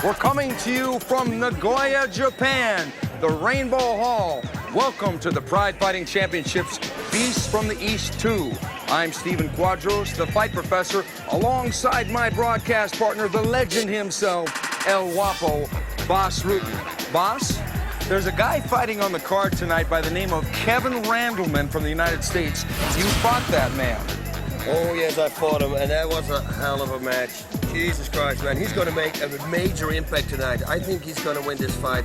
We're coming to you from Nagoya, Japan, the Rainbow Hall. Welcome to the Pride Fighting Championships Beasts from the East 2. I'm Stephen Quadros, the fight professor, alongside my broadcast partner, the legend himself, El Guapo, Boss Rutten. Boss, there's a guy fighting on the card tonight by the name of Kevin Randleman from the United States. You fought that man. Oh, yes, I fought him, and that was a hell of a match. Jesus Christ, man. He's going to make a major impact tonight. I think he's going to win this fight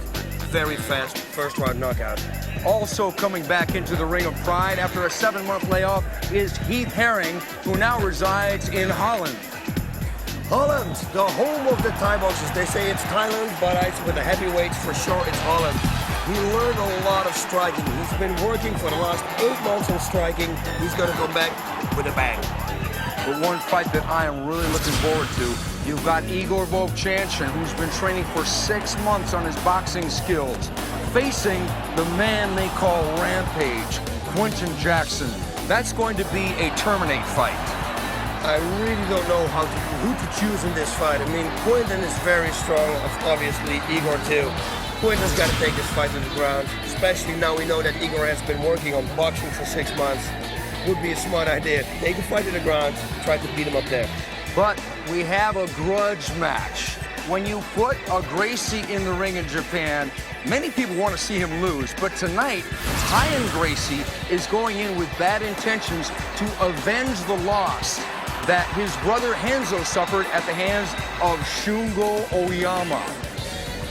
very fast, first round knockout. Also coming back into the ring of Pride after a 7-month layoff is Heath Herring, who now resides in Holland. Holland, the home of the Thai boxers. They say it's Thailand, but with the heavyweights, for sure it's Holland. He learned a lot of striking. He's been working for the last 8 months on striking. He's going to come back with a bang. But one fight that I am really looking forward to, you've got Igor Vovchanchyn, who's been training for 6 months on his boxing skills, facing the man they call Rampage, Jackson. That's going to be a terminate fight. I really don't know who to choose in this fight. I mean, Quinton is very strong, obviously, Igor too. Quinton's got to take this fight to the ground, especially now we know that Igor has been working on boxing for 6 months. Would be a smart idea. Take the fight to the ground, try to beat him up there. But we have a grudge match. When you put a Gracie in the ring in Japan, many people want to see him lose. But tonight, Ryan Gracie is going in with bad intentions to avenge the loss that his brother Henzo suffered at the hands of Shungo Oyama.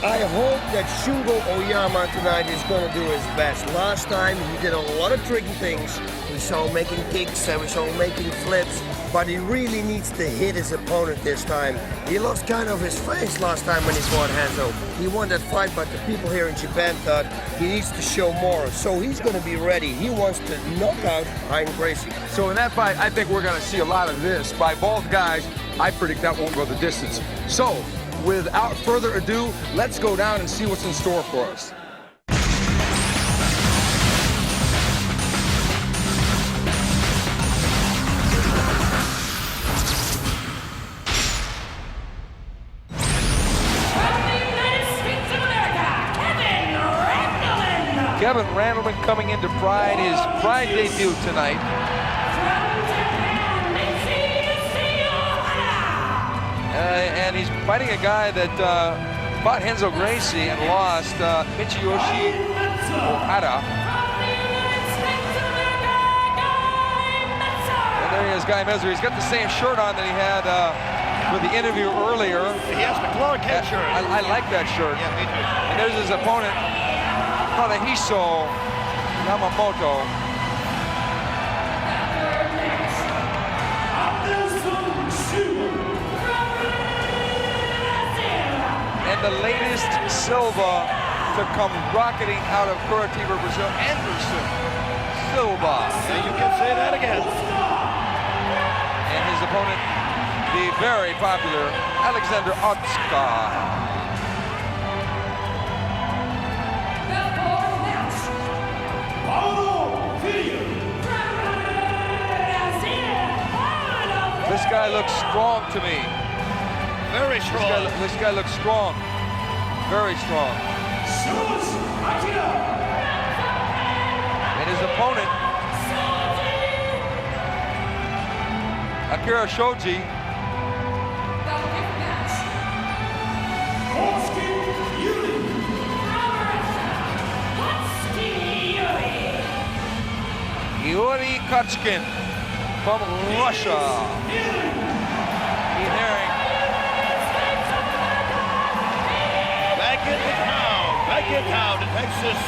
I hope that Shungo Oyama tonight is going to do his best. Last time he did a lot of tricky things. We saw him making kicks and we saw him making flips, but he really needs to hit his opponent this time. He lost kind of his face last time when he fought Henzo. He won that fight, but the people here in Japan thought he needs to show more. So he's going to be ready. He wants to knock out Ryan Gracie. So in that fight, I think we're going to see a lot of this by both guys. I predict that won't go the distance. So, without further ado, let's go down and see what's in store for us. Kevin Randleman coming into Pride, his Pride debut tonight. And he's fighting a guy that fought Henzo Gracie and lost, Michiyoshi Ohara. And there he is, Guy Mezgar. He's got the same shirt on that he had for the interview earlier. He has the Clark Kent shirt. I like that shirt. Yeah, me too. And there's his opponent, Hiso Yamamoto. And the latest Silva to come rocketing out of Curitiba, Brazil, Anderson Silva. Yeah, you can say that again. And his opponent, the very popular Alexander Otsuka. Paulo, Filho. This guy looks strong to me. Very strong. This guy looks strong. Very strong. And his opponent, Akira Shoji. Yuri Kotchkin from Russia. Heath Herring. Back in town, the Texas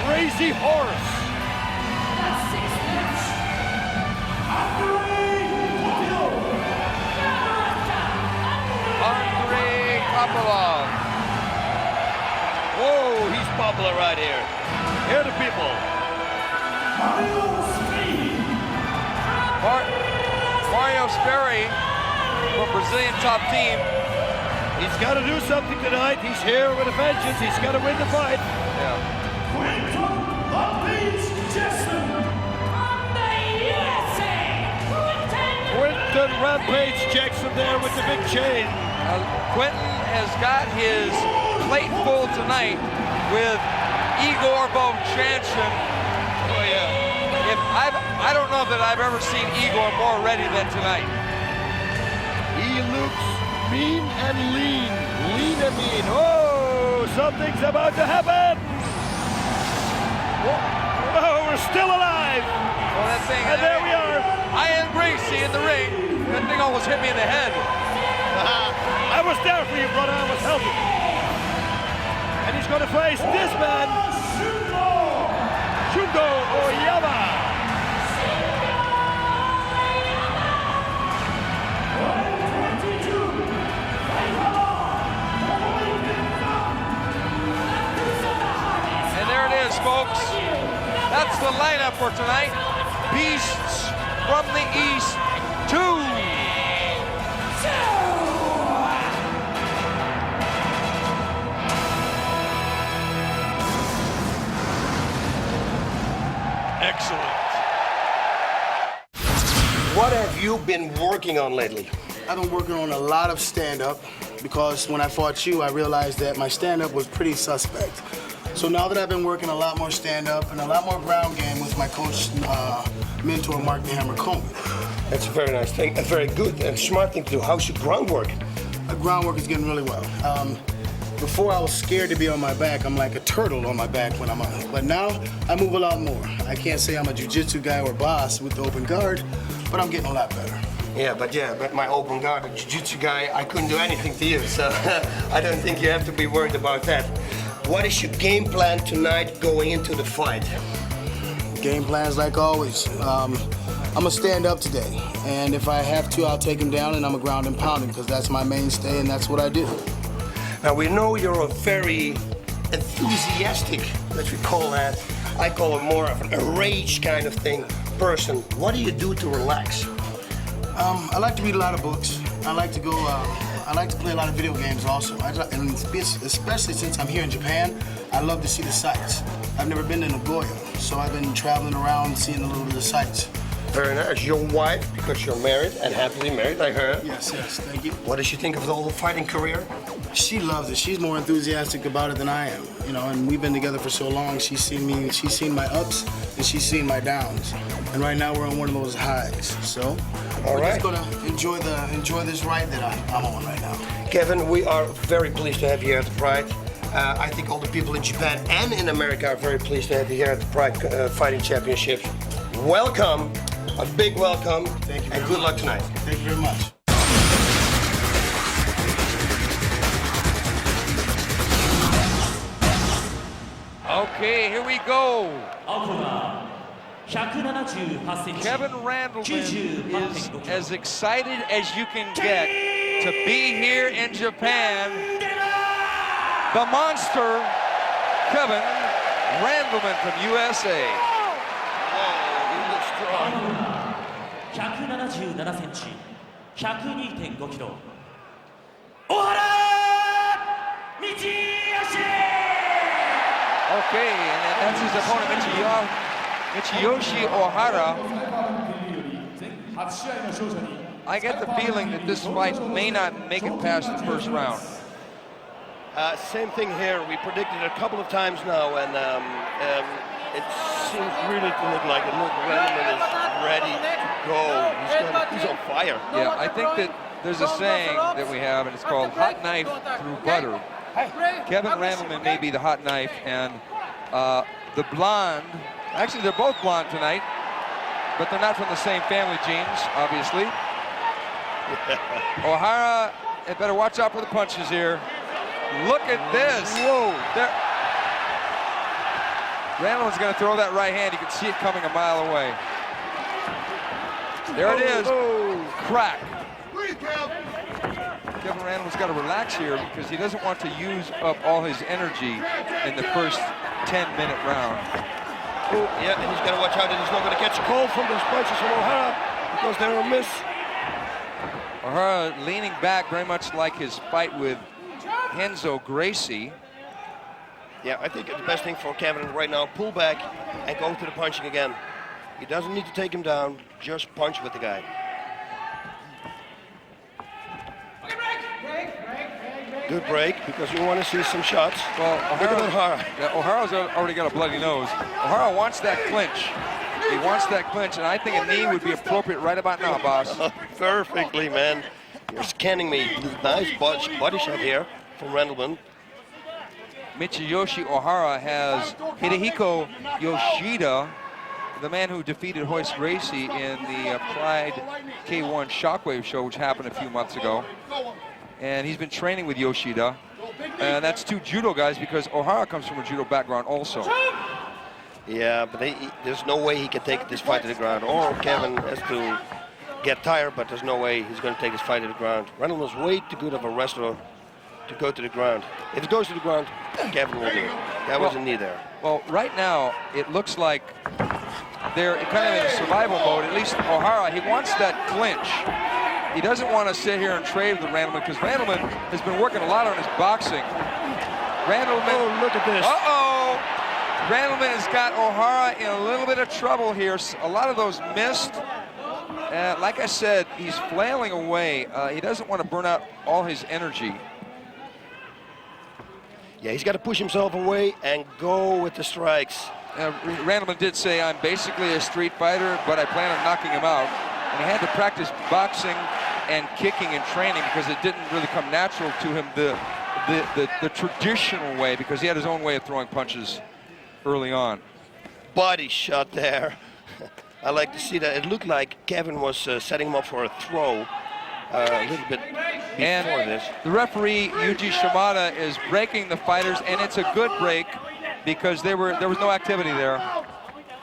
Crazy Horse. Andrei Koplov. Whoa, he's popular right here. Here are the people. Mario Sperry from Brazilian top team. He's got to do something tonight. He's here with a vengeance. He's got to win the fight. Yeah. Rampage Jackson from the USA. Quinton Rampage Jackson there with the big chain. Quentin has got his plate full tonight with Igor Vovchanchyn. Oh yeah. I don't know that I've ever seen Igor more ready than tonight. He looks mean and lean. Lean and mean. Oh, something's about to happen. Oh, we're still alive. Well, that thing, and there we are. I am Gracie in the ring. That thing almost hit me in the head. I was there for you, brother. I was helping. And he's going to face this man, Shugo Oyama. And there it is, folks. That's the lineup for tonight. Beasts from the East 2. Excellent. What have you been working on lately? I've been working on a lot of stand-up because when I fought you, I realized that my stand-up was pretty suspect. So now that I've been working a lot more stand-up and a lot more ground game with my coach, mentor, Mark the Hammer Coleman. That's a very nice thing, a very good and smart thing to do. How's your groundwork? My groundwork is getting really well. Before I was scared to be on my back. I'm like a turtle on my back when I'm on. But now I move a lot more. I can't say I'm a jiu-jitsu guy or boss with the open guard, but I'm getting a lot better. Yeah, but my open guard, the jiu-jitsu guy, I couldn't do anything to you, so I don't think you have to be worried about that. What is your game plan tonight going into the fight? Game plans like always. I'm gonna stand up today, and if I have to, I'll take him down and I'm gonna ground and pound him because that's my mainstay and that's what I do. Now, we know you're a very enthusiastic, let's call that. I call it more of a rage kind of thing, person. What do you do to relax? I like to read a lot of books. I like to go, I like to play a lot of video games also. And especially since I'm here in Japan, I love to see the sights. I've never been to Nagoya, so I've been traveling around seeing a little bit of the sights. Very nice. Your wife, because you're married and happily married, I heard. Yes, thank you. What does she think of the whole fighting career? She loves it. She's more enthusiastic about it than I am. You know, and we've been together for so long. She's seen my ups and she's seen my downs. And right now we're on one of those highs. So we're just gonna enjoy this ride that I'm on right now. Kevin, we are very pleased to have you here at the Pride. I think all the people in Japan and in America are very pleased to have you here at the Pride Fighting Championships. Welcome, a big welcome, Thank you and good luck tonight. Thank you very much. Okay, here we go. Kevin Kevin Randleman is as excited as you can get to be here in Japan. The monster, Kevin Randleman from USA. He looks strong. 177センチ、102.5 キロ。小原道義。 Okay, and that's his opponent, Michiyoshi Ohara. I get the feeling that this fight may not make it past the first round. Same thing here. We predicted it a couple of times now, and it seems really to look like it. Look, Randleman is ready to go. He's on fire. Yeah, I think that there's a saying that we have, and it's called hot knife through butter. Kevin Randleman may be the hot knife, and the blonde, actually they're both blonde tonight, but they're not from the same family genes, obviously. Ohara, you better watch out for the punches here. Look at this. Whoa. Randleman's gonna throw that right hand. You can see it coming a mile away. There it is. Crack. Kevin Randleman's got to relax here because he doesn't want to use up all his energy in the first 10-minute round. Oh, yeah, and he's got to watch out that he's not going to catch a cold from those punches from Ohara because they're a miss. Ohara leaning back very much like his fight with Renzo Gracie. Yeah, I think the best thing for Kevin right now, pull back and go to the punching again. He doesn't need to take him down, just punch with the guy. Break. Good break, because you want to see some shots. Well, Look at Ohara. Yeah, Ohara's already got a bloody nose. Ohara wants that clinch. He wants that clinch, and I think a knee would be appropriate right about now, boss. Perfectly, man. You're scanning me. Nice body shot here from Randleman. Michiyoshi Ohara has Hidehiko Yoshida, the man who defeated Hoist Gracie in the Pride K1 Shockwave show, which happened a few months ago. And he's been training with Yoshida. And that's two judo guys, because Ohara comes from a judo background also. Yeah, but there's no way he can take this fight to the ground. Or Kevin has to get tired, but there's no way he's going to take this fight to the ground. Randleman's way too good of a wrestler to go to the ground. If it goes to the ground, Kevin will do it. That was a knee there. Well, right now, it looks like they're kind of in a survival mode. At least Ohara, he wants that clinch. He doesn't want to sit here and trade with Randleman, because Randleman has been working a lot on his boxing. Randleman. Oh, look at this. Uh-oh. Randleman has got Ohara in a little bit of trouble here. A lot of those missed. Like I said, he's flailing away. He doesn't want to burn out all his energy. Yeah, he's got to push himself away and go with the strikes. Randleman did say, I'm basically a street fighter, but I plan on knocking him out. And he had to practice boxing and kicking and training, because it didn't really come natural to him the traditional way, because he had his own way of throwing punches early on. Body shot there. I like to see that. It looked like Kevin was setting him up for a throw a little bit before this. The referee, Yuji Shimada, is breaking the fighters, and it's a good break, because there was no activity there.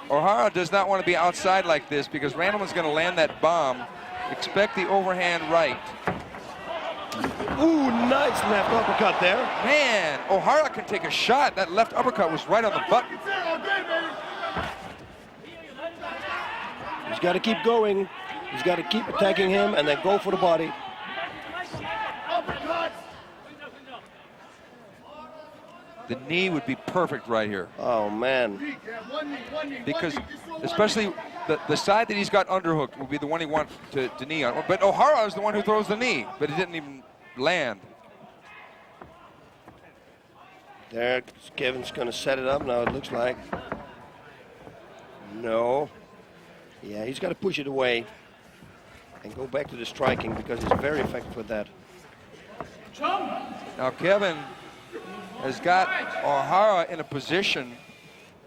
Ohara does not want to be outside like this, because Randleman's going to land that bomb. Expect the overhand right. Ooh, nice left uppercut there. Man, Ohara can take a shot. That left uppercut was right on the button. He's got to keep going. He's got to keep attacking him and then go for the body. The knee would be perfect right here. Oh, man. Because especially the side that he's got underhooked would be the one he wants to knee on. But Ohara is the one who throws the knee, but it didn't even land. There, Kevin's going to set it up now, it looks like. No. Yeah, he's got to push it away and go back to the striking, because he's very effective with that. Now Kevin has got Ohara in a position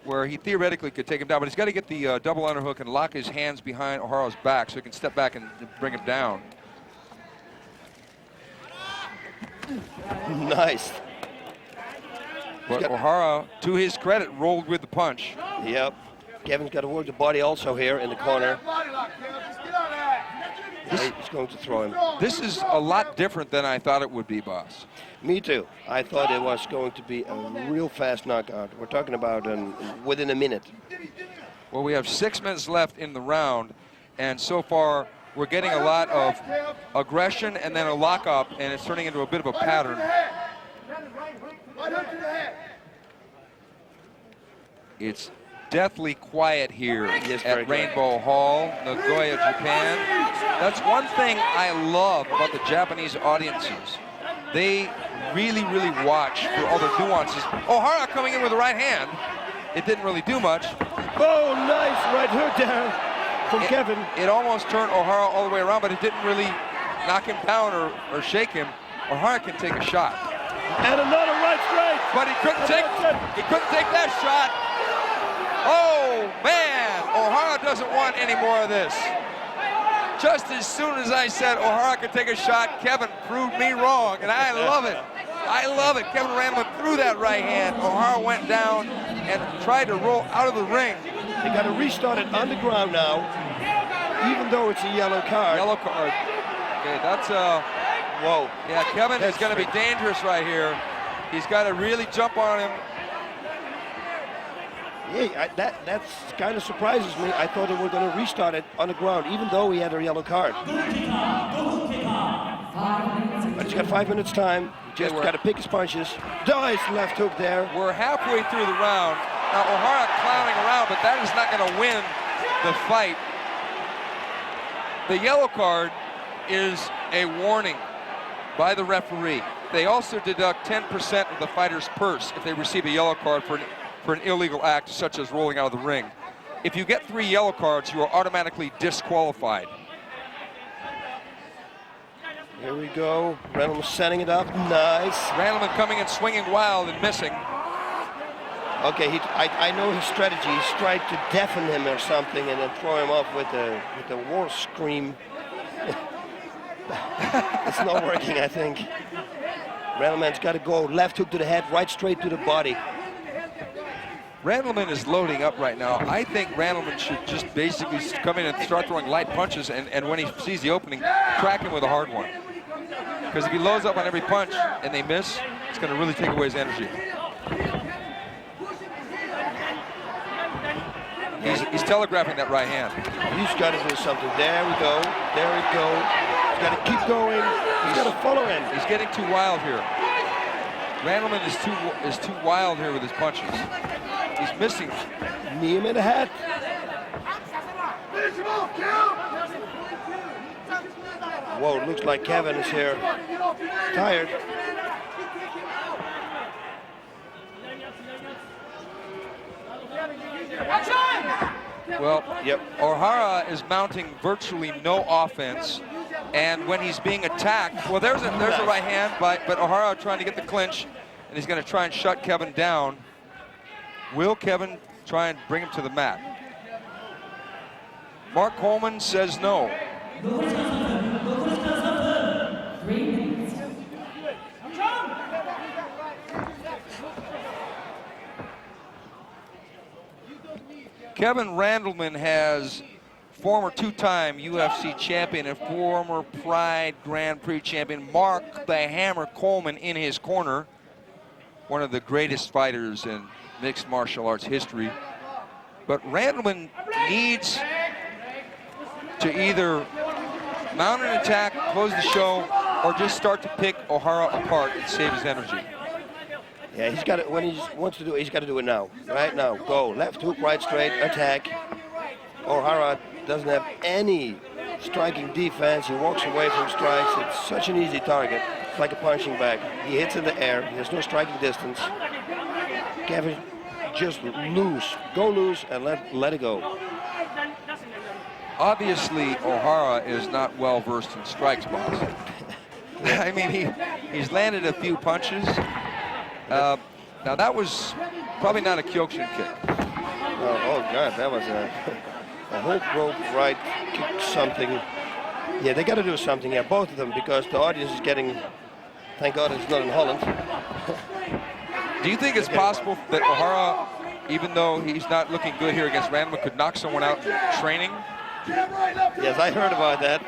where he theoretically could take him down, but he's got to get the double underhook and lock his hands behind Ohara's back so he can step back and bring him down. Nice. But Ohara, to his credit, rolled with the punch. Yep. Kevin's got to work the body also here in the corner. He's going to throw him. This is a lot different than I thought it would be, boss. Me too. I thought it was going to be a real fast knockout. We're talking about within a minute. Well, we have 6 minutes left in the round, and so far we're getting a lot of aggression and then a lockup, and it's turning into a bit of a pattern. It's deathly quiet here at Rainbow Hall, Nagoya, Japan. That's one thing I love about the Japanese audiences. They really, really watch for all the nuances. Ohara coming in with the right hand. It didn't really do much. Oh, nice right hook there from Kevin. It almost turned Ohara all the way around, but it didn't really knock him down or shake him. Ohara can take a shot. And another right strike. But he couldn't take that shot. Oh, man, Ohara doesn't want any more of this. Just as soon as I said Ohara could take a shot, Kevin proved me wrong, and I love it. I love it. Kevin Randleman threw that right hand. Ohara went down and tried to roll out of the ring. They got to restart it on the ground now, even though it's a yellow card. Yellow card. Okay, that's whoa. Yeah, Kevin is going to be dangerous right here. He's got to really jump on him. Yeah, that kind of surprises me. I thought they were going to restart it on the ground, even though he had a yellow card. But he's got 5 minutes time. Just got to pick his punches. Nice left hook there. We're halfway through the round. Now Ohara clowning around, but that is not going to win the fight. The yellow card is a warning. by the referee. They also deduct 10% of the fighter's purse if they receive a yellow card for an illegal act such as rolling out of the ring. If you get 3 yellow cards, you are automatically disqualified. Here we go. Randleman setting it up. Nice. Randleman coming and swinging wild and missing. Okay, I know his strategy. He's tried to deafen him or something and then throw him off with the war scream. It's not working, I think. Randleman's got to go left hook to the head, right straight to the body. Randleman is loading up right now. I think Randleman should just basically come in and start throwing light punches, and when he sees the opening, crack him with a hard one. Because if he loads up on every punch and they miss, it's going to really take away his energy. He's telegraphing that right hand. He's got to do something. There we go. There we go. He's got to keep going. He's got to follow him. He's getting too wild here. Randleman is too wild here with his punches. He's missing. Knee him in the head. Whoa, it looks like Kevin is here. Tired. Well, yep. Ohara is mounting virtually no offense, and when he's being attacked, well, there's a right hand, but Ohara trying to get the clinch, and he's going to try and shut Kevin down. Will Kevin try and bring him to the mat? Mark Coleman says no. Kevin Randleman has former 2-time UFC champion and former Pride Grand Prix champion Mark the Hammer Coleman in his corner. One of the greatest fighters in mixed martial arts history. But Randleman needs to either mount an attack, close the show, or just start to pick Ohara apart and save his energy. Yeah, he's got it. When he wants to do it, he's got to do it now. Right now, go left hook, right straight, attack. Ohara doesn't have any striking defense. He walks away from strikes. It's such an easy target. It's like a punching bag. He hits in the air. He has no striking distance. Kevin, just loose. Go loose and let it go. Obviously, Ohara is not well versed in strikes, boss. I mean, he's landed a few punches. Now that was probably not a Kyokushin kick. Oh God, that was a whole rope right kick something. Yeah, they got to do something here, both of them, because the audience is getting. Thank God it's not in Holland. Do you think it's possible that Ohara, even though he's not looking good here against Randleman, could knock someone out in training? Yes, I heard about that.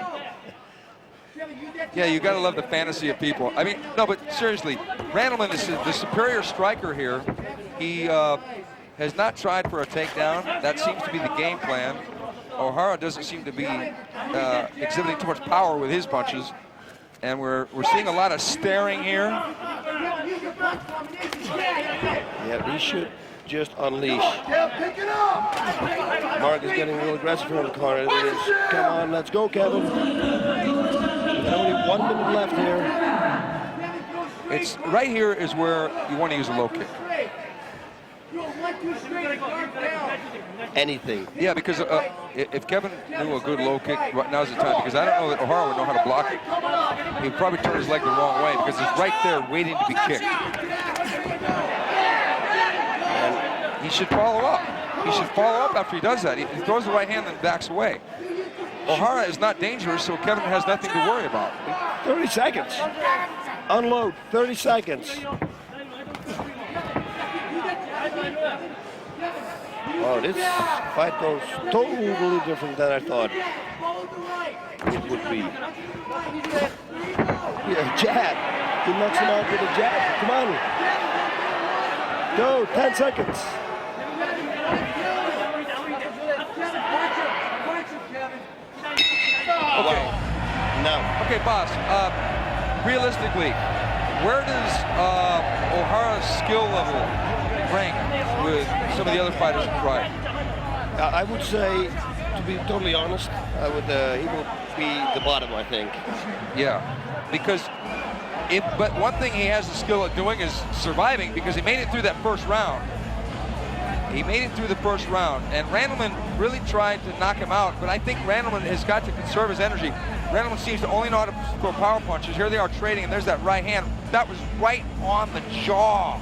Yeah, you got to love the fantasy of people. I mean, no, but seriously, Randleman is the superior striker here. He has not tried for a takedown. That seems to be the game plan. Ohara doesn't seem to be exhibiting too much power with his punches. And we're seeing a lot of staring here. Yeah, he should just unleash. Mark is getting a little aggressive here in the corner. Come on, let's go, Kevin. Only 1 minute left here. It's right here is where you want to use a low kick. Anything. Yeah, because if Kevin knew a good low kick, right now's the time, because I don't know that Ohara would know how to block it. He'd probably turn his leg the wrong way because it's right there waiting to be kicked. And he should follow up. He should follow up after he does that. He throws the right hand and backs away. Ohara is not dangerous, so Kevin has nothing to worry about. 30 seconds. Unload, 30 seconds. Oh, this fight goes totally different than I thought it would be. Yeah, jab. He knocks him out with a jab. Come on. Go, 10 seconds. Okay. Now. Okay, boss. Realistically, where does Ohara's skill level rank with some of the other fighters in Pride? I would say, to be totally honest, he will be the bottom, I think. Yeah, because But one thing he has the skill at doing is surviving, because he made it through that first round. He made it through the first round, and Randleman really tried to knock him out, but I think Randleman has got to conserve his energy. Randleman seems to only know how to throw power punches. Here they are trading, and there's that right hand. That was right on the jaw.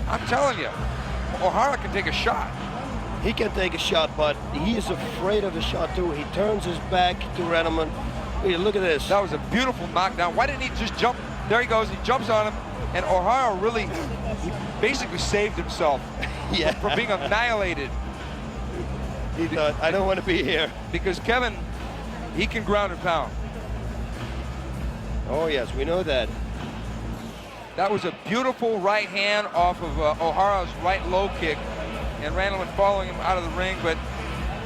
I'm telling you, Ohara can take a shot. He can take a shot, but he is afraid of the shot too. He turns his back to Randleman. Hey, look at this. That was a beautiful knockdown. Why didn't he just jump? There he goes, he jumps on him, and Ohara really, he basically saved himself from being annihilated. He thought, I don't want to be here. Because Kevin, he can ground and pound. Oh yes, we know that. That was a beautiful right hand off of Ohara's right low kick, and Randleman following him out of the ring, but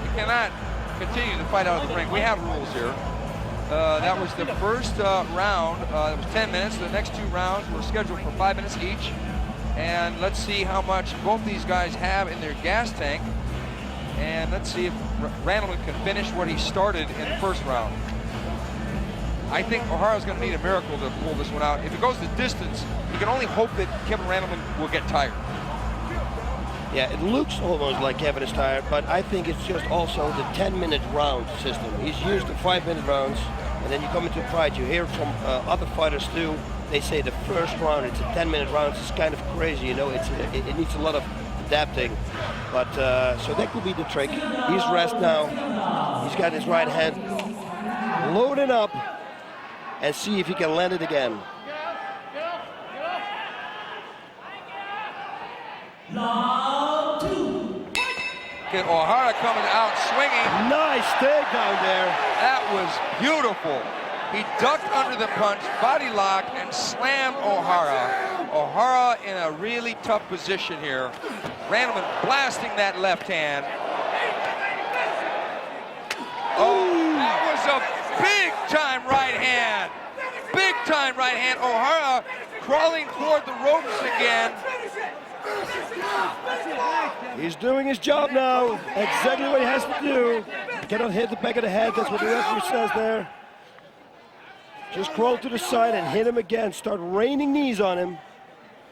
he cannot continue to fight out of the ring. We have rules here. That was the first round. It was 10 minutes. The next 2 rounds were scheduled for 5 minutes each. And let's see how much both these guys have in their gas tank. And let's see if Randleman can finish what he started in the first round. I think Ohara's going to need a miracle to pull this one out. If it goes the distance, you can only hope that Kevin Randleman will get tired. Yeah, it looks almost like Kevin is tired, but I think it's just also the 10-minute round system. He's used to 5-minute rounds, and then you come into a fight, you hear from other fighters too, they say the first round, it's a 10-minute round, it's kind of crazy, you know, it needs a lot of adapting. But, so that could be the trick. He's rest now, he's got his right hand loaded up, and see if he can land it again. Get Ohara coming out swinging. Nice takedown there. That was beautiful. He ducked under the punch, body locked, and slammed Ohara. Ohara in a really tough position here. Randleman blasting that left hand. Oh, that was a big-time right hand. Big-time right hand. Ohara crawling toward the ropes again. He's doing his job now. Exactly what he has to do. Cannot hit the back of the head. That's what the referee says there. Just crawl to the side and hit him again. Start raining knees on him.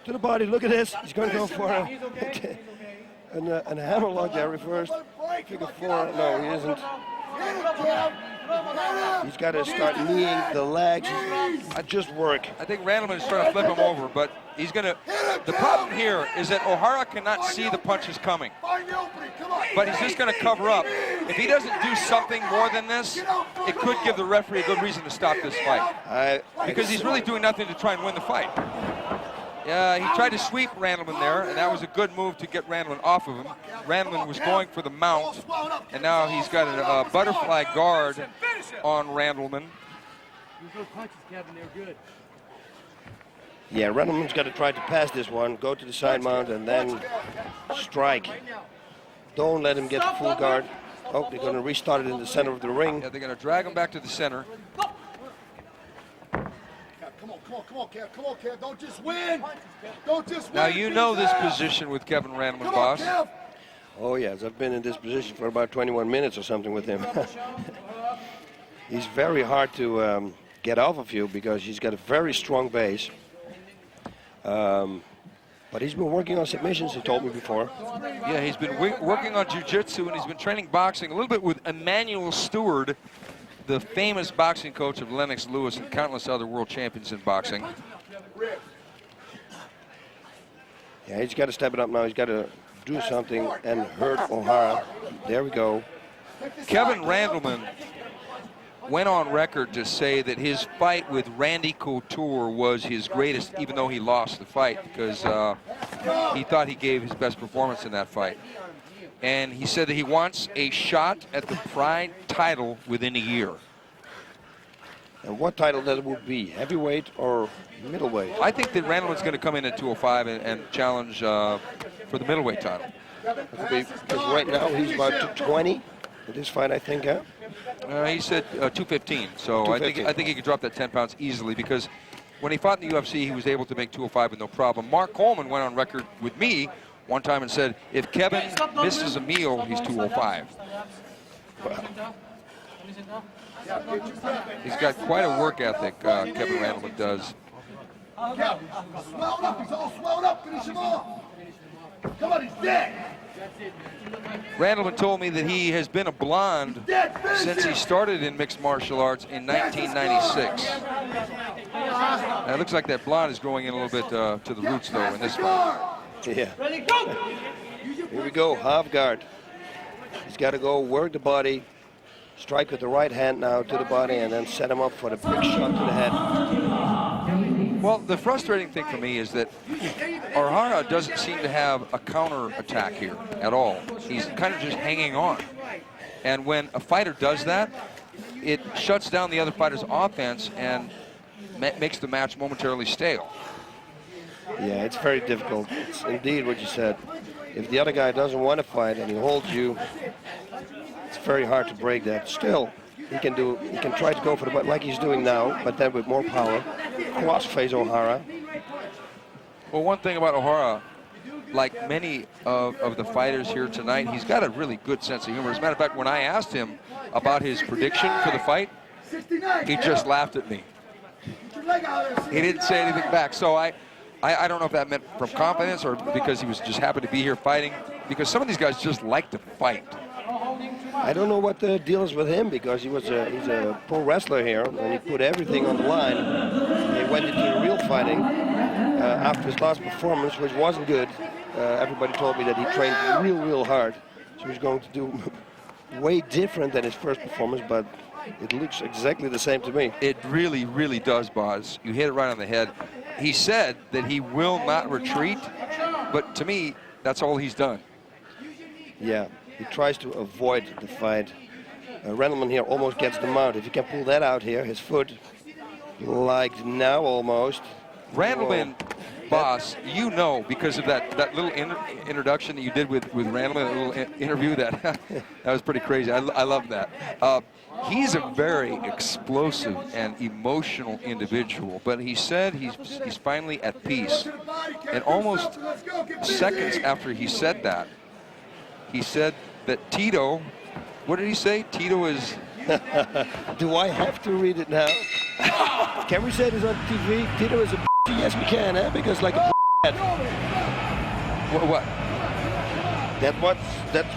To the body. Look at this. He's going to go for a hammerlock there, reversed. Figure 4. No, he isn't. He's got to start kneeing the legs. Just work. I think Randleman is trying to flip him over, but he's going to... The problem here is that Ohara cannot see the punches coming. But he's just going to cover up. If he doesn't do something more than this, it could give the referee a good reason to stop this fight. Because he's really doing nothing to try and win the fight. He tried to sweep Randleman there, and that was a good move to get Randleman off of him. Randleman was going for the mount, and now he's got a butterfly guard on Randleman. Yeah, Randleman's got to try to pass this one, go to the side mount, and then strike. Don't let him get the full guard. Oh, they're going to restart it in the center of the ring. Yeah, they're going to drag him back to the center. Come on, Kev. Don't just win. Don't just win. Now, you know this position with Kevin Randleman, boss. Oh, yes. I've been in this position for about 21 minutes or something with him. He's very hard to get off of you because he's got a very strong base. But he's been working on submissions, he told me before. Yeah, he's been working on jiu-jitsu, and he's been training boxing a little bit with Emmanuel Stewart, the famous boxing coach of Lennox Lewis and countless other world champions in boxing. Yeah, he's got to step it up now. He's got to do something and hurt Ohara. There we go. Kevin Randleman went on record to say that his fight with Randy Couture was his greatest, even though he lost the fight, because he thought he gave his best performance in that fight. And he said that he wants a shot at the Pride title within a year. And what title that would be, heavyweight or middleweight? I think that Randleman's going to come in at 205 and challenge for the middleweight title. Because right now he's about 220 with this fight, I think, huh? He said 215, so 215. I think he could drop that 10 pounds easily, because when he fought in the UFC, he was able to make 205 with no problem. Mark Coleman went on record with me one time and said, if Kevin misses a meal, he's 205. Well, He's got quite a work ethic, Kevin Randleman does. Kev, swelled up. He's all swelled up. Finish him off. Come on, he's dead. Randleman told me that he has been a blonde since he started in mixed martial arts in 1996. Now, it looks like that blonde is growing in a little bit to the roots, though, in this fight. Yeah. Here we go, half guard. He's got to go work the body, strike with the right hand now to the body, and then set him up for the big shot to the head. Well, the frustrating thing for me is that Ohara doesn't seem to have a counter attack here at all. He's kind of just hanging on. And when a fighter does that, it shuts down the other fighter's offense and makes the match momentarily stale. Yeah, it's very difficult. It's indeed what you said. If the other guy doesn't want to fight and he holds you, it's very hard to break that. Still, he can try to go for the butt like he's doing now, but then with more power. Cross-face Ohara. Well, one thing about Ohara, like many of the fighters here tonight, he's got a really good sense of humor. As a matter of fact, when I asked him about his prediction for the fight, he just laughed at me. He didn't say anything back. So I don't know if that meant from confidence or because he was just happy to be here fighting, because some of these guys just like to fight. I don't know what the deal is with him, because he's a pro wrestler here, and he put everything on the line. He went into the real fighting after his last performance, which wasn't good. Everybody told me that he trained real hard, so he's going to do way different than his first performance, but it looks exactly the same to me. It really does, Boz. You hit it right on the head. He said that he will not retreat, but to me, that's all he's done. Yeah, he tries to avoid the fight. Randleman here almost gets the mount. If he can pull that out here, his foot, like now almost. Randleman, Boss, you know, because of that little introduction that you did with Randleman, a little interview, that that was pretty crazy. I love that. He's a very explosive and emotional individual, but he said he's finally at peace. And almost seconds after he said that, he said that Tito, what did he say? Tito is... Do I have to read it now? Can we say this on TV? Tito is a yes, we can, eh? Because like a What? That's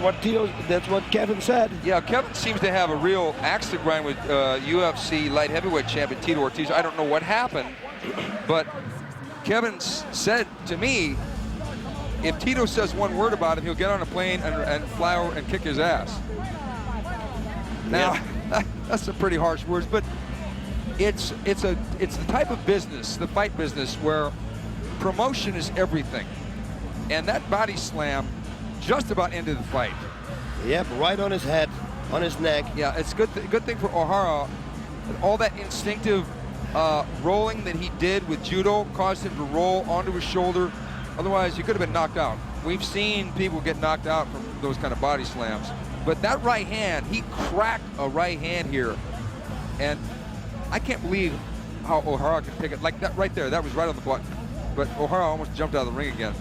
what Kevin said. Yeah, Kevin seems to have a real axe to grind with UFC light heavyweight champion Tito Ortiz. I don't know what happened, but Kevin said to me, if Tito says one word about him, he'll get on a plane and fly over and kick his ass. Now, that's some pretty harsh words, but it's the type of business, the fight business, where promotion is everything. And that body slam just about ended the fight. Yep, right on his head, on his neck. Yeah, it's good thing for Ohara. All that instinctive rolling that he did with judo caused him to roll onto his shoulder. Otherwise, he could have been knocked out. We've seen people get knocked out from those kind of body slams. But that right hand, he cracked a right hand here. And I can't believe how Ohara can pick it. Like that right there, that was right on the button. But Ohara almost jumped out of the ring again.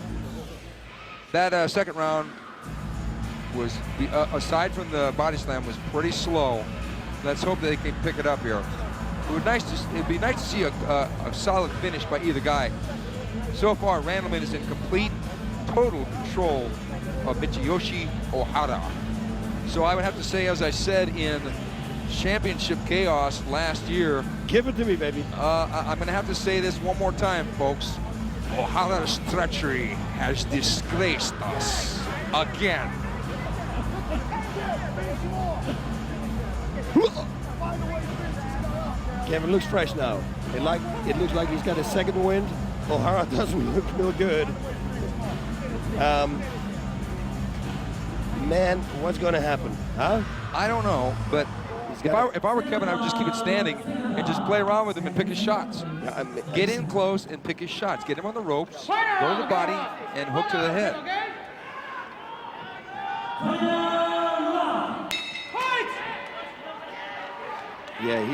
That second round was, aside from the body slam, was pretty slow. Let's hope they can pick it up here. It'd be nice to see a solid finish by either guy. So far, Randleman is in complete, total control of Michiyoshi Ohara. So I would have to say, as I said in Championship Chaos last year, give it to me, baby. I'm going to have to say this one more time, folks. Ohara's treachery has disgraced us again. Kevin looks fresh now. It looks like he's got a second wind. Ohara doesn't look real good. Man, what's going to happen, huh? I don't know, but if I were Kevin, I would just keep it standing and just play around with him and pick his shots. Get in close and pick his shots. Get him on the ropes, go to the body, and hook to the head. Yeah, he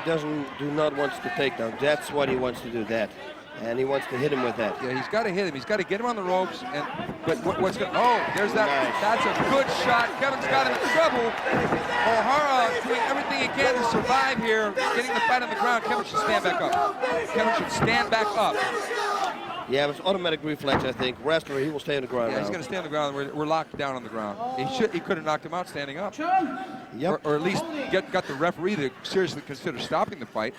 do not want to take down. That's what he wants to do, that. And he wants to hit him with that. Yeah, he's got to hit him. He's got to get him on the ropes. But what's going? Oh, there's that. Nice. That's a good shot. Kevin's got him in trouble. Ohara doing everything he can to survive here, getting the fight on the ground. Kevin should stand back up. Kevin should stand back up. Yeah, it's automatic reflex, I think. Wrestler, he will stay on the ground Yeah, now. he's going to stay on the ground. We're locked down on the ground. He could have knocked him out standing up. Yep. Or at least got the referee to seriously consider stopping the fight.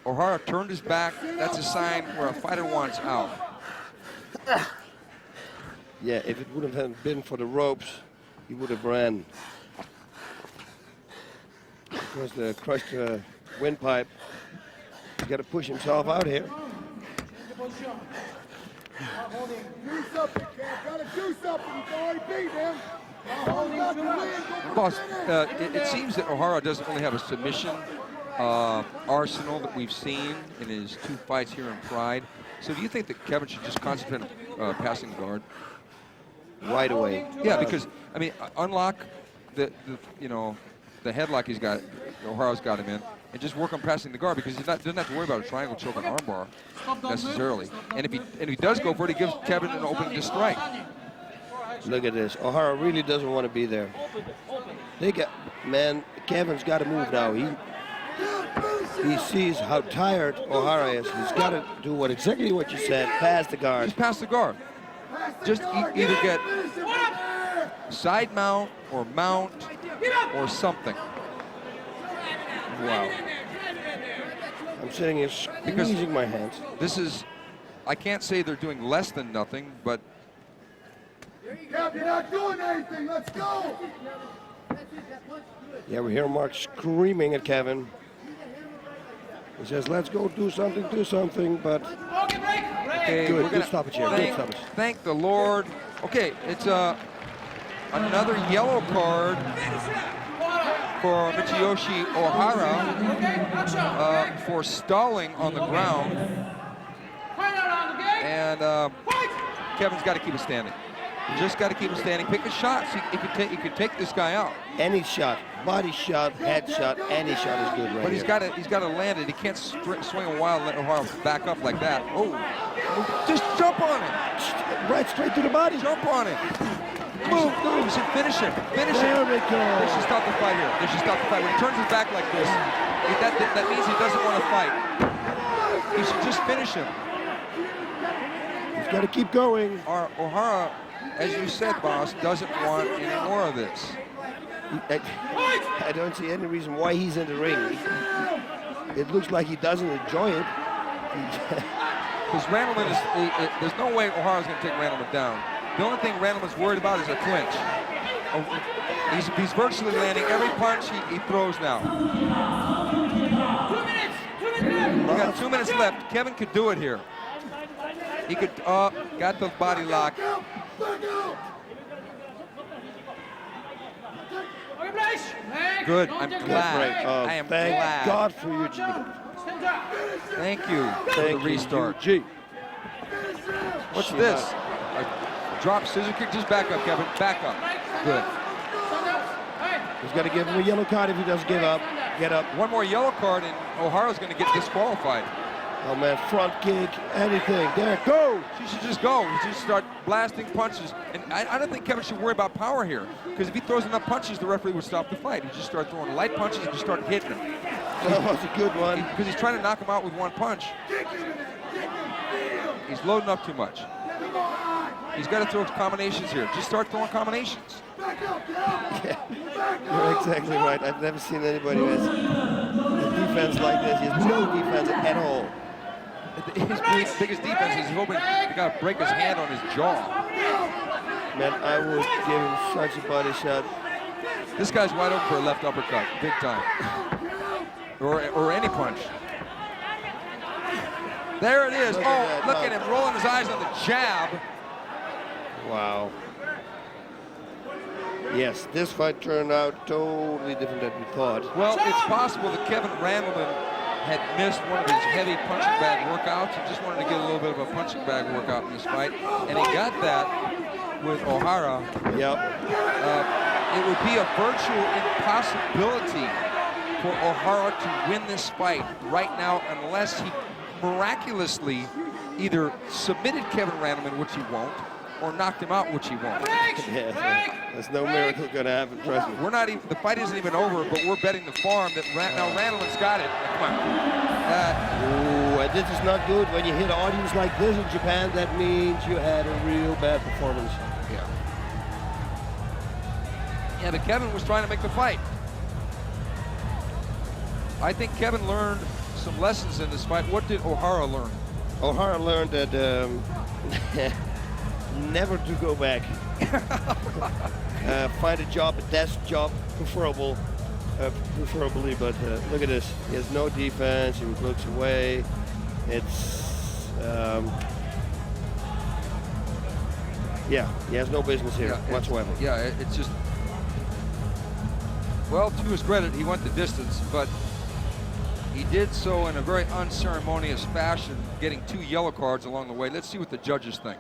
Ohara turned his back. That's a sign where a fighter wants out. Yeah, if it wouldn't have been for the ropes, he would have ran. Because the crushed windpipe, he's got to push himself out here. Do something, Kev. Gotta do something. You can already beat him. Boss, it seems that Ohara doesn't really have a submission arsenal that we've seen in his 2 fights here in Pride. So do you think that Kevin should just concentrate on passing the guard? Right away. Yeah, because, I mean, unlock the headlock he's got, Ohara's got him in, and just work on passing the guard, because he doesn't have to worry about a triangle choke on armbar necessarily. And if he does go for it, he gives Kevin an opening to strike. Look at this. Ohara really doesn't want to be there. Man, Kevin's got to move now. He sees how tired Ohara is. He's got to do exactly what you said, pass the guard. Just pass the guard. Just either get side mount or something. Wow. I'm sitting here squeezing my hands. This is, I can't say they're doing less than nothing, but Kev, you're not doing anything. Let's go. Yeah, we hear Mark screaming at Kevin. He says, let's go do something, but okay, good, we're gonna stoppage here, good stoppage. Thank the Lord. Okay, it's another yellow card for Michiyoshi Ohara for stalling on the ground, and Kevin's got to keep it standing. You just got to keep him standing. Pick a shot. So you could take this guy out. Any shot, body shot, head shot, any shot is good right But he's here. got to land it. He can't swing a while and let Ohara back up like that. Oh, just jump on it. Right straight to the body. Jump on it. Move. You should finish him. Finish him. There we go. They should stop the fight here. They should stop the fight. When he turns his back like this, that means he doesn't want to fight. You should just finish him. He's got to keep going. Ohara, as you said, boss, doesn't want any more of this. I don't see any reason why he's in the ring. It looks like he doesn't enjoy it. Because Randleman there's no way Ohara's going to take Randleman down. The only thing Randleman's worried about is a clinch. He's virtually landing every punch he throws now. 2 minutes. We got 2 minutes left. Kevin could do it here. He could, got the body lock. Good, I'm glad. I am Thank glad. God for you, G. Thank you for the restart. G. What's this? A drop scissor kick. Just back up, Kevin. Back up. Good. He's got to give him a yellow card if he doesn't give up. Get up. One more yellow card and Ohara's going to get disqualified. Oh man, front kick, anything. There, go! She should just go. She should start blasting punches. And I don't think Kevin should worry about power here. Because if he throws enough punches, the referee would stop the fight. He'd just start throwing light punches and just start hitting him. That was a good one. Because he's trying to knock him out with one punch. He's loading up too much. He's got to throw combinations here. Just start throwing combinations. Yeah, you're exactly right. I've never seen anybody who has a defense like this. He has no defense at all. His biggest defense is he's hoping to break his hand on his jaw. Man, I would give him such a body shot. This guy's wide open for a left uppercut, big time. Or any punch. There it is. Look at him rolling his eyes on the jab. Wow. Yes, this fight turned out totally different than we thought. Well, it's possible that Kevin Randleman had missed one of his heavy punching bag workouts. He just wanted to get a little bit of a punching bag workout in this fight, and he got that with Ohara. Yep. It would be a virtual impossibility for Ohara to win this fight right now unless he miraculously either submitted Kevin Randleman, which he won't, or knocked him out, which he won't. Yeah, there's no miracle gonna happen, trust me. We're not even, the fight isn't even over, but we're betting the farm that now Randleman's got it. Come on. Ooh, this is not good. When you hit an audience like this in Japan, that means you had a real bad performance. Yeah. Yeah, but Kevin was trying to make the fight. I think Kevin learned some lessons in this fight. What did Ohara learn? Ohara learned that never to go back. Find a job, a desk job, preferably. But look at this. He has no defense. He looks away. It's yeah. He has no business here whatsoever. Yeah, it's just. Well, to his credit, he went the distance, but he did so in a very unceremonious fashion, getting 2 yellow cards along the way. Let's see what the judges think.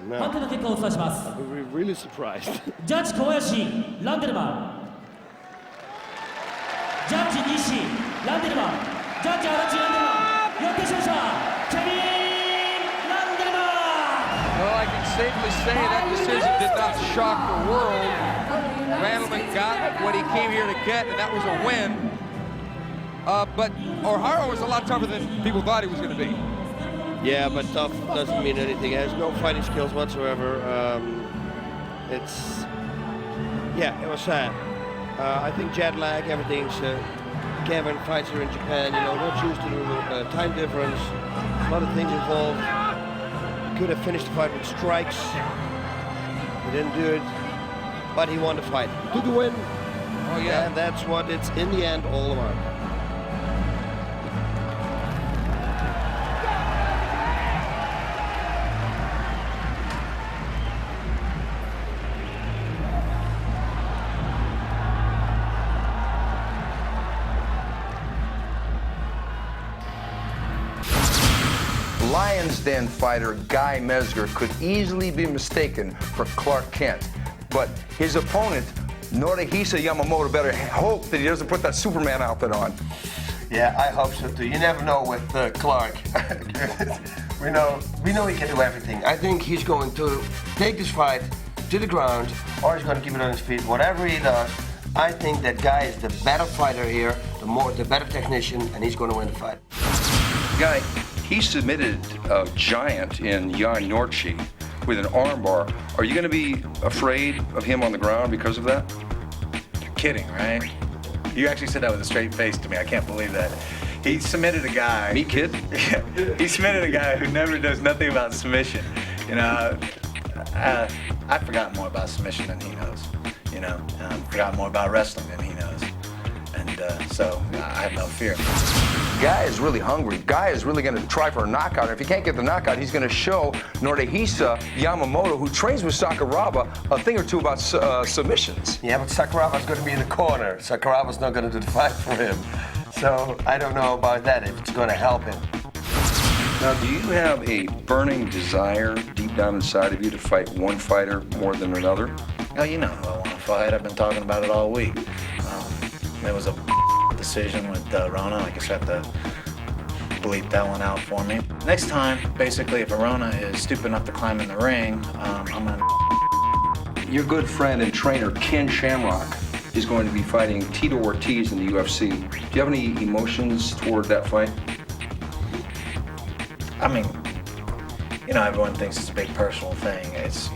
No. 判定の結果をお伝えします。 We're really surprised. ジャッジ小林ランデルマン、ジャッジ西ランデルマン、ジャッジ足立ランデルマン、よって勝者ケビンランデルマン。 Well, I can safely say that decision did not shock the world. Randleman got what he came here to get, and that was a win. But Ohara was a lot tougher than people thought he was going to be. Yeah, but tough doesn't mean anything. He has no fighting skills whatsoever. It was sad. I think jet lag, everything's. Kevin fights here in Japan, not used to the time difference. A lot of things involved. Could have finished the fight with strikes. He didn't do it, but he won the fight. Took the win. Oh yeah. And that's what it's in the end all about. Lions Den fighter Guy Mezgar could easily be mistaken for Clark Kent, but his opponent, Norihisa Yamamoto, better hope that he doesn't put that Superman outfit on. Yeah, I hope so too. You never know with Clark. we know he can do everything. I think he's going to take this fight to the ground, or he's going to keep it on his feet. Whatever he does, I think that Guy is the better fighter here, the better technician, and he's going to win the fight. Guy, he submitted a giant in Jan Norchi with an armbar. Are you going to be afraid of him on the ground because of that? You're kidding, right? You actually said that with a straight face to me. I can't believe that. He submitted a guy. Me, kid? Yeah, he submitted a guy who never does nothing about submission. I've forgotten more about submission than he knows. I've forgotten more about wrestling than he knows. And so I have no fear. Guy is really hungry. Guy is really going to try for a knockout. And if he can't get the knockout, he's going to show Norihisa Yamamoto, who trains with Sakuraba, a thing or two about submissions. Yeah, but Sakuraba's going to be in the corner. Sakuraba's not going to do the fight for him. So I don't know about that, if it's going to help him. Now, do you have a burning desire deep down inside of you to fight one fighter more than another? Oh, you know who I want to fight. I've been talking about it all week. There was a decision with Rona. I guess I have to bleep that one out for me. Next time, basically, if Rona is stupid enough to climb in the ring, I'm gonna... Your good friend and trainer, Ken Shamrock, is going to be fighting Tito Ortiz in the UFC. Do you have any emotions toward that fight? I mean, everyone thinks it's a big personal thing. It's,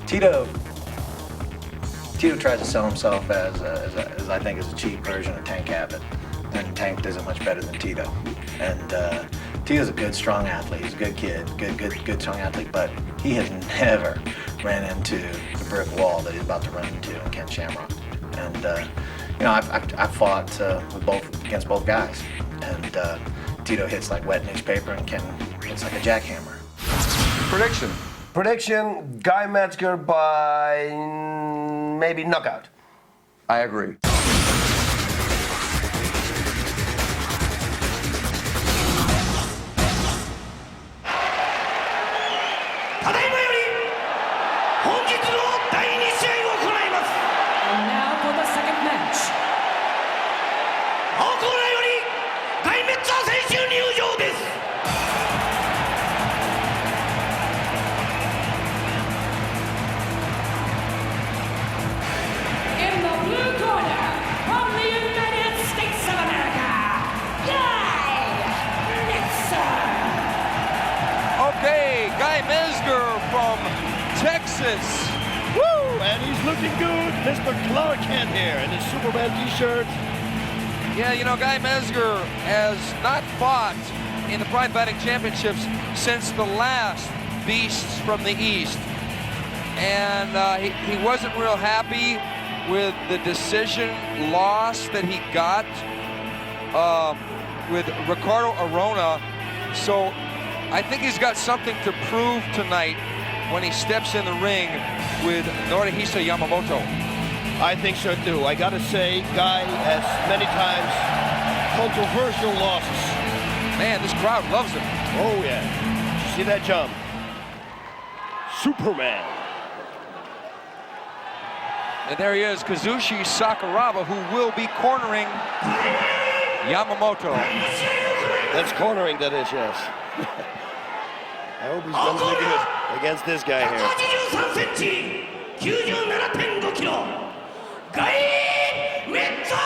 Tito tries to sell himself as I think, as a cheap version of Tank Abbott. And Tank does it much better than Tito. And Tito's a good, strong athlete. He's a good kid, good, strong athlete, but he has never ran into the brick wall that he's about to run into in Ken Shamrock. And, I've fought against both guys. And Tito hits like wet newspaper and Ken hits like a jackhammer. Prediction, Guy Mezgar by maybe knockout. I agree. And now for the second match. 青コーナーより、ガイメッツァー選手入場です。is. Woo! And he's looking good, Mr. Clark Kent here in his Superman t-shirt. Yeah, you know, Guy Mezgar has not fought in the Pride Fighting Championships since the last Beasts from the East. And he wasn't real happy with the decision loss that he got with Ricardo Arona. So I think he's got something to prove tonight when he steps in the ring with Norihisa Yamamoto. I think so too. I gotta say, Guy has many times controversial losses. Man, this crowd loves him. Oh yeah. See that jump? Superman. And there he is, Kazushi Sakuraba, who will be cornering Yamamoto. That's cornering, that is, yes. I hope he's going to do good against this guy here. 97.5 kilo, Guy Mezgar!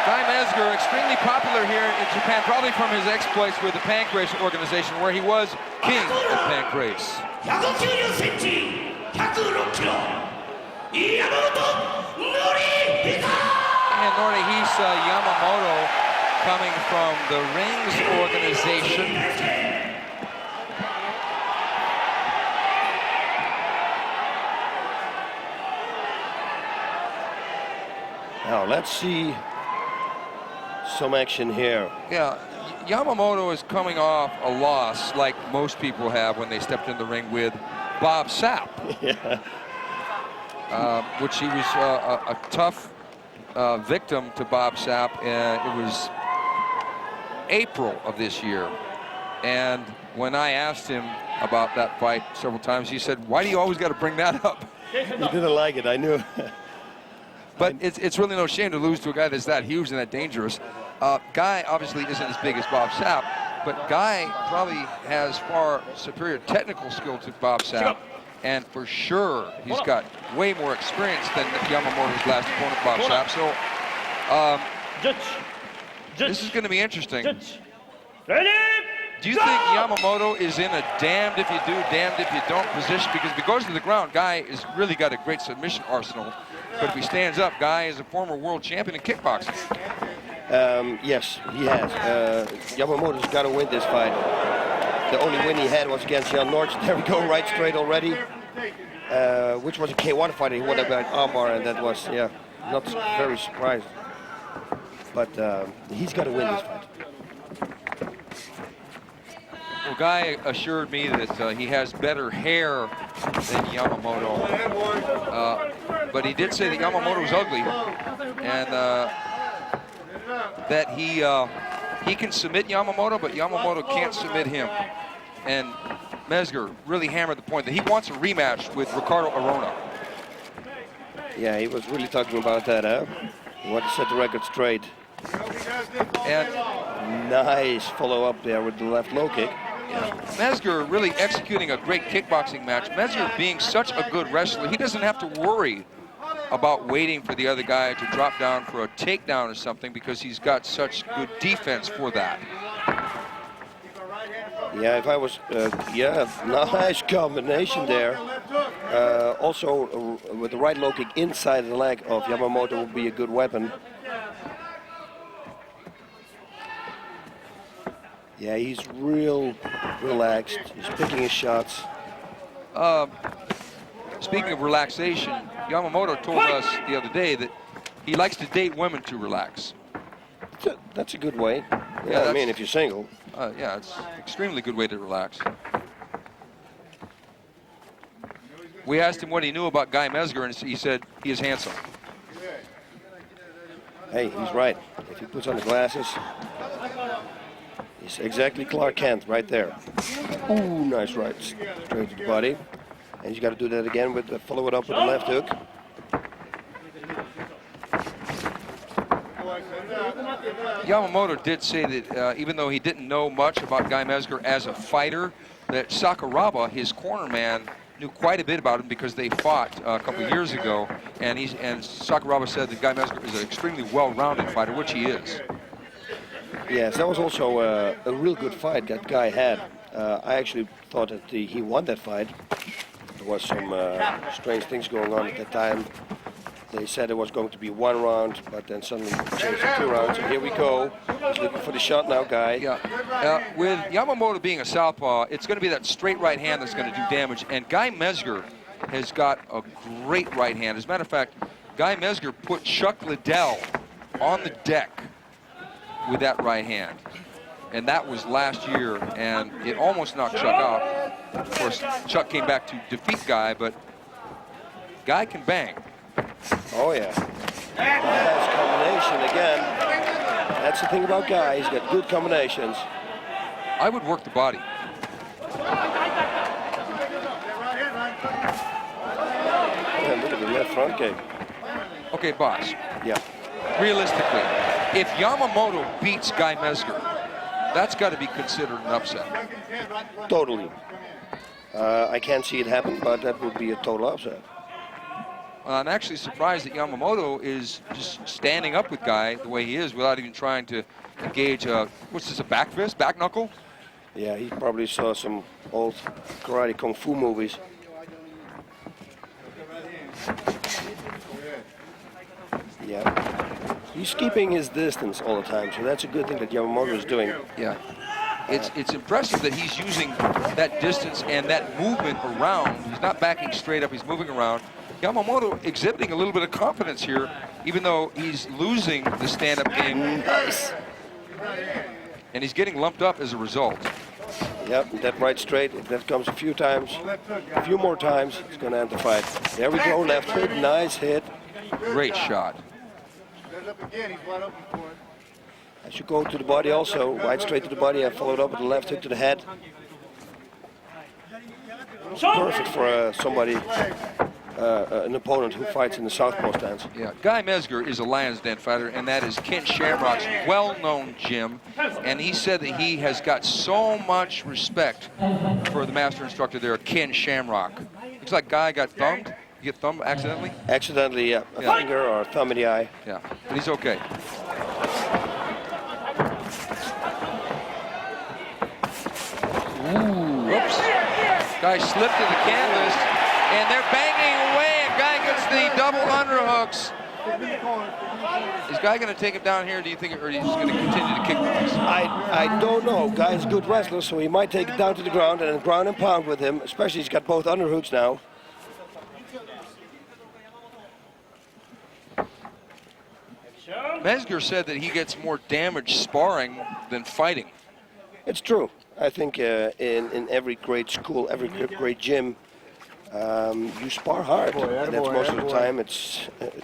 Guy Mezgar, extremely popular here in Japan, probably from his exploits with the Pancrase organization, where he was king of Pancrase. 190cm, 106 kilo, Yamamoto Norihisa! And Norihisa Yamamoto coming from the Rings organization. Now let's see some action here. Yeah, Yamamoto is coming off a loss like most people have when they stepped in the ring with Bob Sapp. Yeah. Which he was a tough victim to Bob Sapp. It was April of this year. And when I asked him about that fight several times, he said, "Why do you always got to bring that up?" He didn't like it, I knew. But it's really no shame to lose to a guy that's that huge and that dangerous. Guy obviously isn't as big as Bob Sapp, but Guy probably has far superior technical skill to Bob Sapp. And for sure, he's got way more experience than Yamamoto's last opponent, Bob Sapp. So this is going to be interesting. Ready? Do you think Yamamoto is in a damned if you do, damned if you don't position? Because if he goes to the ground, Guy has really got a great submission arsenal. But if he stands up, Guy is a former world champion in kickboxing. Yes, he has. Yamamoto's got to win this fight. The only win he had was against Jan Norch. There we go, right straight already. Which was a K1 fight. He won about armbar, and that was, yeah, not very surprised. But he's got to win this fight. Well, Guy assured me that he has better hair than Yamamoto. But he did say that Yamamoto was ugly, and that he can submit Yamamoto, but Yamamoto can't submit him. And Mezgar really hammered the point that he wants a rematch with Ricardo Arona. Yeah, he was really talking about that, huh? He wanted to set the record straight. And nice follow-up there with the left low kick. Mezgar really executing a great kickboxing match. Mezgar being such a good wrestler, he doesn't have to worry about waiting for the other guy to drop down for a takedown or something because he's got such good defense for that. Yeah, if I was, yeah, nice combination there. Also, with the right low kick inside the leg of Yamamoto would be a good weapon. Yeah, he's real relaxed. He's picking his shots. Speaking of relaxation, Yamamoto told us the other day that he likes to date women to relax. That's a good way. Yeah, I mean, if you're single. Yeah, it's an extremely good way to relax. We asked him what he knew about Guy Mezgar, and he said he is handsome. Hey, he's right. If he puts on the glasses, he's exactly Clark Kent right there. Ooh, nice right. Straight to the body. And he's got to do that again with follow it up with the left hook. Yamamoto did say that even though he didn't know much about Guy Mezgar as a fighter, that Sakuraba, his corner man, knew quite a bit about him because they fought a couple of years ago, and Sakuraba said that Guy Mezgar is an extremely well-rounded fighter, which he is. Yes, that was also a real good fight that Guy had. I actually thought that he won that fight. was some strange things going on at that time. They said it was going to be 1 round, but then suddenly changed to 2 rounds. And here we go. He's looking for the shot now, Guy. Yeah. With Yamamoto being a southpaw, it's going to be that straight right hand that's going to do damage. And Guy Mezgar has got a great right hand. As a matter of fact, Guy Mezgar put Chuck Liddell on the deck with that right hand. And that was last year, and it almost knocked Chuck out. Of course, Chuck came back to defeat Guy, but Guy can bang. Oh, yeah. Nice combination again. That's the thing about Guy. He's got good combinations. I would work the body. And look at the left front kick. Okay, boss. Yeah. Realistically, if Yamamoto beats Guy Mezgar, that's got to be considered an upset. Totally. I can't see it happen, but that would be a total upset. I'm actually surprised that Yamamoto is just standing up with Guy the way he is without even trying to engage what's this, a back fist, back knuckle? Yeah, he probably saw some old karate kung fu movies. Yeah. He's keeping his distance all the time, so that's a good thing that Yamamoto is doing. Yeah. It's impressive that he's using that distance and that movement around. He's not backing straight up, he's moving around. Yamamoto exhibiting a little bit of confidence here, even though he's losing the stand-up game. Nice. And he's getting lumped up as a result. Yep, that right straight, if that comes a few more times, it's going to end the fight. There we go, left hook, nice hit. Great shot. I should go to the body also, right straight to the body. I followed up with the left hook to the head. It's perfect for somebody, an opponent who fights in the southpaw stance. Yeah, Guy Mezgar is a Lions Den fighter, and that is Ken Shamrock's well-known gym. And he said that he has got so much respect for the master instructor there, Ken Shamrock. Looks like Guy got thumbed. You get thumbed accidentally? Accidentally, yeah. A finger or a thumb in the eye. Yeah, but he's okay. Ooh, whoops. Guy slipped to the canvas, and they're banging away, and Guy gets the double underhooks. Is Guy going to take him down here, do you think, or is he just going to continue to kick this? I don't know. Guy's a good wrestler, so he might take it down to the ground and ground and pound with him, especially he's got both underhooks now. Mezgar said that he gets more damage sparring than fighting. It's true. I think in every great school, every great gym, you spar hard, and that's most of the time. It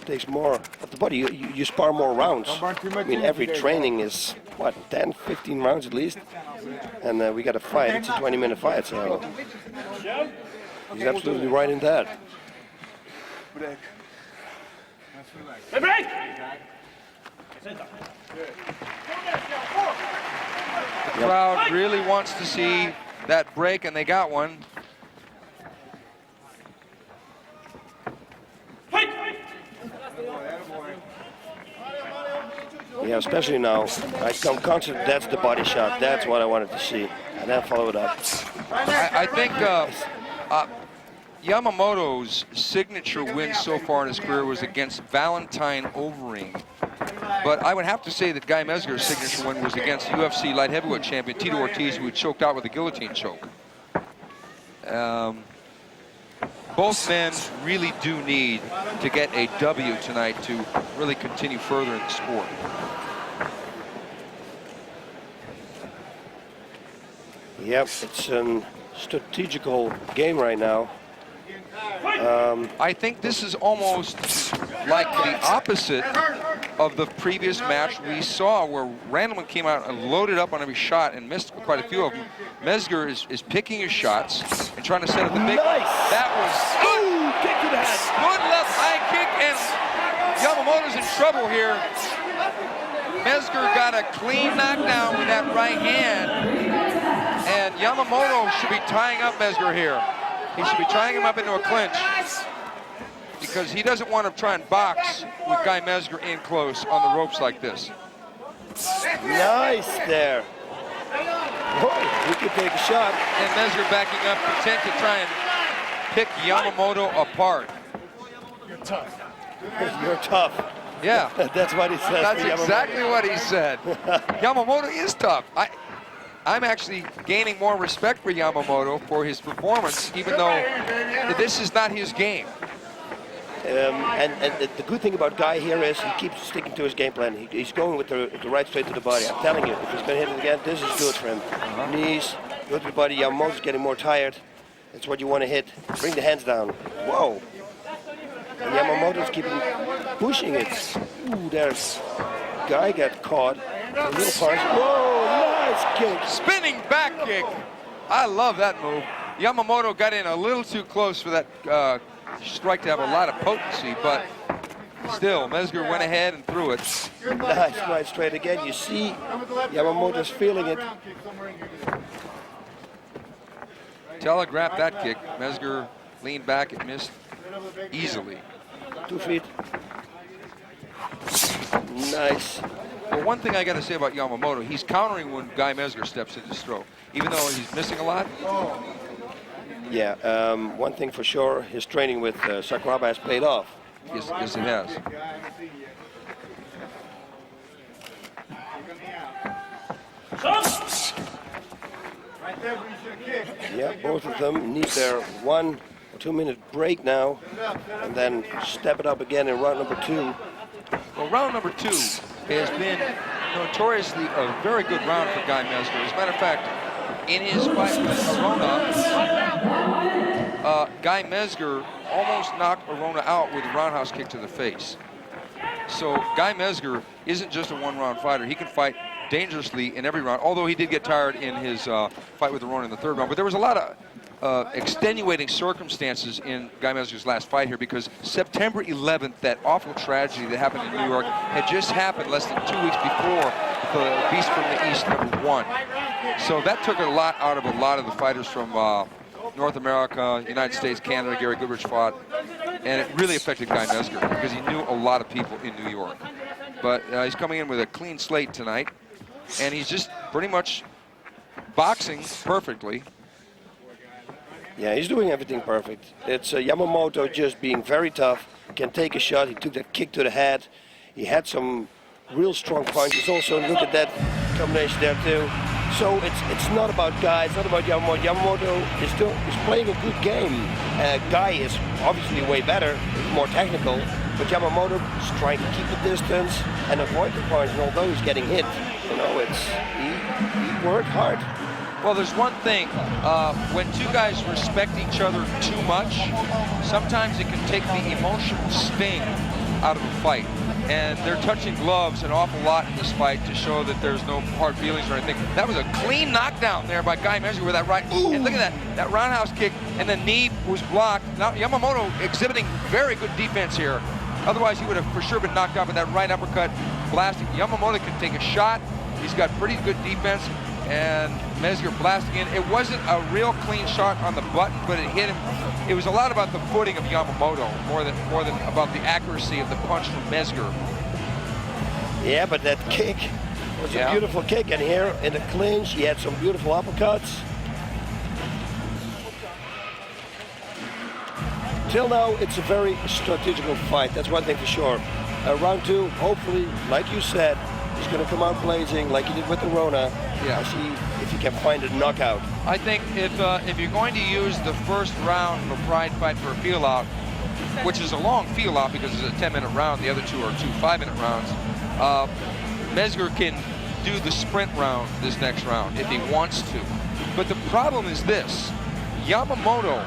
takes more of the body. You spar more rounds. I mean, every training is, what, 10, 15 rounds at least? And we got a fight. It's a 20-minute fight, so he's absolutely right in that. The crowd really wants to see that break, and they got one. Yeah, especially now. I'm confident that's the body shot. That's what I wanted to see. And then follow it up. I think Yamamoto's signature win so far in his career was against Valentine Overeem. But I would have to say that Guy Mezgar's signature win was against UFC light heavyweight champion Tito Ortiz, who had choked out with a guillotine choke. Both men really do need to get a W tonight to really continue further in the sport. Yep, it's a strategical game right now. I think this is almost like the opposite of the previous match we saw, where Randleman came out and loaded up on every shot and missed quite a few of them. Mezgar is picking his shots and trying to set up the big. Nice. That was Ooh, kick to the head. good left high kick, and Yamamoto's in trouble here. Mezgar got a clean knockdown with that right hand, and Yamamoto should be tying up Mezgar here. He should be tying him up into a clinch, because he doesn't want to try and box with Guy Mezgar in close on the ropes like this. Nice there. Oh, he could take a shot. And Mezgar backing up, content to try and pick Yamamoto apart. You're tough. You're tough. Yeah. That's what he said. That's exactly what he said. Yamamoto is tough. I'm actually gaining more respect for Yamamoto for his performance, even though this is not his game. And the good thing about Guy here is he keeps sticking to his game plan. He's going with the right straight to the body. I'm telling you, if he's going to hit it again, this is good for him. Knees, go to the body. Yamamoto's getting more tired. That's what you want to hit. Bring the hands down. Whoa. And Yamamoto's keeping pushing it. Ooh, there's Guy got caught. A little punch. Whoa, nice kick. Spinning back kick. I love that move. Yamamoto got in a little too close for that strike to have a lot of potency, but still, Mezgar went ahead and threw it. Nice right straight again. You see Yamamoto's feeling it. Telegraphed that kick. Mezgar leaned back and missed easily. 2 feet. Nice. Well, one thing I got to say about Yamamoto, he's countering when Guy Mezgar steps into stroke, even though he's missing a lot. Yeah, one thing for sure, his training with Sakuraba has paid off. Yes, it has. Yeah, both of them need their 1 or 2 minute break now, and then step it up again in round number 2. Well, round number 2 has been notoriously a very good round for Guy Mezgar. As a matter of fact, in his fight with Arona, Guy Mezgar almost knocked Arona out with a roundhouse kick to the face. So Guy Mezgar isn't just a one-round fighter. He can fight dangerously in every round, although he did get tired in his fight with Arona in the 3rd round. But there was a lot of extenuating circumstances in Guy Mezgar's last fight here, because September 11th, that awful tragedy that happened in New York, had just happened less than 2 weeks before the Beast from the East #1. So that took a lot out of a lot of the fighters from North America, United States, Canada. Gary Goodrich fought, and it really affected Guy Mezgar because he knew a lot of people in New York. But he's coming in with a clean slate tonight, and he's just pretty much boxing perfectly. Yeah, he's doing everything perfect. It's Yamamoto just being very tough, can take a shot. He took that kick to the head. He had some real strong punches. Also, look at that combination there too. So it's not about Guy, it's not about Yamamoto. Yamamoto is playing a good game. Guy is obviously way better, more technical, but Yamamoto is trying to keep the distance and avoid the punch. And although he's getting hit, you know, he worked hard. Well, there's one thing, when two guys respect each other too much, sometimes it can take the emotional sting out of a fight. And they're touching gloves an awful lot in this fight to show that there's no hard feelings or anything. That was a clean knockdown there by Guy Mezgar with that right. Ooh. And look at that roundhouse kick, and the knee was blocked. Now Yamamoto exhibiting very good defense here. Otherwise, he would have for sure been knocked out with that right uppercut blasting. Yamamoto can take a shot. He's got pretty good defense, and Mezgar blasting in. It wasn't a real clean shot on the button, but it hit him. It was a lot about the footing of Yamamoto more than about the accuracy of the punch from Mezgar. Yeah, but that kick was a beautiful kick, and here in the clinch, he had some beautiful uppercuts. Till now, it's a very strategical fight. That's one thing for sure. Round 2, hopefully, like you said, he's going to come out blazing like he did with the Rona. Yeah. See if he can find a knockout. I think if you're going to use the first round of a pride fight for a feel-out, which is a long feel-out because it's a 10-minute round, the other two are 2 5-minute rounds, Mezgar can do the sprint round this next round if he wants to. But the problem is this: Yamamoto,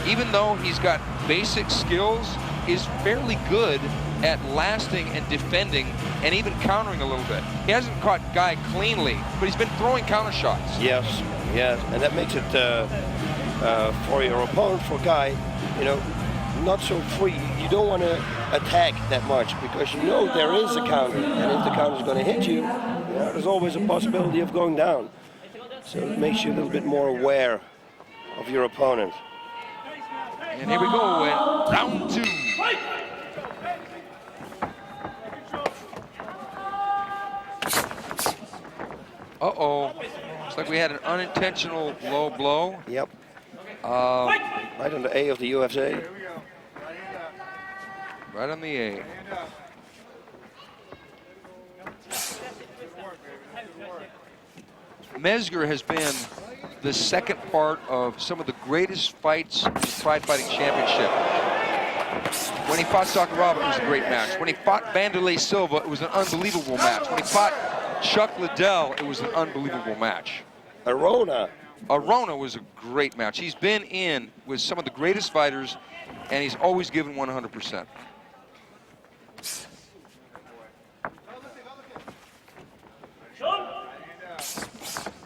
even though he's got basic skills, is fairly good at lasting and defending and even countering a little bit. He hasn't caught Guy cleanly, but he's been throwing counter shots. Yes, and that makes it for your opponent, for Guy, you know, not so free. You don't want to attack that much because you know there is a counter, and if the counter is going to hit you, there's always a possibility of going down. So it makes you a little bit more aware of your opponent. And here we go in round 2. Uh-oh. Looks like we had an unintentional low blow. Yep. Right on the A of the UFC. Right on the A. Mezgar has been the second part of some of the greatest fights in the Pride Fighting Championship. When he fought Sakuraba, it was a great match. When he fought Vanderlei Silva, it was an unbelievable match. When he fought Chuck Liddell, it was an unbelievable match. Arona. Arona was a great match. He's been in with some of the greatest fighters, and he's always given 100%.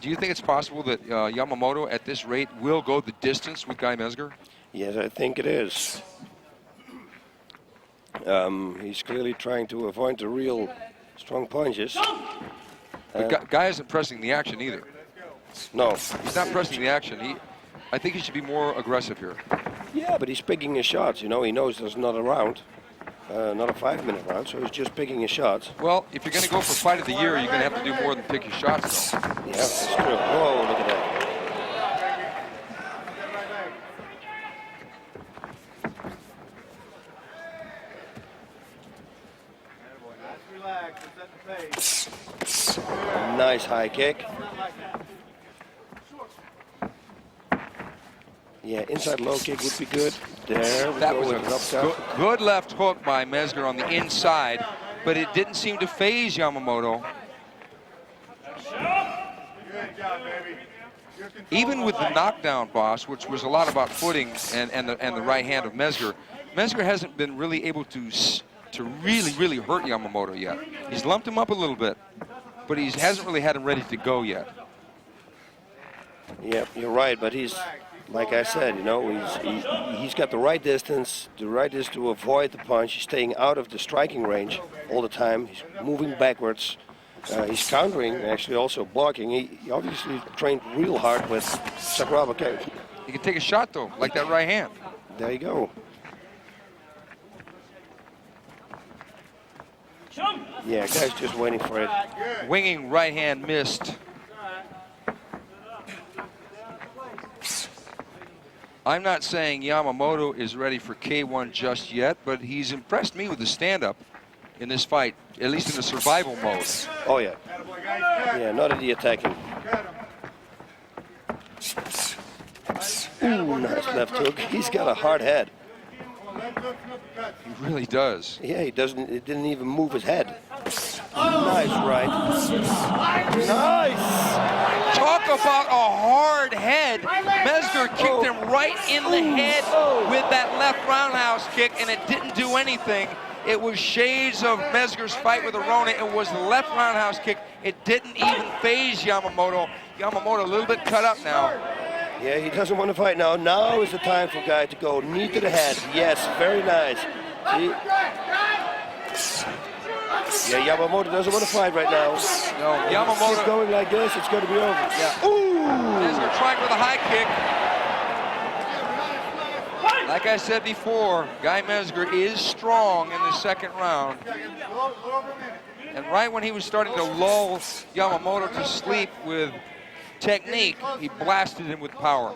Do you think it's possible that Yamamoto, at this rate, will go the distance with Guy Mezgar? Yes, I think it is. He's clearly trying to avoid the real strong punches. But Guy isn't pressing the action either. No. He's not pressing the action. I think he should be more aggressive here. Yeah, but he's picking his shots. You know, he knows there's not a round, not a 5-minute round, so he's just picking his shots. Well, if you're going to go for fight of the year, you're going to have to do more than pick your shots, though. Yeah, that's true. Whoa, look at that. Nice high kick. Yeah, inside low kick would be good. There we That go was with an uppercut. a good left hook by Mezgar on the inside, but it didn't seem to phase Yamamoto. Even with the knockdown, boss, which was a lot about footing and the right hand of Mezgar, Mezgar hasn't been really able to really hurt Yamamoto yet. He's lumped him up a little bit, but he hasn't really had him ready to go yet. Yeah, you're right, but he's, like I said, you know, he's got the right distance to avoid the punch. He's staying out of the striking range all the time. He's moving backwards. He's countering, actually also blocking. He obviously trained real hard with Sakuraba. He can take a shot, though, like that right hand. There you go. Yeah, guy's just waiting for it. Winging right hand missed. I'm not saying Yamamoto is ready for K1 just yet, but he's impressed me with the stand-up in this fight, at least in the survival mode. Oh, yeah. Yeah, not in the attacking. Ooh, nice left hook. He's got a hard head. He really does. Yeah, it didn't even move his head. Nice right. Nice! Talk about a hard head. Mezgar kicked him right in the head with that left roundhouse kick, and it didn't do anything. It was shades of Mezgar's fight with Arona. It was the left roundhouse kick. It didn't even phase Yamamoto. Yamamoto a little bit cut up now. Yeah, he doesn't want to fight now. Now is the time for Guy to go knee to the head. Yes, very nice. Yeah, Yamamoto doesn't want to fight right now. No, Yamamoto. Keep going like this, it's going to be over. Yeah. Ooh! Mezgar trying with a high kick. Like I said before, Guy Mezgar is strong in the second round. And right when he was starting to lull Yamamoto to sleep with technique, he blasted him with power.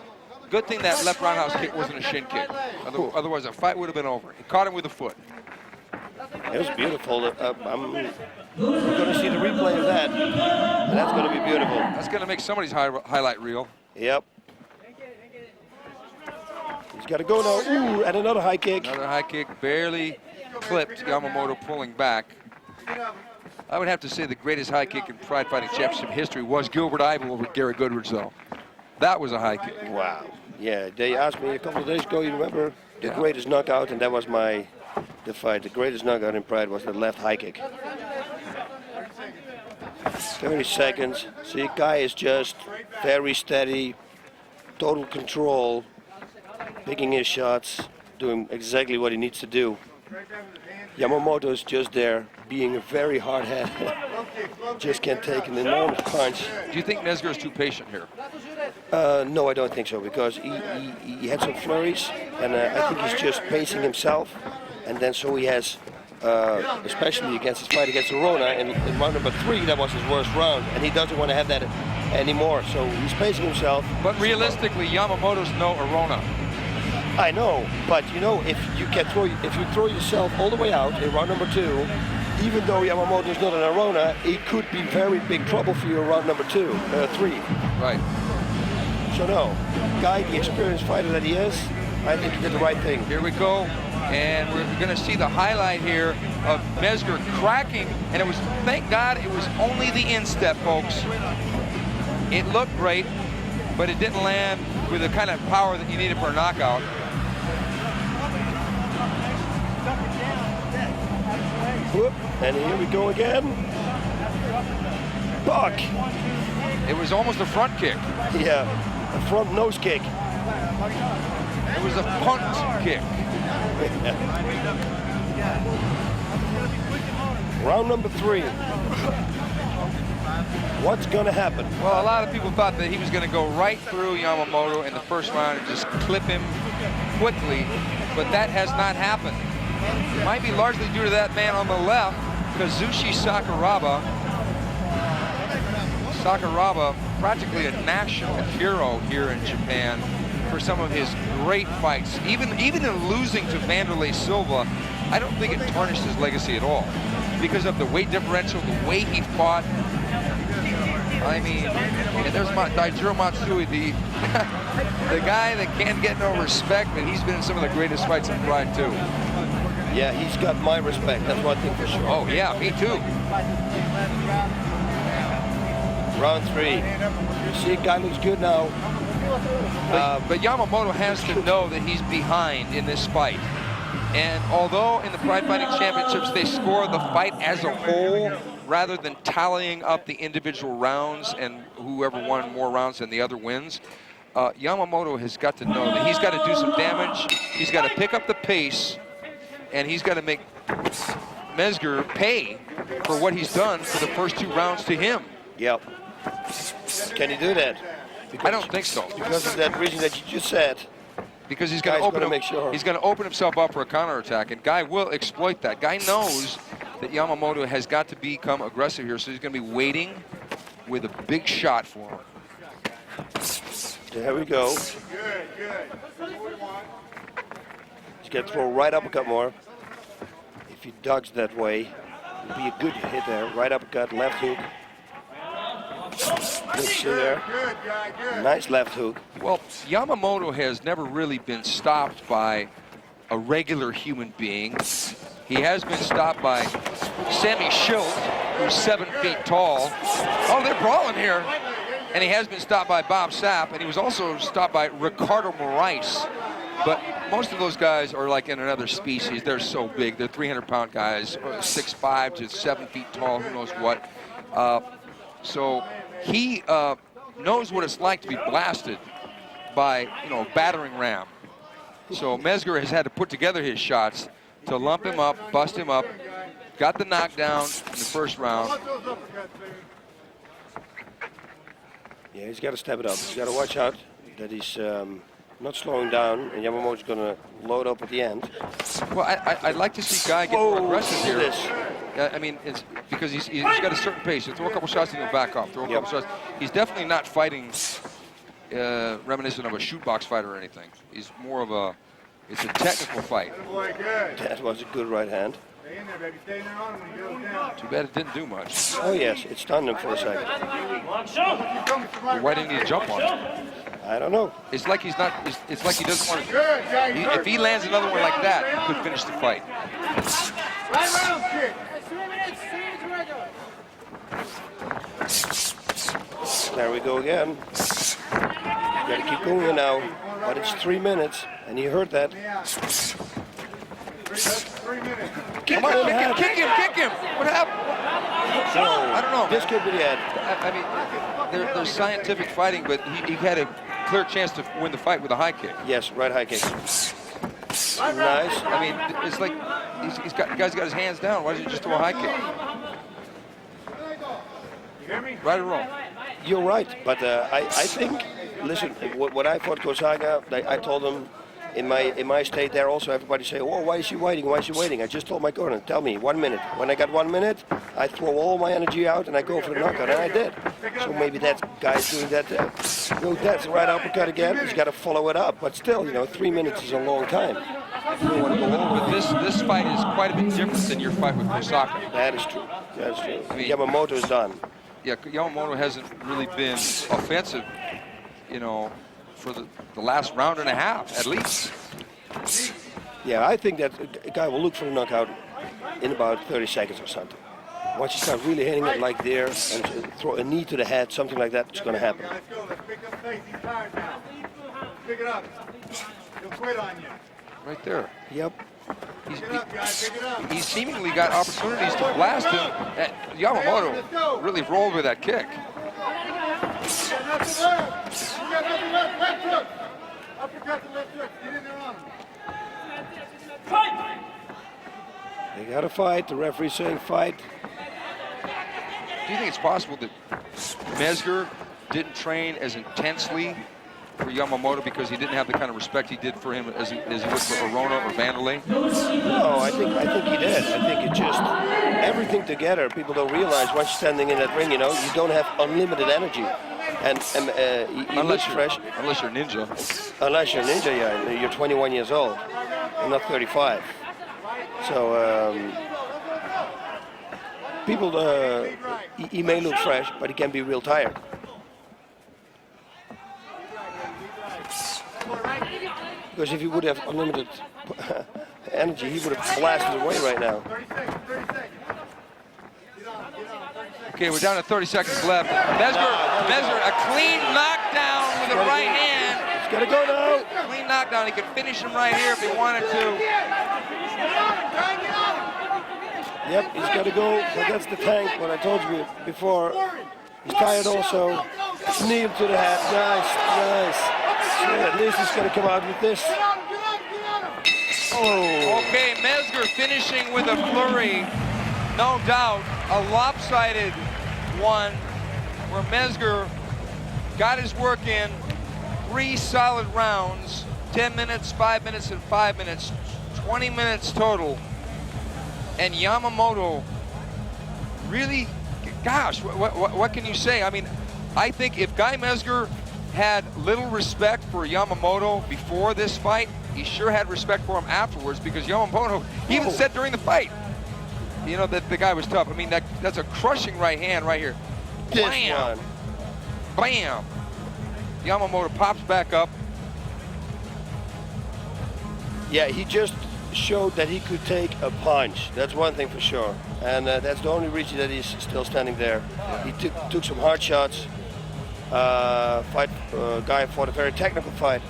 Good thing that left roundhouse kick wasn't a shin kick. Otherwise, the fight would have been over. He caught him with a foot. It was beautiful. I'm going to see the replay of that. And that's going to be beautiful. That's going to make somebody's highlight reel. Yep. He's got to go now. Ooh, and another high kick. Another high kick, barely clipped Yamamoto pulling back. I would have to say the greatest high kick in Pride Fighting Championship history was Gilbert Ivel over Gary Goodridge, though. That was a high kick. Wow. Yeah, they asked me a couple of days ago, you remember, the greatest knockout, and that was the fight. The greatest knockout in Pride was the left high kick. 30 seconds. See, Guy is just very steady, total control, picking his shots, doing exactly what he needs to do. Yamamoto is just there, being a very hard head. Just can't take an enormous punch. Do you think Mezgar is too patient here? No, I don't think so, because he had some flurries, and I think he's just pacing himself. And then so he has, especially against his fight against Arona, in round number 3, that was his worst round, and he doesn't want to have that anymore. So he's pacing himself. But realistically, Yamamoto's no Arona. I know, but you know, if you throw yourself all the way out in round number 2, even though Yamamoto is not an Arona, it could be very big trouble for you in round number 3. Right. So no, guy, the experienced fighter that he is, I think he did the right thing. Here we go, and we're going to see the highlight here of Mezgar cracking, and it was, thank God, it was only the instep, folks. It looked great, but it didn't land with the kind of power that you needed for a knockout. Whoop, and here we go again. Buck. It was almost a front kick. Yeah, a front nose kick. It was a punt kick. Round number 3. What's gonna happen? Well, a lot of people thought that he was gonna go right through Yamamoto in the first round and just clip him quickly, but that has not happened. It might be largely due to that man on the left, Kazushi Sakuraba. Sakuraba, practically a national hero here in Japan for some of his great fights. Even in losing to Vanderlei Silva, I don't think it tarnished his legacy at all because of the weight differential, the way he fought. I mean, and there's Daijiro Matsui, the guy that can't get no respect, but he's been in some of the greatest fights in Pride too. Yeah, he's got my respect, that's one thing for sure. Oh yeah, me too. Round 3. You see, guy looks good now. But Yamamoto has to know that he's behind in this fight. And although in the Pride Fighting Championships they score the fight as a whole rather than tallying up the individual rounds and whoever won more rounds than the other wins, Yamamoto has got to know that he's got to do some damage, he's got to pick up the pace, and he's got to make Mezgar pay for what he's done for the first 2 rounds to him. Yep. Can he do that? I don't think so. Because of that reason that you just said. Because he's going to open himself up for a counterattack, and Guy will exploit that. Guy knows that Yamamoto has got to become aggressive here, so he's going to be waiting with a big shot for him. There we go. He's going to throw right uppercut more. If he ducks that way, it'll be a good hit there. Right uppercut, left hook. Good see there. Nice left hook. Well, Yamamoto has never really been stopped by a regular human being. He has been stopped by Sammy Schilt, who's 7 feet tall. Oh, they're brawling here. And he has been stopped by Bob Sapp, and he was also stopped by Ricardo Moraes. But most of those guys are like in another species. They're so big. They're 300-pound guys, 6'5" to 7 feet tall, who knows what. So he knows what it's like to be blasted by, a battering ram. So Mezgar has had to put together his shots to lump him up, bust him up, got the knockdown in the first round. Yeah, he's got to step it up. He's got to watch out that he's not slowing down, and Yamamoto's going to load up at the end. Well, I'd like to see Guy get more aggressive here. I mean, it's because he's got a certain pace. He'll throw a couple shots and he'll back off. Throw a couple shots. He's definitely not fighting reminiscent of a shoot box fight or anything. He's more of it's a technical fight. That was a good right hand. Too bad it didn't do much. Oh yes, it stunned him for a second. Why didn't he jump on it? I don't know. It's like he's not. It's like he doesn't want to. If he lands another one like that, he could finish the fight. There we go again. Got to keep going now, but it's 3 minutes, and you heard that. Come on, kick him! What happened? So, I don't know. This could be the end. I mean, there's scientific fighting, but he had a clear chance to win the fight with a high kick. Yes, right high kick. Nice. I mean, it's like the guy's got his hands down. Why does he just throw a high kick? Right or wrong? You're right, but I think, listen, when I fought Kosaga, I told him in my state there also everybody say, oh, why is she waiting? Why is she waiting? I just told my corner, tell me 1 minute. When I got 1 minute, I throw all my energy out and I go for the knockout, and I did. So maybe that's guy's doing that. That's the right uppercut again. He's got to follow it up. But still, 3 minutes is a long time. You don't want to go over. But this fight is quite a bit different than your fight with Osaka. That is true. That's true. I mean, Yamamoto is done. Yeah, Yamamoto hasn't really been offensive, for the last round and a half, at least. Yeah, I think that a guy will look for a knockout in about 30 seconds or something. Once you start really hitting it like there and throw a knee to the head, something like that, it's going to happen. Let's go. Let's pick up pace. He's tired now. Pick it up. He'll quit on you. Right there. Yep. Pick it up, guys. Pick it up. He's seemingly got opportunities to blast him. And Yamamoto really rolled with that kick. You got nothing left. You got nothing left. Left hook. Uppercut to left hook. Get in there on him. Fight! They got to fight. The referee's saying fight. Do you think it's possible that Mezgar didn't train as intensely for Yamamoto because he didn't have the kind of respect he did for him as he would for Arona or Vanderlei? No, I think he did. I think it just everything together. People don't realize once you're standing in that ring, you don't have unlimited energy, and you look fresh. Unless you're Ninja. Unless you're Ninja, yeah, you're 21 years old, and not 35. So people, he may look fresh, but he can be real tired. Because if he would have unlimited energy, he would have blasted away right now. 30 seconds. 30 seconds. Okay, we're down to 30 seconds left. Mezgar, a clean knockdown with the right hand. He's got to go now. Clean knockdown. He could finish him right here if he wanted to. Yep, he's got to go, but that's the tank, what I told you before. He's tired also. Knee him to the head. Nice. So at least he's going to come out with this. Oh. Okay, Mezgar finishing with a flurry. No doubt, a lopsided one where Mezgar got his work in. 3 solid rounds, 10 minutes, 5 minutes, and 5 minutes. 20 minutes total. And Yamamoto really, gosh, what can you say? I mean, I think if Guy Mezgar had little respect for Yamamoto before this fight, he sure had respect for him afterwards, because Yamamoto, he even said during the fight, that the guy was tough. I mean, that's a crushing right hand right here. Bam! Bam! Yamamoto pops back up. Yeah, he just showed that he could take a punch. That's one thing for sure. And that's the only reason that he's still standing there. He took some hard shots. Guy fought a very technical fight.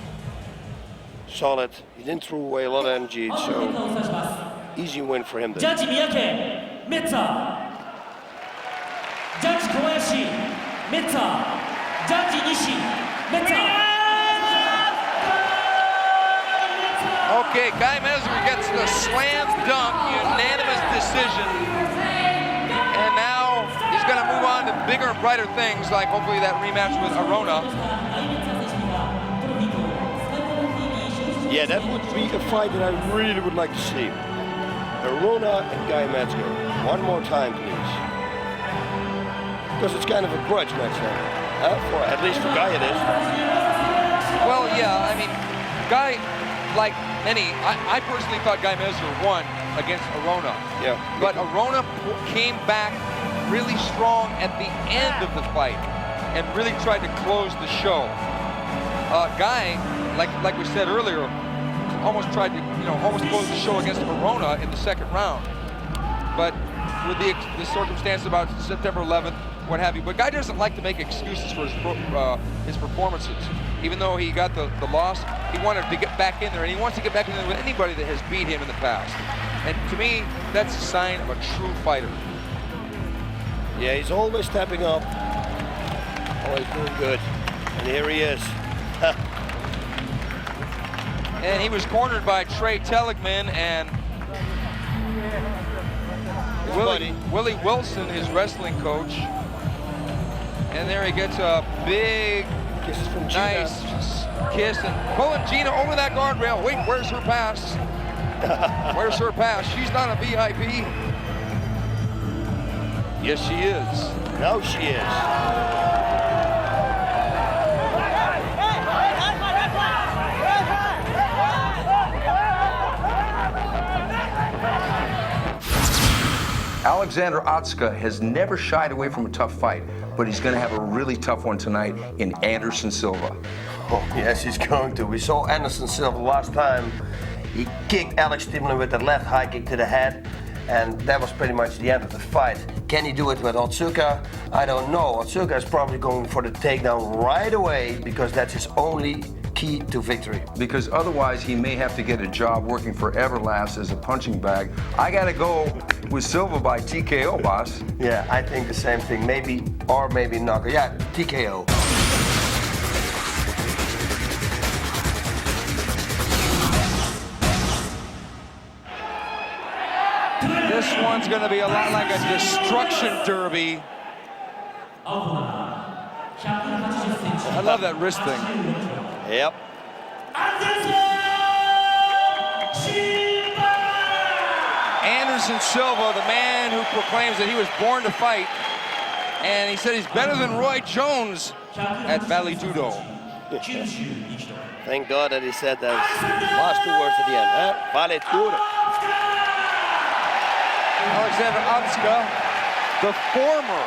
Solid. He didn't throw away a lot of energy, so easy win for him then. Judge Miyake, Mezgar. Judge Kobayashi, Mezgar. Judge Nishi, Mezgar. Okay, Guy Mezgar gets the slam dunk, unanimous decision. And now he's going to move on to bigger and brighter things, like hopefully that rematch with Arona. Yeah, that would be a fight that I really would like to see. Arona and Guy Mezgar. One more time, please. Because it's kind of a grudge match now. At least for Guy it is. Well, yeah, I mean, Guy, like many, I personally thought Guy Mezgar won against Arona. Yeah. But Arona came back really strong at the end of the fight and really tried to close the show. Guy, like we said earlier, almost tried to, almost close the show against Arona in the second round. But with the circumstance about September 11th, what have you. But Guy doesn't like to make excuses for his performances. Even though he got the loss, he wanted to get back in there, and he wants to get back in there with anybody that has beat him in the past. And to me, that's a sign of a true fighter. Yeah, he's always stepping up. Always doing good. And here he is. And he was cornered by Trey Teligman and Willie Wilson, his wrestling coach. And there he gets a big, nice kiss and pulling Gina over that guardrail. Wait, where's her pass? Where's her pass? She's not a VIP. Yes, she is. No, she is. Alexander Otsuka has never shied away from a tough fight, but he's going to have a really tough one tonight in Anderson Silva. Oh, yes, he's going to. We saw Anderson Silva last time. He kicked Alex Stiebler with that left high kick to the head, and that was pretty much the end of the fight. Can he do it with Otsuka? I don't know. Otsuka is probably going for the takedown right away because that's his only key to victory. Because otherwise he may have to get a job working for Everlast as a punching bag. I got to go with Silva by TKO, boss. Yeah, I think the same thing. Maybe or maybe knockout. Yeah, TKO. This one's going to be a lot like a destruction derby. I love that wrist thing. Yep. Anderson Silva, the man who proclaims that he was born to fight, and he said he's better than Roy Jones at Valley Judo. Thank God that he said those last two words at the end. Huh? Vale Judo. Alexander Otsuka, the former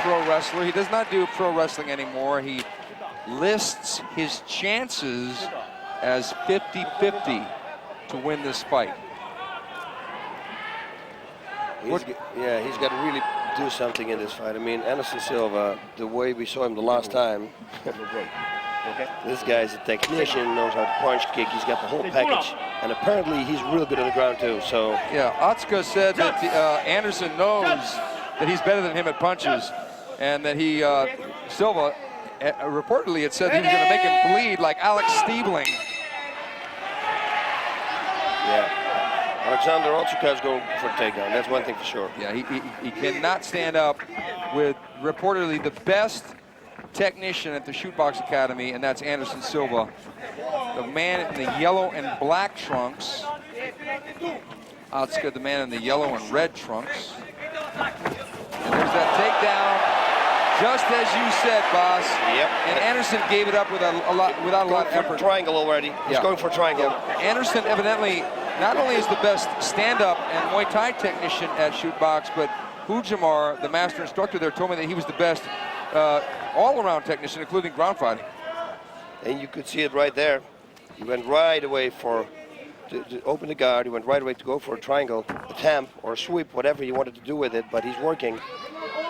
pro wrestler. He does not do pro wrestling anymore. He lists his chances as 50-50 to win this fight. He's got to really do something in this fight. I mean, Anderson Silva, the way we saw him the last time, this guy's a technician, knows how to punch, kick. He's got the whole package, and apparently he's real good on the ground too. So yeah, Otsuka said that Anderson knows that he's better than him at punches, and that he Silva reportedly it said he was going to make him bleed like Alex Stiebling. Yeah. Alexander Otsuka is going for a takedown. That's one thing for sure. Yeah, he cannot stand up with reportedly the best technician at the Shootbox Academy, and that's Anderson Silva, the man in the yellow and black trunks. Otsuka, the man in the yellow and red trunks. And there's that takedown, just as you said, boss. Yep. And Anderson gave it up without a lot of effort. Triangle already. He's going for a triangle. Yeah. Anderson evidently not only is the best stand-up and Muay Thai technician at Shootbox, but Hujamar, the master instructor there, told me that he was the best all-around technician, including ground fighting. And you could see it right there. He went right away to open the guard. He went right away to go for a triangle, a tamp, or a sweep, whatever he wanted to do with it, but he's working.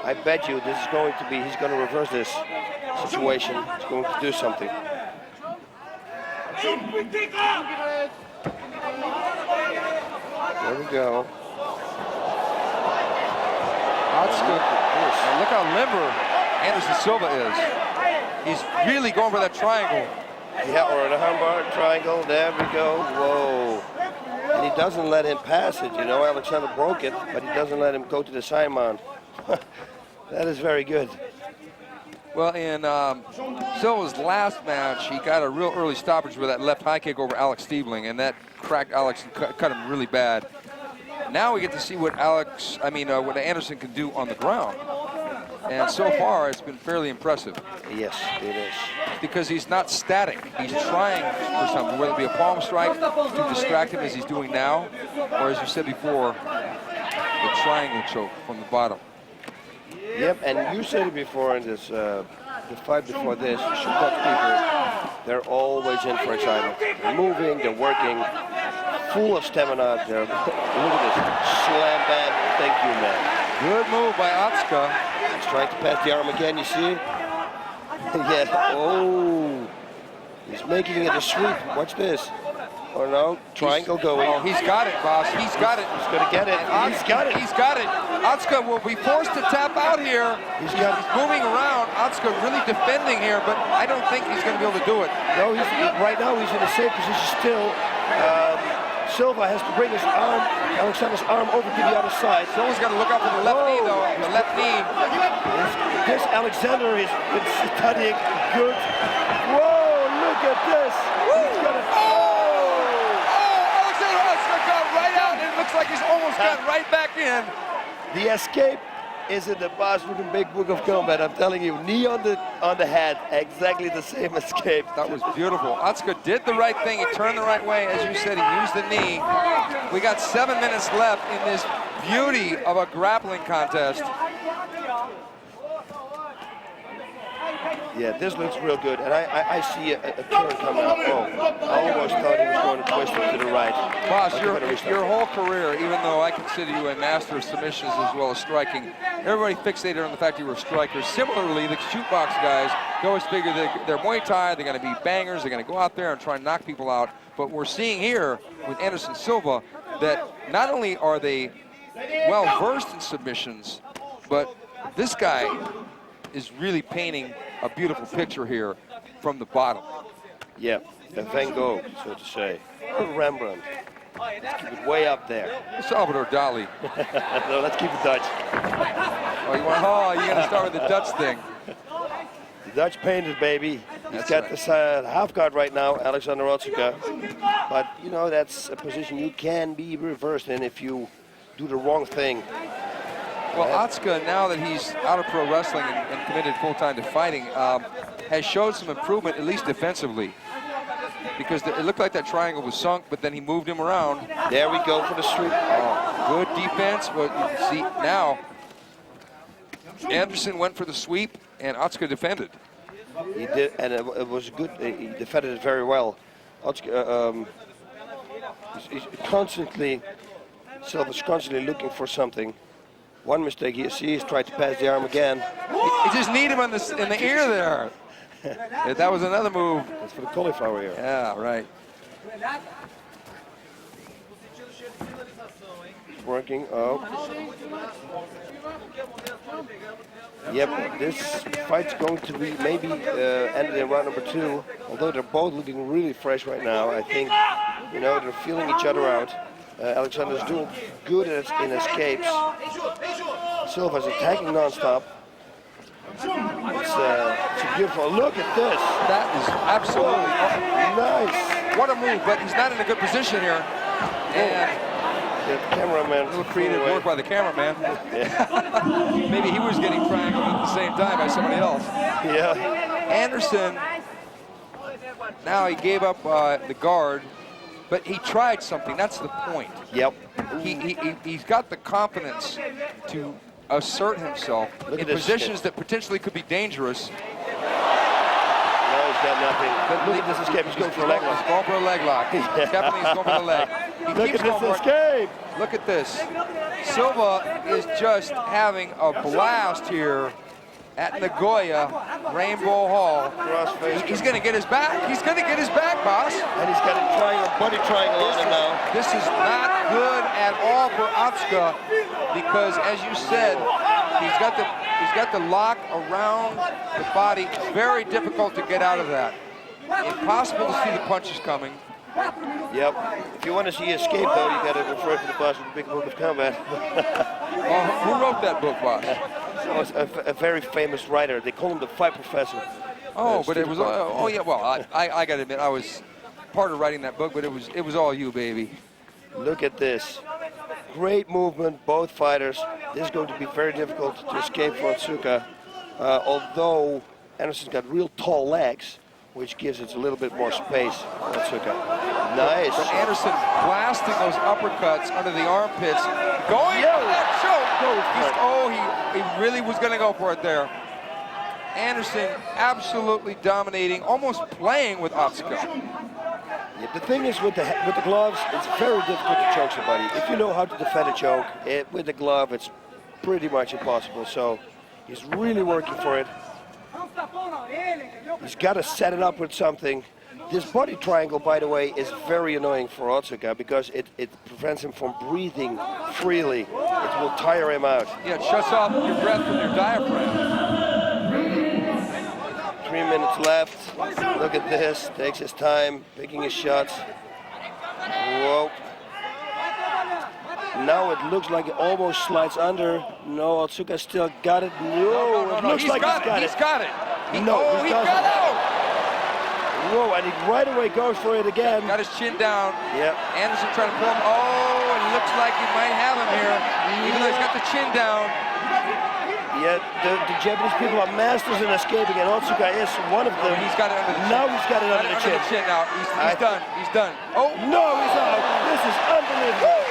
I bet you this is going to be, he's going to reverse this situation. He's going to do something. There we go. Look how limber Anderson Silva is. He's really going for that triangle. Yeah, or the armbar triangle. There we go. Whoa. And he doesn't let him pass it. You know, Alexander broke it, but he doesn't let him go to the side mount. That is very good. Well, in Silva's last match, he got a real early stoppage with that left high kick over Alex Stiebling, and that cracked Alex and cut him really bad. Now we get to see what what Anderson can do on the ground. And so far, it's been fairly impressive. Yes, it is. Because he's not static. He's trying for something, whether it be a palm strike to distract him as he's doing now, or as you said before, the triangle choke from the bottom. Yep, and you said it before in this, the fight before this, Shootbox people, they're always in for excitement. They're moving, they're working, full of stamina. Look at this, slam bam, thank you, man. Good move by Otsuka. He's trying to pass the arm again, you see? Yeah, oh, he's making it a sweep. Watch this. Or no, triangle going. Oh, he's got it, boss. He's got it. He's going to get it. He's got it. He's got it. Otsuka will be forced to tap out here. He's moving around. Otsuka really defending here, but I don't think he's going to be able to do it. No, right now he's in a safe position still. Silva has to bring his arm, Alexander's arm over to the other side. Silva's got to look out for the left knee, though. The left knee. This Alexander is studying good. Whoa, look at this. He's got Alexander Otsuka got right out, and it looks like he's almost got right back in. The escape is in the Bass-Rutten Big Book of Combat. I'm telling you, knee on the head, exactly the same escape. That was beautiful. Otsuka did the right thing. He turned the right way. As you said, he used the knee. We got 7 minutes left in this beauty of a grappling contest. Yeah, this looks real good, and I see a turn coming up. Oh, I almost thought he was going to twist it to the right. Boss, your whole career, even though I consider you a master of submissions as well as striking, everybody fixated on the fact you were a striker. Similarly, the shootbox guys, you always figure they're Muay Thai, they're going to be bangers, they're going to go out there and try and knock people out. But we're seeing here with Anderson Silva that not only are they well-versed in submissions, but this guy is really painting a beautiful picture here from the bottom. Yeah, a Van Gogh, so to say. A Rembrandt. Let's keep it way up there. Salvador Dali. No, let's keep it Dutch. Oh, you're going to start with the Dutch thing. The Dutch painter, baby. He's That's got right. this half guard right now, Alexander Otsuka. But, you know, that's a position you can be reversed in if you do the wrong thing. Well, Otsuka, now that he's out of pro wrestling and committed full-time to fighting, has showed some improvement, at least defensively. Because it looked like that triangle was sunk, but then he moved him around. There we go for the sweep. Good defense, but you can see now, Anderson went for the sweep, and Otsuka defended. He did, and it was good. He defended it very well. Otsuka, he's constantly, Silva's constantly looking for something. One mistake he sees, tried to pass the arm again. He just kneed him in the ear there. Yeah, that was another move. That's for the cauliflower ear. Yeah, right. It's working. Oh. Yep, this fight's going to be maybe ended in round number 2. Although they're both looking really fresh right now, I think, you know, they're feeling each other out. Alexander's doing good in escapes. Silva's attacking non-stop. It's a beautiful, look at this. That is absolutely Nice. what a move, but he's not in a good position here. And The cameraman. a little creative work by the cameraman. Maybe he was getting triangled at the same time by somebody else. Yeah. Anderson, now he gave up the guard, but he tried something. That's the point. Yep. He's got the confidence to assert himself Look in at this positions shit. that potentially could be dangerous. No, he's got nothing. Look at this escape. He's going for a leg He's lock. going for a leg lock. Definitely he's going for the leg. He Look keeps at going this for it. escape. Look at this. Silva is just having a blast here at Nagoya Rainbow Hall. Crossface. He's going to get his back. He's going to get his back, boss. And he's got a triangle, body triangle on him now. This is not good at all for Otsuka because, as you said, he's got the lock around the body. It's very difficult to get out of that. Impossible to see the punches coming. Yep. If you want to see escape, though, you got to refer to the boss of the Big Book of Combat. Who wrote that book, boss? So it's a very famous writer. They call him the Fight Professor. Oh, but it was. Oh yeah. Well, I got to admit, I was part of writing that book, but it was all you, baby. Look at this. Great movement, both fighters. This is going to be very difficult to escape for Otsuka. Although Anderson's got real tall legs, which gives it a little bit more space for Otsuka. Nice. But Anderson blasting those uppercuts under the armpits, going for that choke. He really was going to go for it there. Anderson absolutely dominating, almost playing with Otsuka. Yeah, the thing is with the gloves, it's very difficult to choke somebody. If you know how to defend a choke, with the glove, it's pretty much impossible. So he's really working for it. He's got to set it up with something. This body triangle, by the way, is very annoying for Otsuka because it prevents him from breathing freely. It will tire him out. Yeah, it shuts off your breath from your diaphragm. 3 minutes left. Look at this. Takes his time, picking his shots. Whoa. Now it looks like it almost slides under. No, Otsuka still got it. No, it looks like he's got it. He's got it. He He doesn't. got out. Whoa, and he right away goes for it again. Got his chin down. Yep. Anderson trying to pull him. Oh, it looks like he might have him here. Even though he's got the chin down. Yeah, the Japanese people are masters in escaping, and Otsuka is one of them. He's got it under the chin. Now he's got it under the chin. Now. He's done. He's done. Oh! No, he's out. This is unbelievable.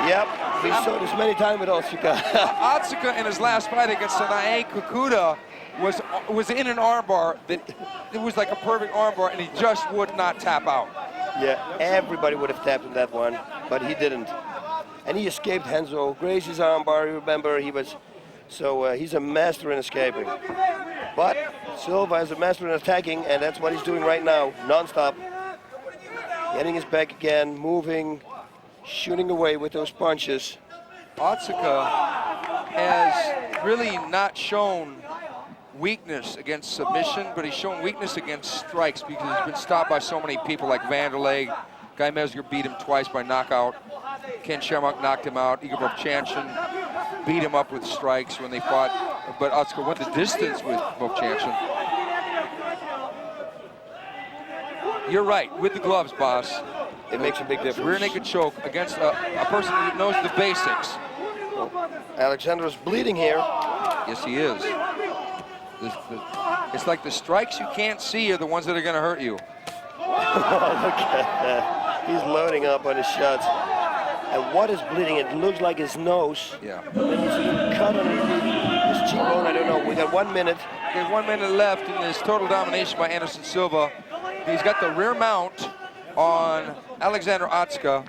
Yep, we saw this many times with Otsuka. Otsuka in his last fight against Sanae Kikuta was in an armbar that it was like a perfect armbar, and he just would not tap out. Yeah, everybody would have tapped in that one, but he didn't. And he escaped Henzo Gracie's armbar, you remember, he's a master in escaping. But Silva is a master in attacking, and that's what he's doing right now, non-stop. Getting his back again, moving, shooting away with those punches. Otsuka has really not shown weakness against submission, but he's shown weakness against strikes because he's been stopped by so many people like Vanderlei. Guy Mezgar beat him twice by knockout. Ken Shamrock knocked him out. Igor Vovchanchyn beat him up with strikes when they fought, but Otsuka went the distance with Vovchanchyn. You're right, with the gloves, boss. It makes a big difference. Rear naked choke against a person who knows the basics. Alexander is bleeding here. Yes, he is. It's like the strikes you can't see are the ones that are going to hurt you. Look at that. He's loading up on his shots. And what is bleeding? It looks like his nose. Yeah. There's a little cut on his cheekbone. I don't know. We got 1 minute. There's 1 minute left in this total domination by Anderson Silva. He's got the rear mount on Alexander Otsuka,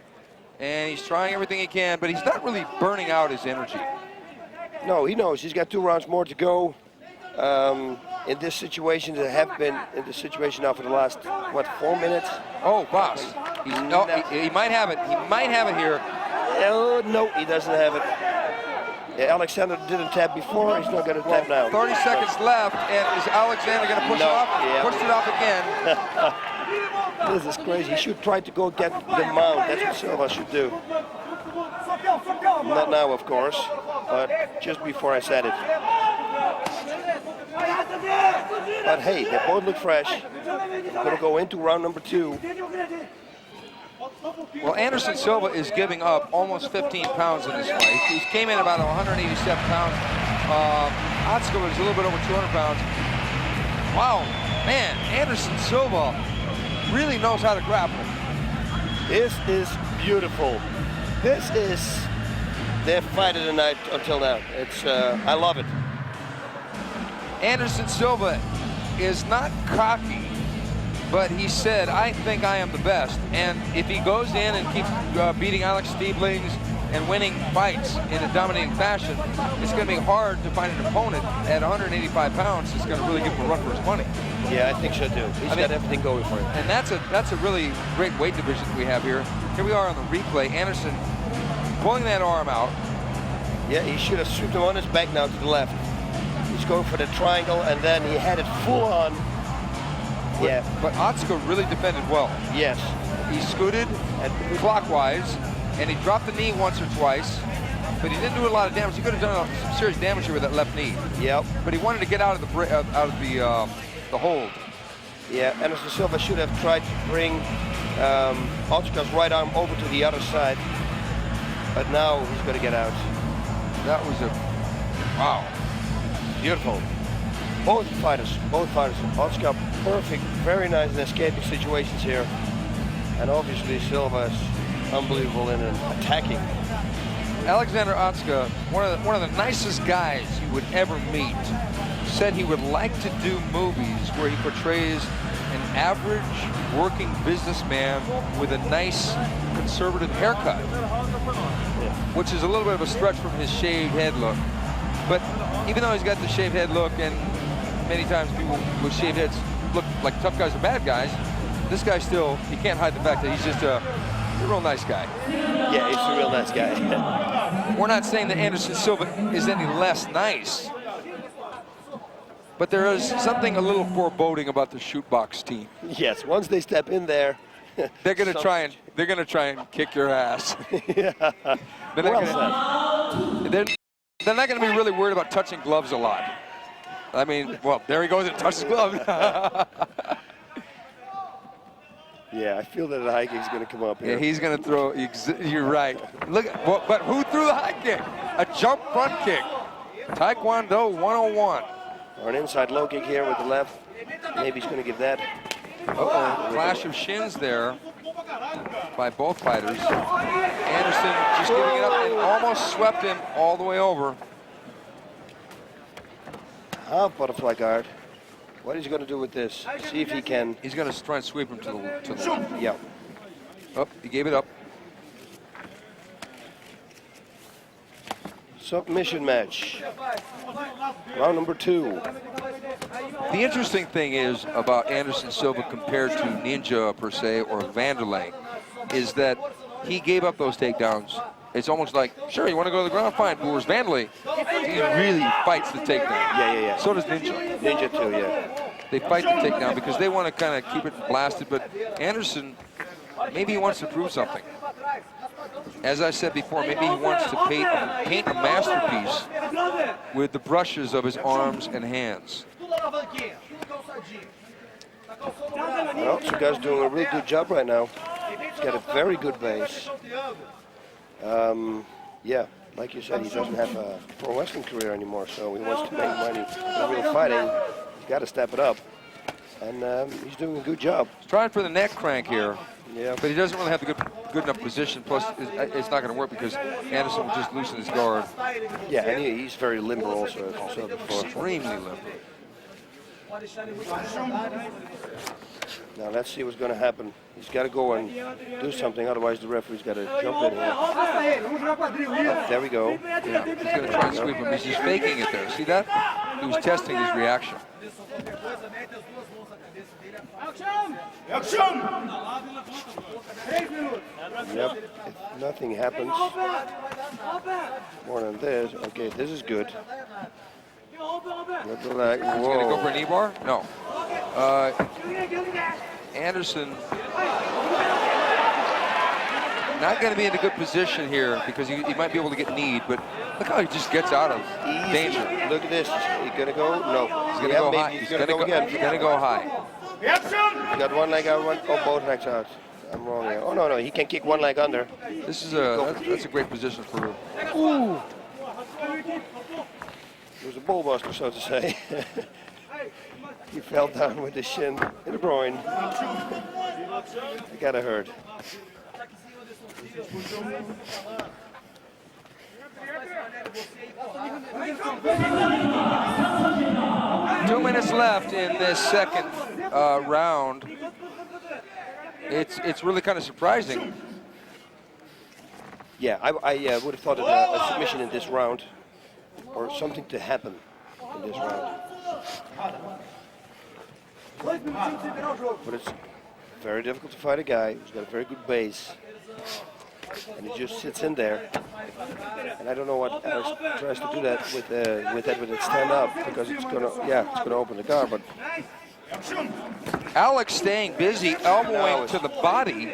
and he's trying everything he can, but he's not really burning out his energy. No, he knows. He's got 2 rounds more to go. In this situation, they have been in this situation now for the last, what, 4 minutes? Oh, boss. He might have it. He might have it here. Oh, no, he doesn't have it. Yeah, Alexander didn't tap before. He's not going to tap now. 30 seconds left, and is Alexander going to push it off? Yeah. Pushed it off again. This is crazy. He should try to go get the mount. That's what Silva should do. Not now, of course, but just before I said it. But hey, they both look fresh. Gonna go into round number 2. Well, Anderson Silva is giving up almost 15 pounds in this fight. He came in about 187 pounds. Otsuka was a little bit over 200 pounds. Wow, man, Anderson Silva really knows how to grapple. This is beautiful. This is their fight of the night until now. It's I love it. Anderson Silva is not cocky, but he said, I think I am the best. And if he goes in and keeps beating Alex Stieblings and winning fights in a dominating fashion, it's going to be hard to find an opponent at 185 pounds that's going to really give him a run for his money. Yeah, I think so too. He's got everything going for him. And that's a really great weight division that we have here. Here we are on the replay. Anderson pulling that arm out. Yeah, he should have swooped him on his back now to the left. He's going for the triangle, and then he had it full on. Yeah. But Otsuka really defended well. Yes. He scooted and clockwise, and he dropped the knee once or twice, but he didn't do a lot of damage. He could have done some serious damage here with that left knee. Yep. But he wanted to get out of the hold. Yeah, Anderson Silva should have tried to bring Otsuka's right arm over to the other side, but now he's going to get out. That was wow. Beautiful. Both fighters. Otsuka perfect, very nice in escaping situations here. And obviously Silva is unbelievable in attacking. Alexander Otsuka, one of the nicest guys you would ever meet, said he would like to do movies where he portrays an average working businessman with a nice conservative haircut, which is a little bit of a stretch from his shaved head look. But even though he's got the shaved head look, and many times people with shaved heads look like tough guys or bad guys, this guy still, he can't hide the fact that he's just a real nice guy. Yeah, he's a real nice guy. We're not saying that Anderson Silva is any less nice, but there is something a little foreboding about the shootbox team. Yes, once they step in there, they're going to try and kick your ass. Yeah. They're not going to be really worried about touching gloves a lot. I mean, well, there he goes and touches gloves. Yeah, I feel that the high kick's going to come up here. Yeah, he's going to throw. You're right. Look, but who threw the high kick? a jump front kick. Taekwondo 101. Or an inside low kick here with the left. Maybe he's going to give that. Clash of shins there by both fighters. Anderson just giving it up and almost swept him all the way over. Half butterfly guard. What is he going to do with this? See if he can. He's going to try and sweep him to the left. Yeah. Oh, he gave it up. Submission match. Round number 2. The interesting thing is about Anderson Silva compared to Ninja per se or Vanderlei is that he gave up those takedowns. It's almost like, sure, you want to go to the ground, fine. Whereas Vanderlei, he really fights the takedown. Yeah. So does Ninja. Ninja too, yeah. They fight the takedown because they want to kind of keep it blasted, but Anderson, maybe he wants to prove something. As I said before, maybe he wants to paint a masterpiece with the brushes of his arms and hands. Well, Otsuka's doing a really good job right now. He's got a very good base. Yeah, like you said, he doesn't have a pro wrestling career anymore, so he wants to make money in real fighting. He's got to step it up, and he's doing a good job. He's trying for the neck crank here. Yeah. But he doesn't really have the good enough position. Plus, it's not going to work because Anderson will just loosen his guard. Yeah, and he's very limber also, as you said before. Extremely limber. Now let's see what's going to happen. He's got to go and do something, otherwise the referee's got to jump in here. Oh, there we go. Yeah, he's going to try and sweep him. He's just faking it there. See that? He was testing his reaction. Yep, if nothing happens more than this, okay, this is good. He's going to go for a knee bar? No. Anderson not going to be in a good position here because he might be able to get kneed, but look how he just gets out of danger. Look at this. He's going to go? No. He's going to go high. He's going to go again. He's going to go high. He got one leg out, both legs out. I'm wrong here. Oh, no, he can kick one leg under. This is that's a great position for him. Ooh. It was a bullbuster, so to say. He fell down with his shin in the groin. It got to hurt. Two minutes left in this second round. It's really kind of surprising. Yeah, I would have thought of a submission in this round, or something to happen in this round. But it's very difficult to fight a guy who's got a very good base, and he just sits in there. And I don't know what Alex tries to do that with it stand up, because it's gonna open the guard. But Alex staying busy, elbowing to the body.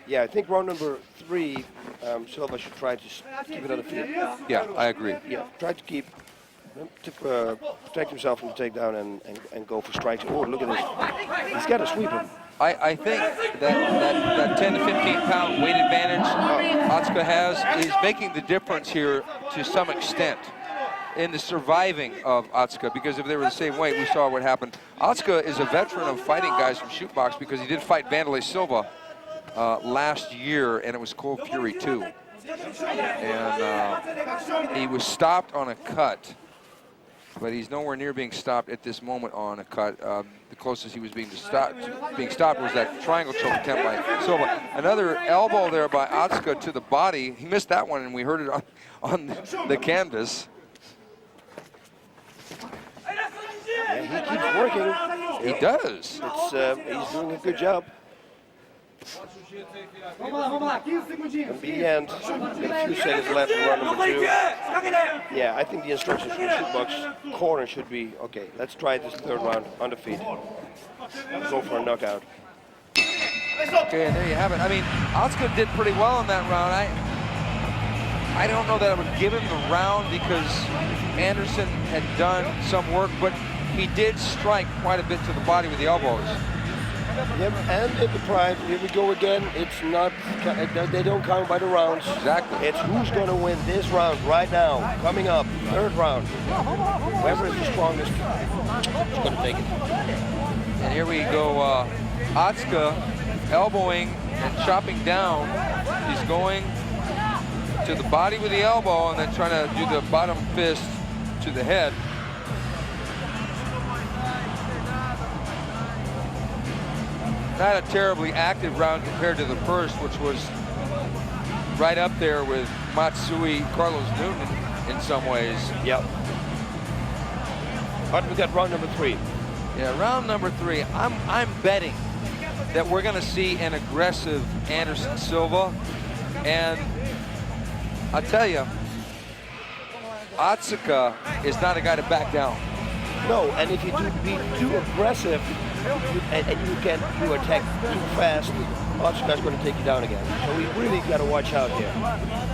yeah, I think round number 3, Silva should try to keep it on the feet. Yeah, I agree. Yeah, try to keep protect himself from the takedown and go for strikes. Oh, look at this! He's got to sweep him. I think that 10 to 15 pound weight advantage Otsuka has is making the difference here to some extent in the surviving of Otsuka, because if they were the same weight, we saw what happened. Otsuka is a veteran of fighting guys from shoot box because he did fight Vanderlei Silva last year, and it was Cold Fury 2. And he was stopped on a cut, but he's nowhere near being stopped at this moment on a cut. The closest he was being stopped was that triangle choke attempt by Silva. Another elbow there by Otsuka to the body. He missed that one, and we heard it on the canvas. Yeah, he keeps working. He does. He's doing a good job. In the end, a few seconds left in round number 2. Yeah, I think the instructions from the shootbox corner should be, okay, let's try this third round on the feet. Go for a knockout. Okay, and there you have it. I mean, Otsuka did pretty well in that round. I don't know that I would give him the round because Anderson had done some work, but he did strike quite a bit to the body with the elbows. Yep, and in the pride, here we go again. It's not, they don't count by the rounds. Exactly. It's who's going to win this round right now. Coming up, third round. Whoever is the strongest is going to take it. And here we go, Otsuka elbowing and chopping down. He's going to the body with the elbow and then trying to do the bottom fist to the head. Not a terribly active round compared to the first, which was right up there with Matsui, Carlos Newton in some ways. Yep. But we got round number 3. Yeah, round number 3. I'm betting that we're going to see an aggressive Anderson Silva, and I'll tell you, Otsuka is not a guy to back down. No, and if you do be too aggressive and you attack too fast, Otsuka's going to take you down again. So we really got to watch out here.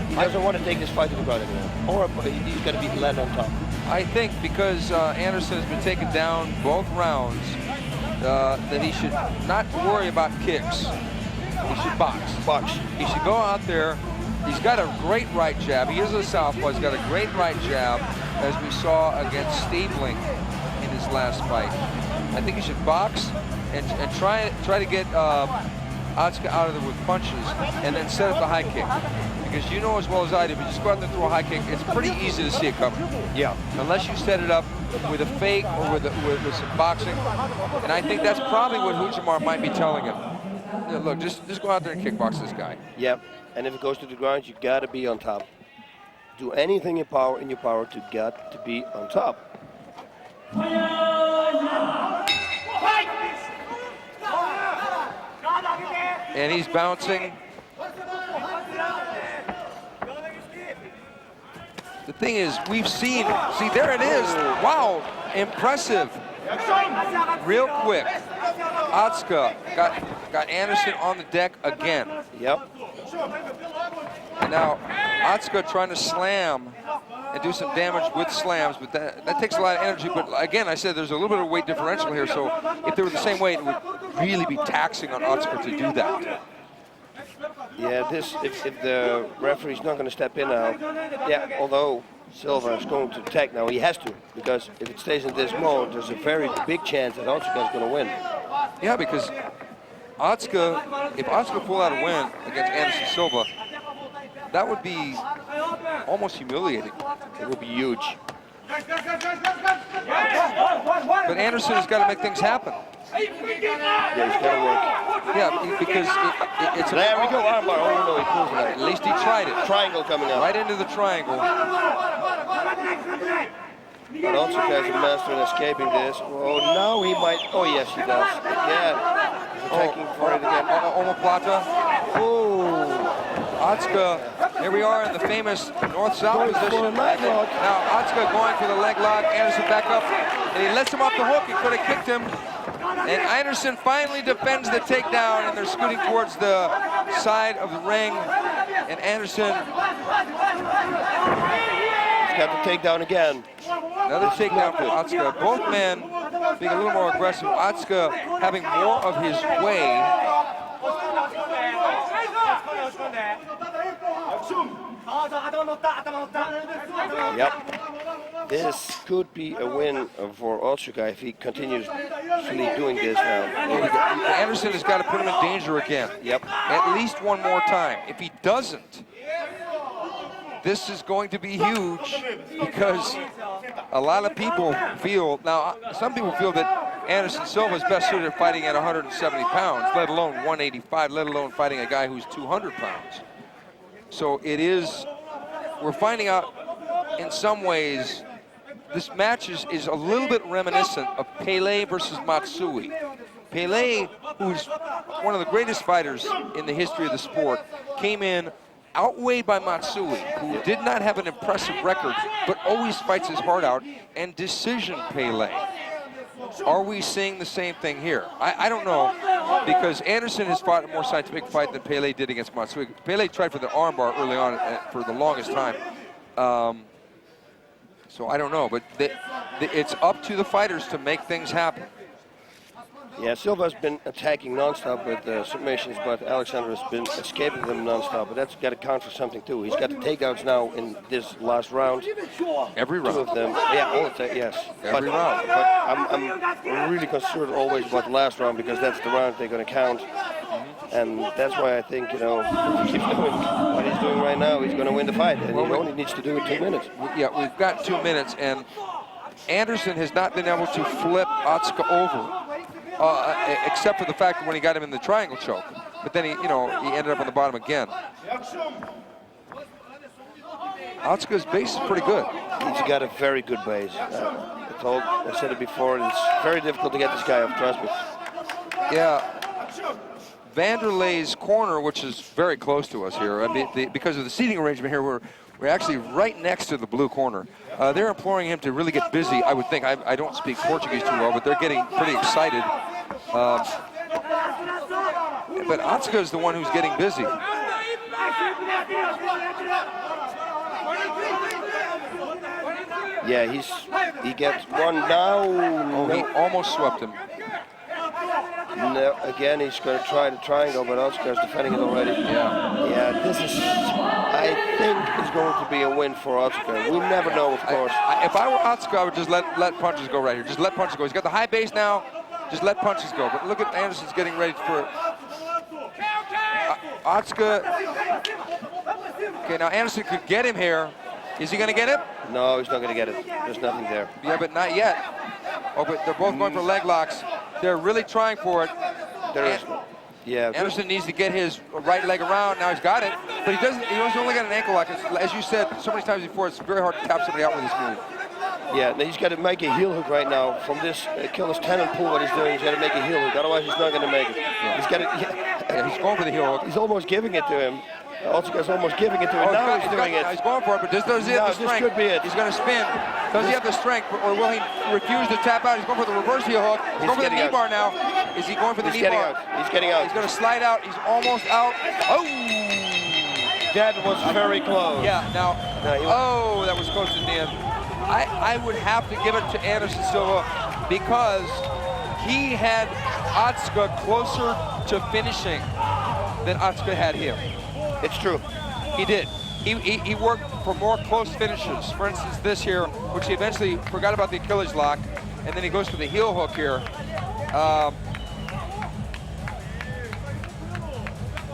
He doesn't want to take this fight to the ground anymore, or he's got to be land on top. I think because Anderson has been taken down both rounds, that he should not worry about kicks. He should box. He should go out there. He's got a great right jab. He is a southpaw. He's got a great right jab, as we saw against Stiebling in his last fight. I think he should box and try to get Otsuka out of there with punches, and then set up the high kick. Because you know as well as I do, if you just go out there and throw a high kick, it's pretty easy to see it coming. Yeah. Unless you set it up with a fake or with some boxing. And I think that's probably what Vovchanchyn might be telling him. Yeah, look, just go out there and kickbox this guy. Yep. And if it goes to the ground, you got to be on top. Do anything in your power to get to be on top. And he's bouncing. The thing is, we've seen, see, there it is. Wow, impressive. Real quick. Otsuka got Anderson on the deck again. Yep. And now Otsuka trying to slam and do some damage with slams, but that takes a lot of energy. But again, I said there's a little bit of weight differential here, so if they were the same weight, it would really be taxing on Otsuka to do that. Yeah, if the referee's not going to step in now, yeah, although Silva is going to attack now, he has to, because if it stays in this mode, there's a very big chance that Otsuka is going to win. Yeah, because if Otsuka pulled out a win against Anderson Silva, that would be almost humiliating. It would be huge. But Anderson has got to make things happen. Yeah, he's got to work. Yeah, because it's a... There we go, armbar. Oh, no, he pulls it out. At least he tried it. Triangle coming out. Right into the triangle. But Otsuka is a master in escaping this. Oh, now he might... Oh, yes, he does. Yeah. He's attacking for it again. Omoplata. Oh. Otsuka, here we are in the famous north-south position. Now Otsuka going for the leg lock. Anderson back up. And he lets him off the hook. He could have kicked him. And Anderson finally defends the takedown, and they're scooting towards the side of the ring. And Anderson... He's got the takedown again. Another takedown for Otsuka. Both men being a little more aggressive. Otsuka having more of his way. Yep. This could be a win for Otsuka if he continues doing this now. Anderson has got to put him in danger again. Yep. At least one more time. If he doesn't, this is going to be huge, because a lot of people feel, now some people feel that Anderson Silva is best suited at fighting at 170 pounds, let alone 185, let alone fighting a guy who's 200 pounds. So it is, we're finding out in some ways, this match is a little bit reminiscent of Pele versus Matsui. Pele, who's one of the greatest fighters in the history of the sport, came in outweighed by Matsui, who did not have an impressive record, but always fights his heart out, and decision Pele. Are we seeing the same thing here? I don't know, because Anderson has fought a more scientific fight than Pele did against Matsui. Pele tried for the armbar early on for the longest time. So I don't know, but it's up to the fighters to make things happen. Yeah, Silva's been attacking non-stop with submissions, but Alexander has been escaping them non-stop. But that's got to count for something too. He's got the takedowns now in this last round. Every Two round. of them. Yeah, all of that. Yes. Every round. But I'm really concerned always about the last round because that's the round they're going to count. And that's why I think, you know, if he keeps doing what he's doing right now, he's going to win the fight. And he only needs to do it 2 minutes. Yeah, we've got 2 minutes, and Anderson has not been able to flip Otsuka over, except for the fact that when he got him in the triangle choke. But then he ended up on the bottom again. Otsuka's base is pretty good. He's got a very good base. I said it before, it's very difficult to get this guy off, trust me. Yeah. Vanderlei's corner, which is very close to us here, I mean, because of the seating arrangement here, we're actually right next to the blue corner. They're imploring him to really get busy, I would think. I don't speak Portuguese too well, but they're getting pretty excited. But Otsuka is the one who's getting busy. Yeah, he gets one down. Oh, he almost swept him. No, again, he's going to try the triangle, but Otsuka's defending it already. Yeah. Yeah, this is, I think, is going to be a win for Otsuka. We never know, of course. If I were Otsuka, I would just let punches go right here. Just let punches go. He's got the high base now. Just let punches go. But look at Anderson's getting ready for Otsuka. Okay, now Anderson could get him here. Is he going to get him? No, he's not going to get it. There's nothing there. Yeah, but not yet. Oh, but they're both going for leg locks. They're really trying for it. There is. Yeah. Anderson needs to get his right leg around. Now he's got it, but he doesn't. He's only got an ankle lock. As you said so many times before, it's very hard to tap somebody out with this move. Yeah, he's got to make a heel hook right now. From this killer's tendon pull, what he's doing, he's got to make a heel hook. Otherwise, he's not going to make it. Yeah. He's got to. Yeah, he's going for the heel hook. He's almost giving it to him. Otsuka's almost giving it to him. Now he's doing it. He's going for it, but does he have the strength? This could be it. He's going to spin. Does he have the strength, or will he refuse to tap out? He's going for the reverse heel hook. He's going for the knee bar now. Is he going for the knee bar? He's getting out. He's going to slide out. He's almost out. Oh! That was very close. Yeah, now, that was close in the end. I would have to give it to Anderson Silva because he had Otsuka closer to finishing than Otsuka had him. It's true. He did. He worked for more close finishes. For instance, this here, which he eventually forgot about the Achilles lock, and then he goes for the heel hook here.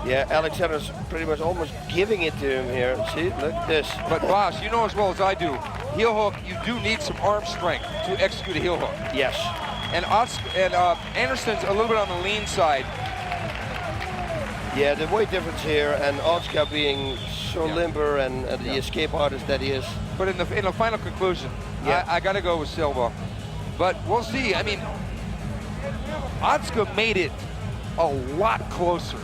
Yeah, Alexander's pretty much almost giving it to him here. See, look at this. But Boss, you know as well as I do, heel hook, you do need some arm strength to execute a heel hook. Yes. And Anderson's a little bit on the lean side. Yeah, the weight difference here, and Otsuka being so limber and the escape artist that he is. But in the final conclusion, I got to go with Silva. But we'll see. I mean, Otsuka made it a lot closer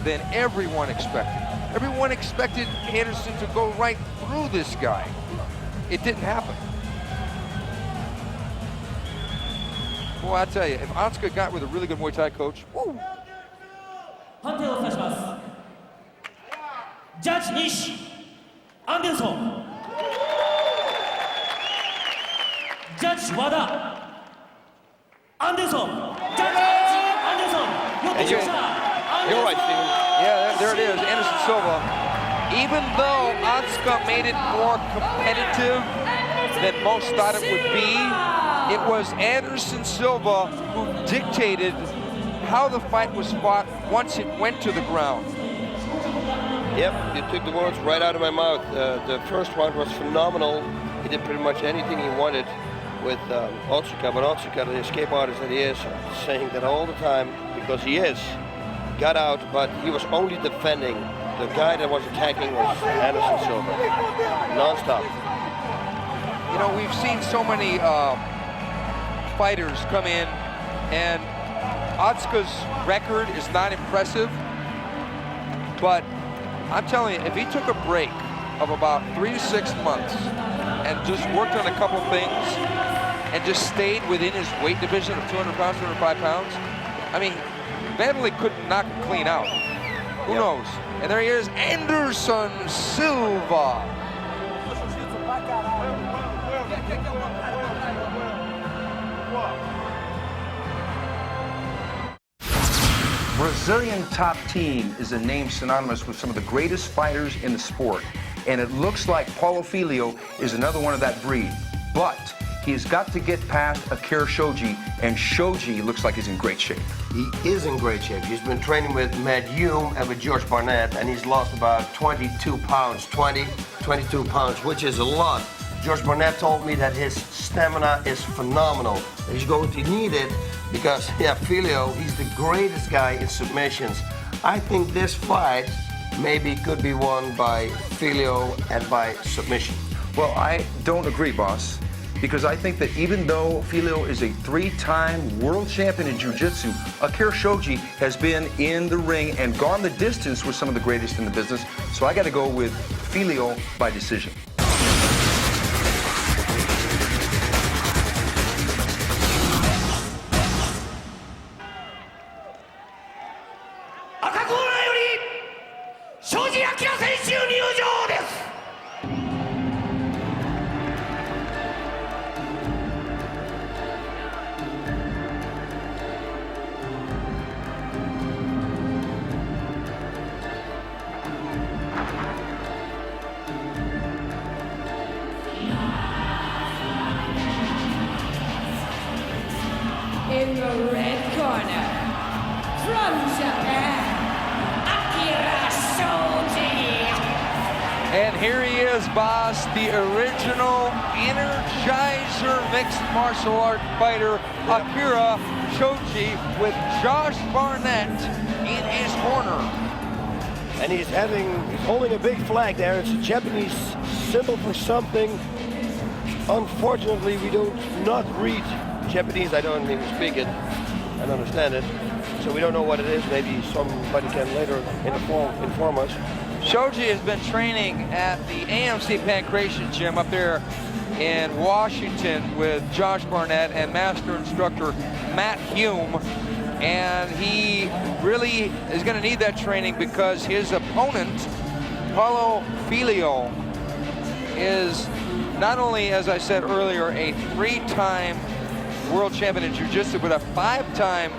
than everyone expected. Everyone expected Anderson to go right through this guy. It didn't happen. Boy, I tell you, if Otsuka got with a really good Muay Thai coach, woo! 判定をお伝えします。ジャッジ西アンデルソン、ジャッジ和田アンデルソン、ジャッジアンデルソン、よってしました。 You're right, Steven. Yeah, there it is, Anderson Silva. Even though Otsuka made it more competitive than most thought it would be, it was Anderson Silva who dictated how the fight was fought once it went to the ground. Yep, you took the words right out of my mouth. The first one was phenomenal. He did pretty much anything he wanted with Otsuka, but Otsuka, the escape artist that he is, saying that all the time, because he is, got out, but he was only defending. The guy that was attacking was Anderson Silva, non-stop. You know, we've seen so many fighters come in, and Otsuka's record is not impressive, but I'm telling you, if he took a break of about 3 to 6 months and just worked on a couple things and just stayed within his weight division of 200 pounds, 205 pounds, I mean, Vanderlei couldn't knock him clean out. Who knows? And there he is, Anderson Silva. Brazilian top team is a name synonymous with some of the greatest fighters in the sport. And it looks like Paulo Filho is another one of that breed. But he's got to get past Akira Shoji, and Shoji looks like he's in great shape. He is in great shape. He's been training with Matt Hume and with George Barnett, and he's lost about 22 pounds, 22 pounds, which is a lot. George Barnett told me that his stamina is phenomenal. He's going to need it because, yeah, Filho, he's the greatest guy in submissions. I think this fight maybe could be won by Filho and by submission. Well, I don't agree, boss, because I think that even though Filho is a 3-time world champion in jiu-jitsu, Akira Shoji has been in the ring and gone the distance with some of the greatest in the business. So I got to go with Filho by decision. In the red corner, from Japan, Akira Shoji. And here he is, boss, the original Energizer mixed martial art fighter, Akira Shoji, with Josh Barnett in his corner. And he's holding a big flag there. It's a Japanese symbol for something. Unfortunately, we do not read Japanese. I don't even speak it and understand it, so we don't know what it is. Maybe somebody can later inform us. Shoji has been training at the AMC Pancration Gym up there in Washington with Josh Barnett and master instructor Matt Hume, and he really is going to need that training because his opponent, Paulo Filho, is not only, as I said earlier, a 3-time world champion in jiu-jitsu, but a 5-time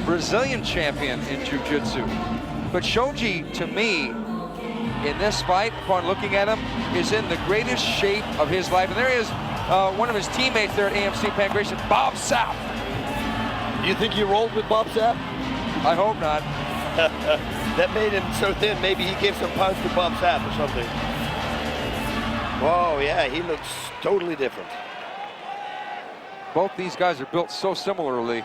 Brazilian champion in jiu-jitsu. But Shoji, to me, in this fight, upon looking at him, is in the greatest shape of his life. And there is one of his teammates there at AMC Pancration, Bob Sapp. Do you think he rolled with Bob Sapp? I hope not. That made him so thin. Maybe he gave some pounds to Bob Sapp or something. Whoa, yeah, he looks totally different. Both these guys are built so similarly.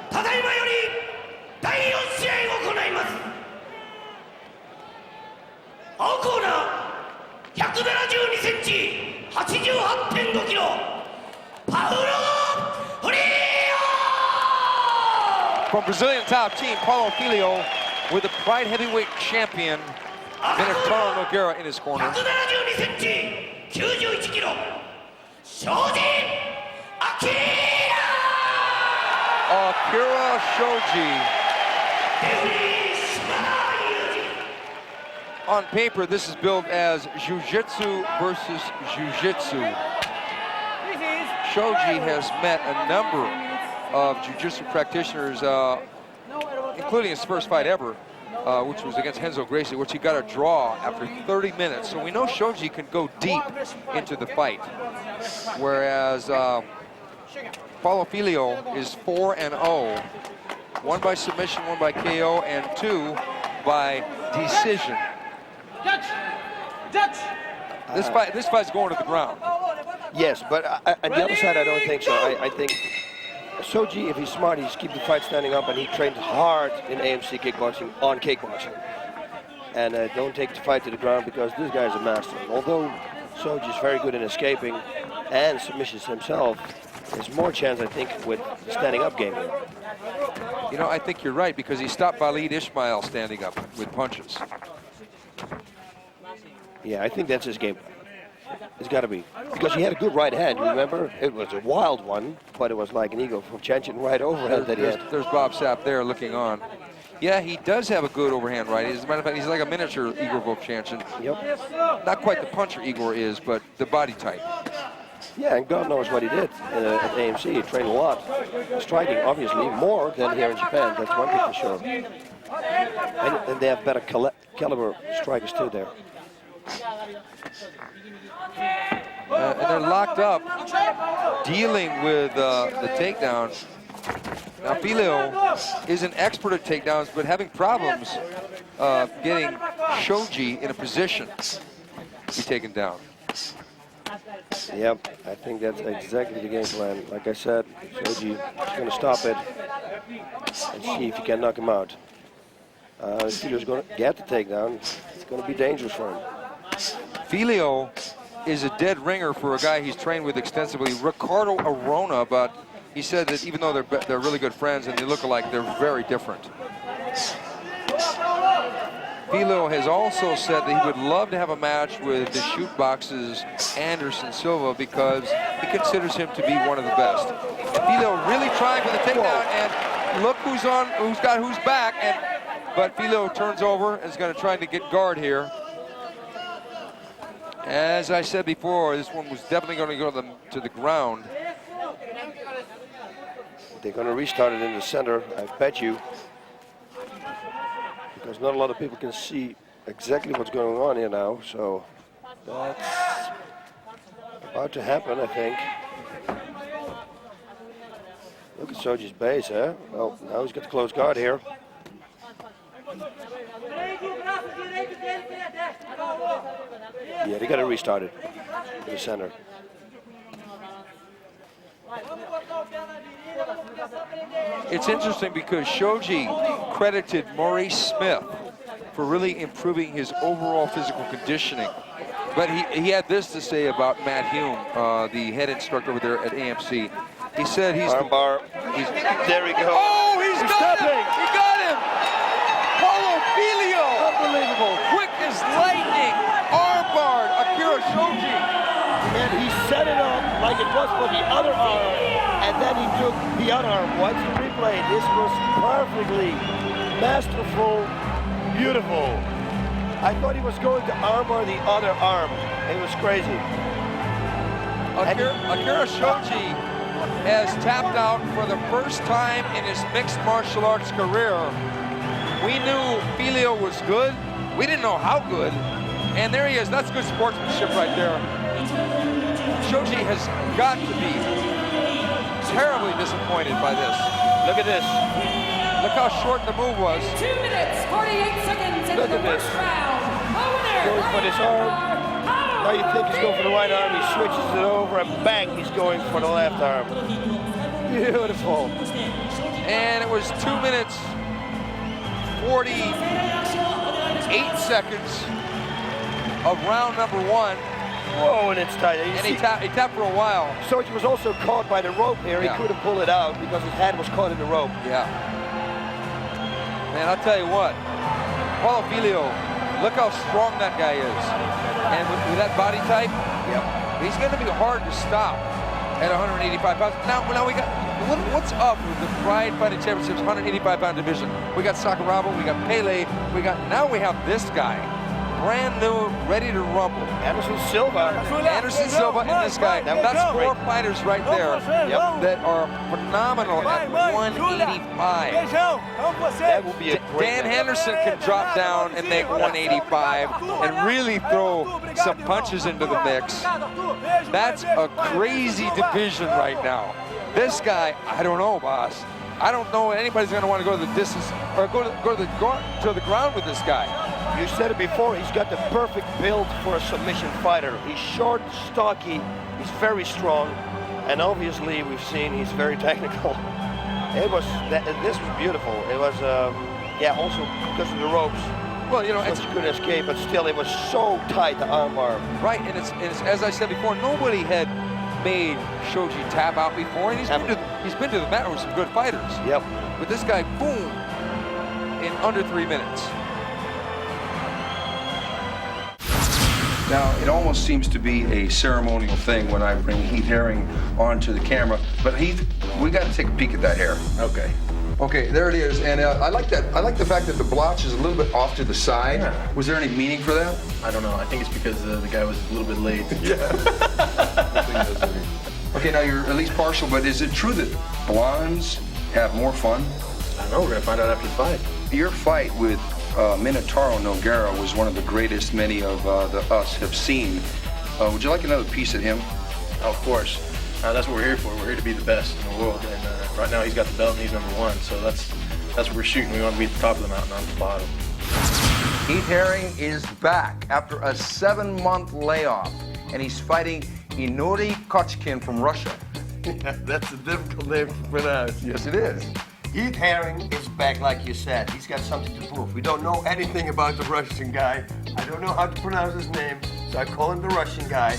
From Brazilian top team, Paulo Filho with the Pride Heavyweight Champion, Minotauro Nogueira in his corner. Akira Shoji. On paper, this is billed as Jiu-Jitsu versus Jiu-Jitsu. Shoji has met a number of Jiu-Jitsu practitioners, including his first fight ever, which was against Renzo Gracie, which he got a draw after 30 minutes. So we know Shoji can go deep into the fight, whereas Paulo Filho is 4-0, 1 by submission, 1 by KO, and 2 by decision. This fight's going to the ground. Yes, but on the other side, I don't think so. I think Shoji, if he's smart, he's keep the fight standing up, and he trained hard in AMC kickboxing on kickboxing. And don't take the fight to the ground because this guy's a master. Although Shoji is very good in escaping and submissions himself, there's more chance, I think, with the standing up game here. You know, I think you're right because he stopped Khalid Ismail standing up with punches. Yeah, I think that's his game. It's got to be. Because he had a good right hand, you remember? It was a wild one, but it was like an Igor Vovchanchyn right overhand that he had. There's Bob Sapp there looking on. Yeah, he does have a good overhand right. As a matter of fact, he's like a miniature Igor Vovchanchyn. Yep. Not quite the puncher Igor is, but the body type. Yeah, and God knows what he did at AMC. He trained a lot. Striking, obviously, more than here in Japan. That's one thing for sure. And they have better caliber strikers too there. And they're locked up, dealing with the takedown. Now, Filho is an expert at takedowns, but having problems getting Shoji in a position to be taken down. Yep, I think that's exactly the game plan. Like I said, Shoji is going to stop it and see if he can knock him out. Filho's going to get the takedown. It's going to be dangerous for him. Filho is a dead ringer for a guy he's trained with extensively, Ricardo Arona, but he said that even though they're really good friends and they look alike, they're very different. Filho has also said that he would love to have a match with the shootbox's Anderson Silva because he considers him to be one of the best. And Filho really trying for the takedown, and look who's back. But Filho turns over and is going to try to get guard here. As I said before, this one was definitely going to go to the ground. They're going to restart it in the center, I bet you. Because not a lot of people can see exactly what's going on here now. So that's about to happen, I think. Look at Shoji's base, huh? Well, now he's got the close guard here. Yeah, they got to restart it in the center. It's interesting because Shoji credited Maurice Smith for really improving his overall physical conditioning. But he had this to say about Matt Hume, the head instructor over there at AMC. He said he's... Armbar. There we go. Oh, he's got him! He got him! Paulo Filho! Unbelievable. Quick as lightning! Armbarred Akira Shoji! And he set it up like it was for the other arm, and then he took the other arm. Watch the replay. This was perfectly masterful, beautiful. I thought he was going to armbar the other arm. It was crazy. Akira Shoji has tapped out for the first time in his mixed martial arts career. We knew Filho was good. We didn't know how good. And there he is. That's good sportsmanship right there. Shoji has got to be terribly disappointed by this. Look at this. Look how short the move was. 2 minutes, 48 seconds into the first round. Going for this arm. Now you think he's going for the right arm. He switches it over and bang, he's going for the left arm. Beautiful. And it was 2 minutes, 48 seconds of round number 1. Whoa, and it's tight. And he tapped for a while. Shoji was also caught by the rope here. Yeah. He couldn't pull it out because his hand was caught in the rope. Yeah. Man, I'll tell you what. Paulo Filho, look how strong that guy is. And with that body type, he's going to be hard to stop at 185 pounds. Now we got, what's up with the Pride Fighting Championships 185-pound division? We got Sakuraba, we got Pele, now we have this guy. Brand new, ready to rumble. Anderson Silva. Anderson Silva and this guy. That's 4 fighters right there that are phenomenal at 185. That will be a great Dan Henderson can drop down and make 185 and really throw some punches into the mix. That's a crazy division right now. This guy, I don't know, boss. I don't know anybody's going to want to go to the distance or go to the ground with this guy. You said it before, he's got the perfect build for a submission fighter. He's short, stocky, he's very strong, and obviously we've seen he's very technical. This was beautiful. It was, also because of the ropes. Well, you know, Such a good escape, but still it was so tight, the armbar. Right, and it's as I said before, nobody had made Shoji tap out before, and he's been to the mat with some good fighters. Yep. But this guy, boom, in under 3 minutes. Now, it almost seems to be a ceremonial thing when I bring Heath Herring onto the camera. But Heath, we got to take a peek at that hair. Okay. Okay, there it is. And I like that. I like the fact that the blotch is a little bit off to the side. Yeah. Was there any meaning for that? I don't know. I think it's because the guy was a little bit late. Okay, now you're at least partial, but is it true that blondes have more fun? I know. We're going to find out after the fight. Your fight with Minotauro Nogueira was one of the greatest many of us have seen. Would you like another piece of him? Oh, of course. That's what we're here for. We're here to be the best in the world. And right now he's got the belt and he's #1. So that's what we're shooting. We want to be at the top of the mountain, not the bottom. Keith Haring is back after a 7-month layoff, and he's fighting Igor Kotchkin from Russia. Yeah, that's a difficult name to pronounce. Yes, it is. Keith Haring is back, like you said. He's got something to prove. We don't know anything about the Russian guy. I don't know how to pronounce his name, so I call him the Russian guy.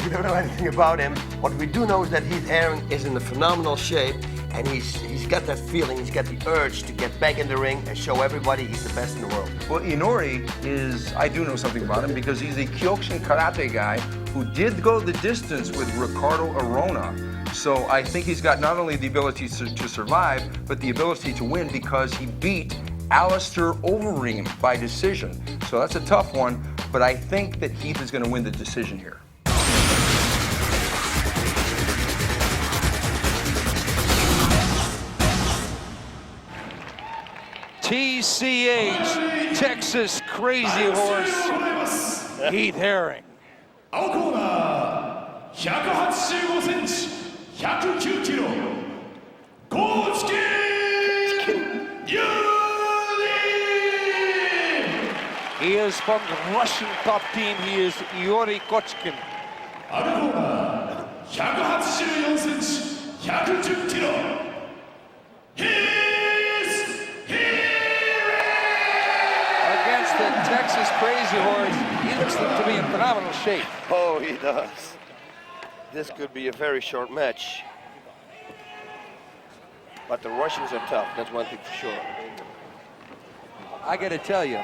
We don't know anything about him. What we do know is that Keith Haring is in a phenomenal shape, and he's got that feeling, he's got the urge to get back in the ring and show everybody he's the best in the world. Well, Inori is, I do know something about him because he's a Kyokushin karate guy who did go the distance with Ricardo Arona. So I think he's got not only the ability to survive, but the ability to win because he beat Alistair Overeem by decision. So that's a tough one, but I think that Heath is going to win the decision here. TCH, Texas Crazy Horse, Keith Haring. 青コーナー185センチ109キロ高知県有利 He is from the Russian top team. He is Igor Kotchkin. 赤コーナー184センチ110キロ Against the Texas Crazy Horse, he looks to be in phenomenal shape. Oh, he does. This could be a very short match. But the Russians are tough, that's one thing for sure. I got to tell you,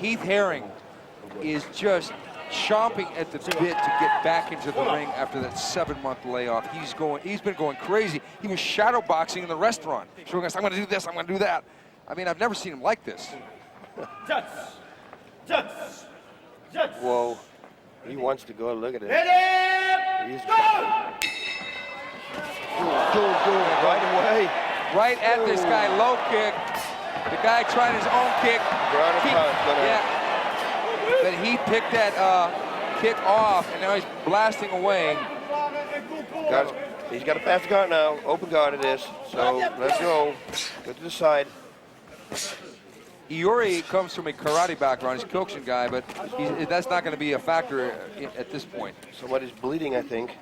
Keith Haring is just chomping at the bit to get back into the ring after that 7-month layoff. He's been going crazy. He was shadow boxing in the restaurant, showing us, I'm going to do this, I'm going to do that. I mean, I've never seen him like this. Whoa, he wants to go. Look at it. He's right away. Right at this guy, low kick. The guy tried his own kick. But he picked that kick off, and now he's blasting away. He's got to pass the guard now. Open guard it is. So let's go. Go to the side. Iori comes from a karate background. He's a Kyokushin guy, but that's not going to be a factor at this point. Somebody's bleeding, I think.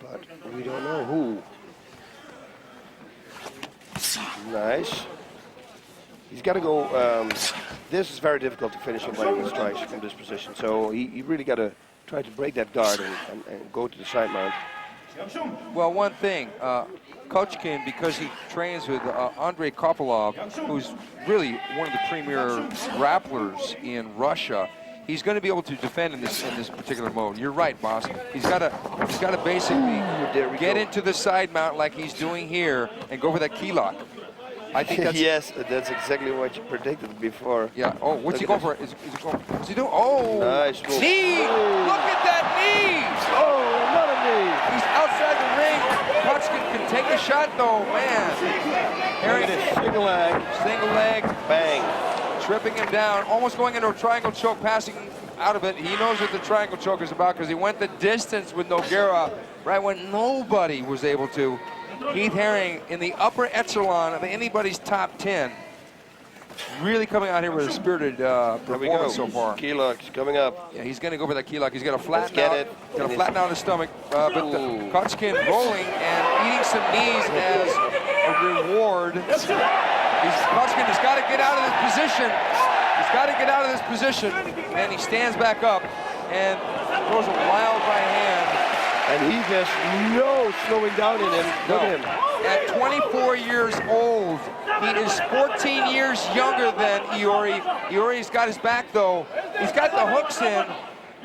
But we don't know who. Nice. He's got to go. This is very difficult to finish somebody with strikes from this position. So he really got to try to break that guard and go to the side mount. Well, one thing, Kotchkin, because he trains with Andrei Koplov, who's really one of the premier grapplers in Russia, he's going to be able to defend in this particular mode. You're right, boss. He's got to basically get into the side mount like he's doing here and go for that key lock. I think that's yes, that's exactly what you predicted before. Yeah. Oh, what's he going for? Is he going? What's he doing? Oh, nice move. Knee! Look at that knee! Oh, another knee! He's outside the ring. Kotchkin can take a shot, though, man. Look at this, single leg. Single leg. Bang. Tripping him down, almost going into a triangle choke, passing out of it. He knows what the triangle choke is about because he went the distance with Nogueira right when nobody was able to. Keith Haring in the upper echelon of anybody's top 10. Really coming out here with a spirited performance so far. Key lock's coming up. Yeah, he's going to go for that key lock. He's got to flatten Let's out. get it. Got to flatten out his stomach. But Kotchkin rolling and eating some knees as a reward. Kotchkin has got to get out of this position. He's got to get out of this position. And he stands back up and throws a wild right hand. And he has no slowing down in him. Look at him. At 24 years old, he is 14 years younger than Iori. Iori's got his back, though. He's got the hooks in,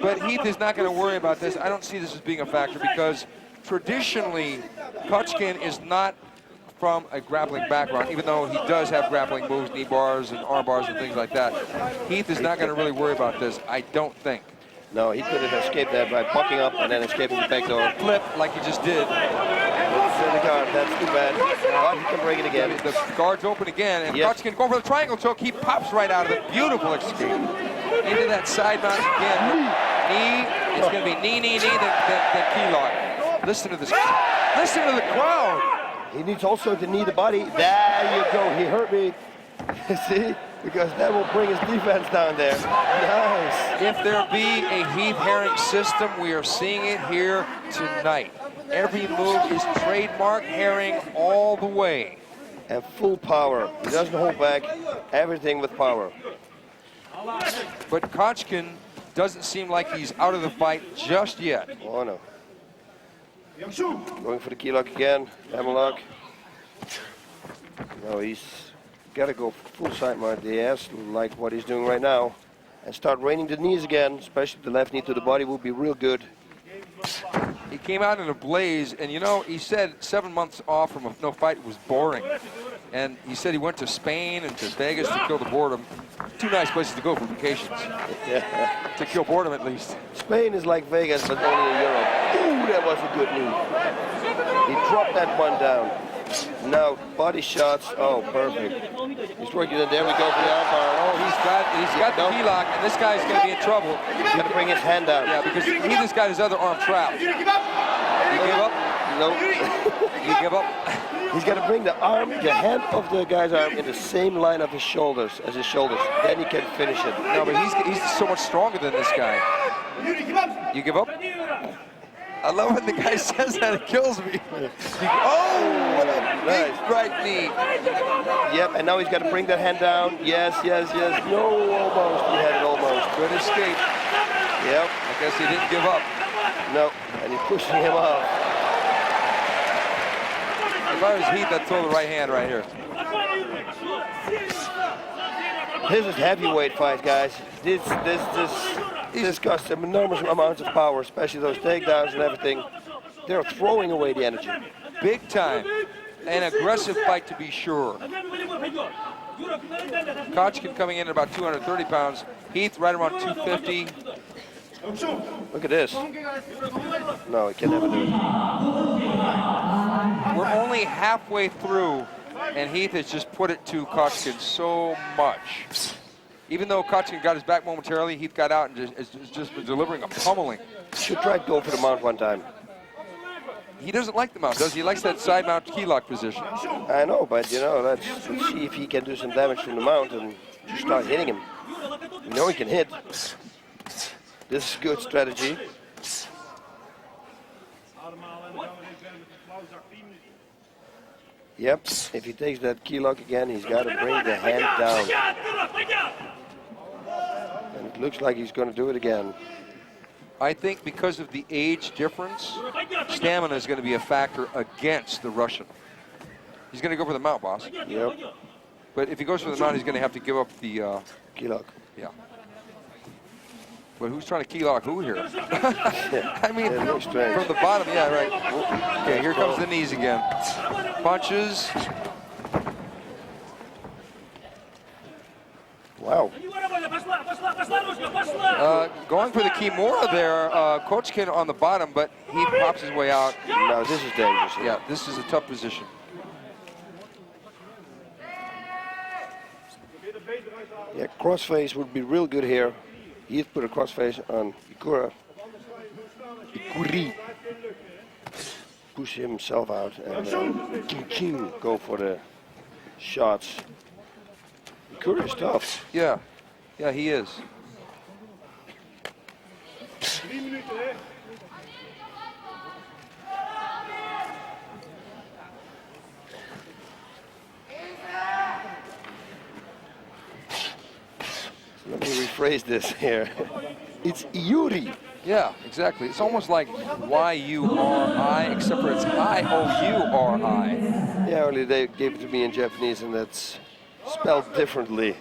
but Heath is not going to worry about this. I don't see this as being a factor because traditionally, Kotchkin is not from a grappling background, even though he does have grappling moves, knee bars and arm bars and things like that. Heath is not going to really worry about this, I don't think. No, he could have escaped that by bucking up and then escaping the back door. Flip like he just did. Let's the guard. That's too bad. But he can break it again. The guard's open again, and Yes. Kotchkin going for the triangle choke. He pops right out of it. Beautiful escape. Into that side mount again. Knee. It's going to be knee, then key lock. Listen to this. Listen to the crowd. He needs also to knee the body. There you go. He hurt me. See? Because that will bring his defense down there. Nice. If there be a Heath Herring system, we are seeing it here tonight. Every move is trademark Herring all the way. And full power. He doesn't hold back. Everything with power. But Kotchkin doesn't seem like he's out of the fight just yet. Oh no. Going for the key lock again. Hammerlock. No, he's got to go full side mount the ass, like what he's doing right now. And start raining the knees again, especially the left knee to the body will be real good. He came out in a blaze, and you know, he said 7 months off from no fight was boring. And he said he went to Spain and to Vegas to kill the boredom. Two nice places to go for vacations. Yeah. To kill boredom at least. Spain is like Vegas, but only in Europe. Ooh, that was a good move. He dropped that one down. Now, body shots. Oh, perfect. He's working it. There we go for the armbar. Oh, he's got the key lock, and this guy's going to be in trouble. He's got to bring his hand down. Yeah, because he just got his other arm trapped. You give up? No. You give up? He's got to bring the hand of the guy's arm in the same line of his shoulders as his shoulders. Then he can finish it. No, but he's so much stronger than this guy. You give up? I love when the guy says that, it kills me. Oh, what a big right knee. Yep, and now he's got to bring that hand down. Yes. No, almost. He had it almost. Good escape. Yep. I guess he didn't give up. No, and he's pushing him off. If I was Heath, I'd throw the right hand right here. This is heavyweight fight, guys. This costs an enormous amount of power, especially those takedowns and everything. They're throwing away the energy. Big time. An aggressive fight to be sure. Kotchkin coming in at about 230 pounds. Heath right around 250. Look at this. No, he can never do it. We're only halfway through, and Heath has just put it to Kotchkin so much. Even though Kotchkin got his back momentarily, Heath got out and is just delivering a pummeling. Should try to go for the mount one time. He doesn't like the mount, does he? He likes that side mount key lock position. I know, but you know, let's see if he can do some damage from the mount and just start hitting him. You know he can hit. This is good strategy. Yep, if he takes that key lock again, he's got to bring the hand down. And it looks like he's going to do it again. I think because of the age difference, stamina is going to be a factor against the Russian. He's going to go for the mount, boss. Yep. But if he goes for the mount, he's going to have to give up the... key lock. Yeah. But who's trying to key lock who here? I mean, from the bottom, yeah, right. Okay, here comes the knees again. Punches. Wow. Going for the Kimura there, Kotchkin on the bottom, but he pops his way out. No, this is dangerous. Yeah, this is a tough position. Yeah, crossface would be real good here. He'd put a crossface on Ikuri. Push himself out and King go for the shots. Ikuri is tough. Yeah, yeah, he is. Let me rephrase this here. It's Yuri. Yeah, exactly. It's almost like Y-U-R-I, except for it's I-O-U-R-I. Yeah, only they gave it to me in Japanese, and that's spelled differently.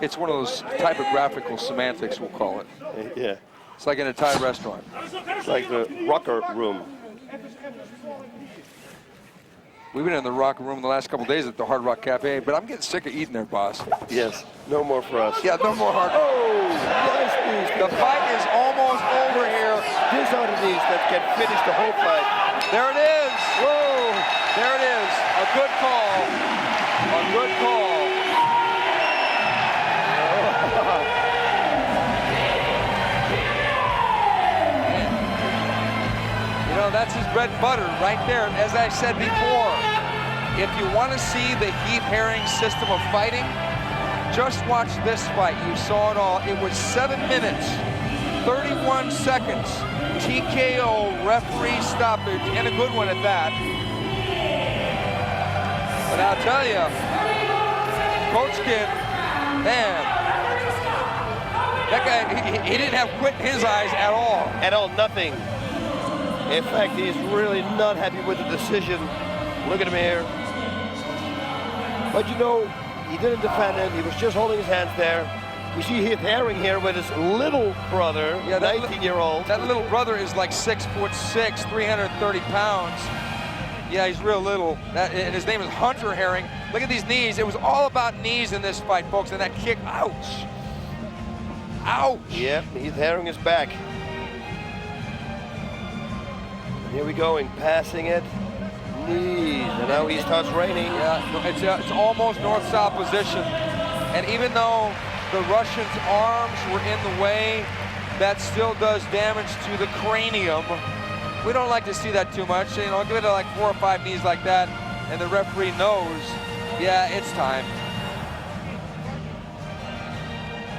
It's one of those typographical semantics, we'll call it. Yeah. It's like in a Thai restaurant. It's like the rocker room. We've been in the rock room the last couple days at the Hard Rock Cafe, but I'm getting sick of eating there, boss. Yes, no more for us. Yeah, no more hard. Oh, nice knees. The fight is almost over here. These are the knees that can finish the whole fight. There it is. Whoa. There it is. A good call. A good call. You know, that's his bread and butter right there. As I said before, if you want to see the Heath Herring system of fighting, just watch this fight. You saw it all. It was 7 minutes, 31 seconds. TKO, referee stoppage, and a good one at that. But I'll tell you, Kotchkin, man, that guy, he didn't have quit in his eyes at all. At all, nothing. In fact, he's really not happy with the decision. Look at him here. But you know, he didn't defend it. He was just holding his hands there. We see Heath Herring here with his little brother, 19-year-old. That little brother is like 6'6", 330 pounds. Yeah, he's real little. And his name is Hunter Herring. Look at these knees. It was all about knees in this fight, folks, and that kick, ouch. Ouch. Yeah, Heath Herring is back. Here we go, passing it. Knees, and now he starts raining. Yeah, it's almost north-south position. And even though the Russians' arms were in the way, that still does damage to the cranium. We don't like to see that too much. You know, give it like 4 or 5 knees like that, and the referee knows, yeah, it's time.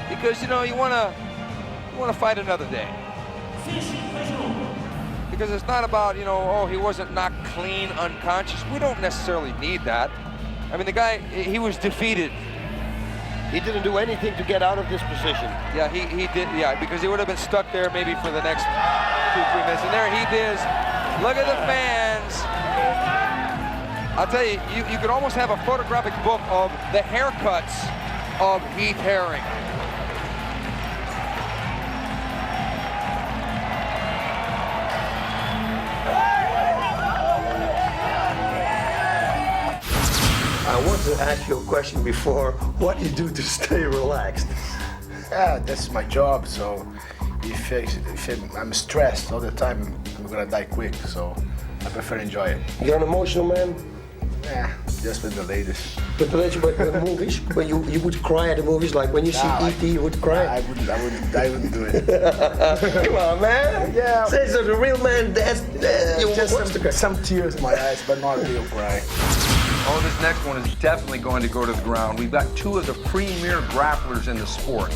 Because, you know, you want to fight another day. Because it's not about, you know, oh, he wasn't knocked clean, unconscious. We don't necessarily need that. I mean, the guy, he was defeated. He didn't do anything to get out of this position. Yeah, he did, yeah, because he would have been stuck there maybe for the next 2-3 minutes. And there he is. Look at the fans. I'll tell you, you could almost have a photographic book of the haircuts of Heath Herring. I want to ask you a question before. What do you do to stay relaxed? Yeah, that's my job. So if I'm stressed all the time, I'm gonna die quick. So I prefer enjoy it. You're an emotional man? Yeah, just with the latest. But the movies, when you would cry at the movies, like when you see E.T., you would cry? I wouldn't do it. Come on, man. Yeah. Say so, the real man, you just some tears in my eyes, but not a real cry. Oh, this next one is definitely going to go to the ground. We've got 2 of the premier grapplers in the sport.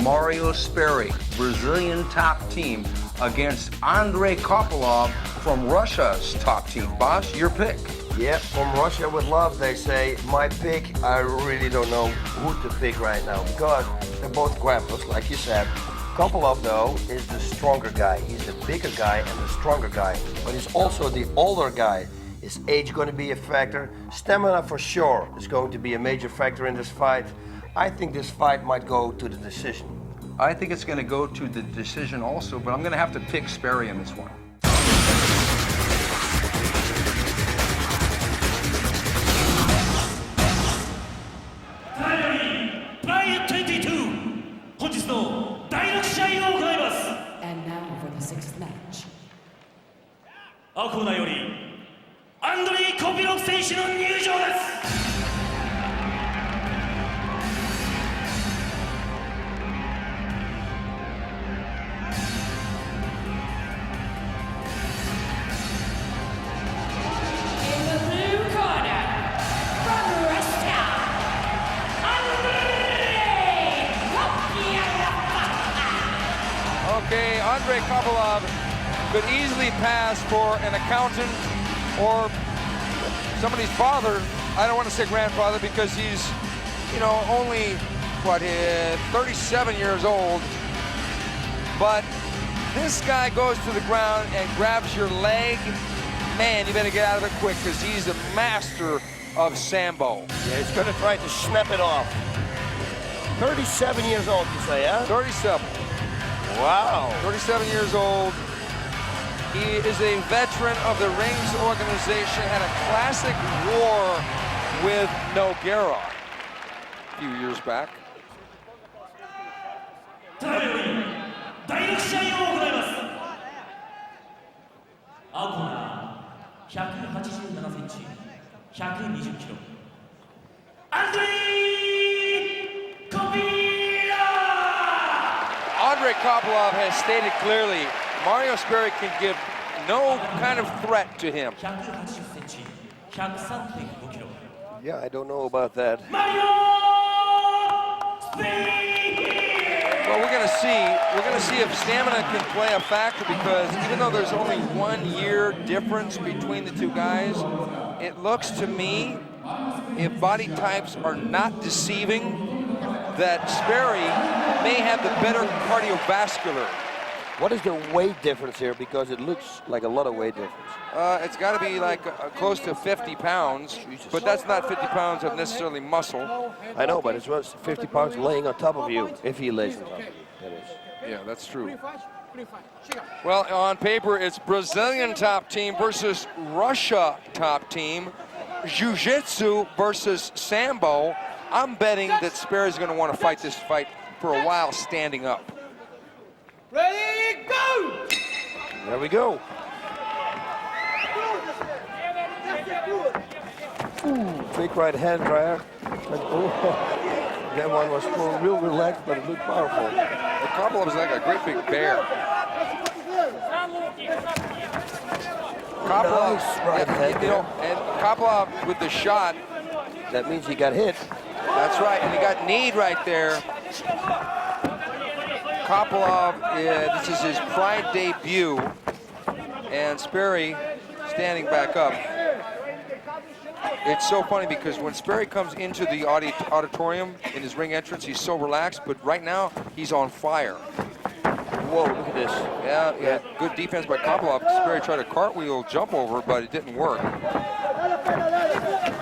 Mario Sperry, Brazilian top team, against Andrei Koplov from Russia's top team. Boss, your pick. Yeah, from Russia with love, they say. My pick, I really don't know who to pick right now because they're both grapplers, like you said. Koplov, though, is the stronger guy. He's the bigger guy and the stronger guy, but he's also the older guy. Is age going to be a factor? Stamina for sure is going to be a major factor in this fight. I think this fight might go to the decision. I think it's going to go to the decision also, but I'm going to have to pick Sperry in this one. And now for the 6th match. 青コーナーよりアンドレイ・コピロフ選手の入場です。In the blue corner, from Russia, Andrei Koplov. Okay, Andrei Koplov could easily pass for an accountant or somebody's father. I don't want to say grandfather because he's, you know, only, what, 37 years old. But this guy goes to the ground and grabs your leg. Man, you better get out of it quick because he's a master of Sambo. Yeah, he's going to try to snap it off. 37 years old, you say, huh? 37. Wow. 37 years old. He is a veteran of the Rings organization, had a classic war with Nogueira a few years back. 第6試合を行います。青コーナー187センチ、120キロ。Andrei Koplov has stated clearly, Mario Sperry can give no kind of threat to him. 180センチ、103.5キロ。 Yeah, I don't know about that. Well, we're going to see if stamina can play a factor, because even though there's only 1 year difference between the two guys, it looks to me, if body types are not deceiving, that Sperry may have the better cardiovascular. What is the weight difference here? Because it looks like a lot of weight difference. It's got to be like close to 50 pounds, but that's not 50 pounds of necessarily muscle. I know, but it's 50 pounds laying on top of you, if he lays on top of you, that is. Yeah, that's true. Well, on paper, it's Brazilian top team versus Russia top team. Jiu-Jitsu versus Sambo. I'm betting that Sperry's going to want to fight this fight for a while standing up. Ready, go! There we go. Ooh, big right hand dryer. That one was real relaxed, but it looked powerful. The Koplov is like a great big bear. Koplov, Nice right hand, you know, and Koplov with the shot. That means he got hit. That's right, and he got kneed right there. Koplov, this is his Pride debut, and Sperry standing back up. It's so funny because when Sperry comes into the auditorium in his ring entrance, he's so relaxed, but right now he's on fire. Whoa, look at this. Yeah, good defense by Koplov. Sperry tried a cartwheel jump over, but it didn't work.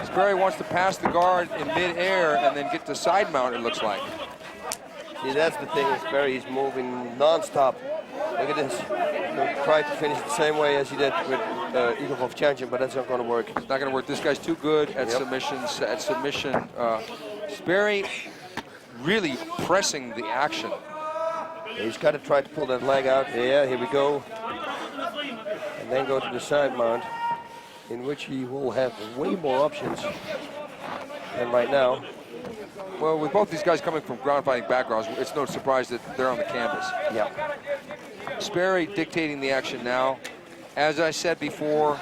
Sperry wants to pass the guard in mid-air and then get the side mount, it looks like. See, that's the thing. Sperry's moving non-stop. Look at this. He'll try to finish the same way as he did with Igor Vovchanchyn, but that's not going to work. It's not going to work. This guy's too good at submissions. At submission, Sperry really pressing the action. He's got to try to pull that leg out. Yeah, here we go. And then go to the side mount, in which he will have way more options than right now. Well, with both these guys coming from ground fighting backgrounds, it's no surprise that they're on the canvas. Yeah. Sperry dictating the action now. As I said before,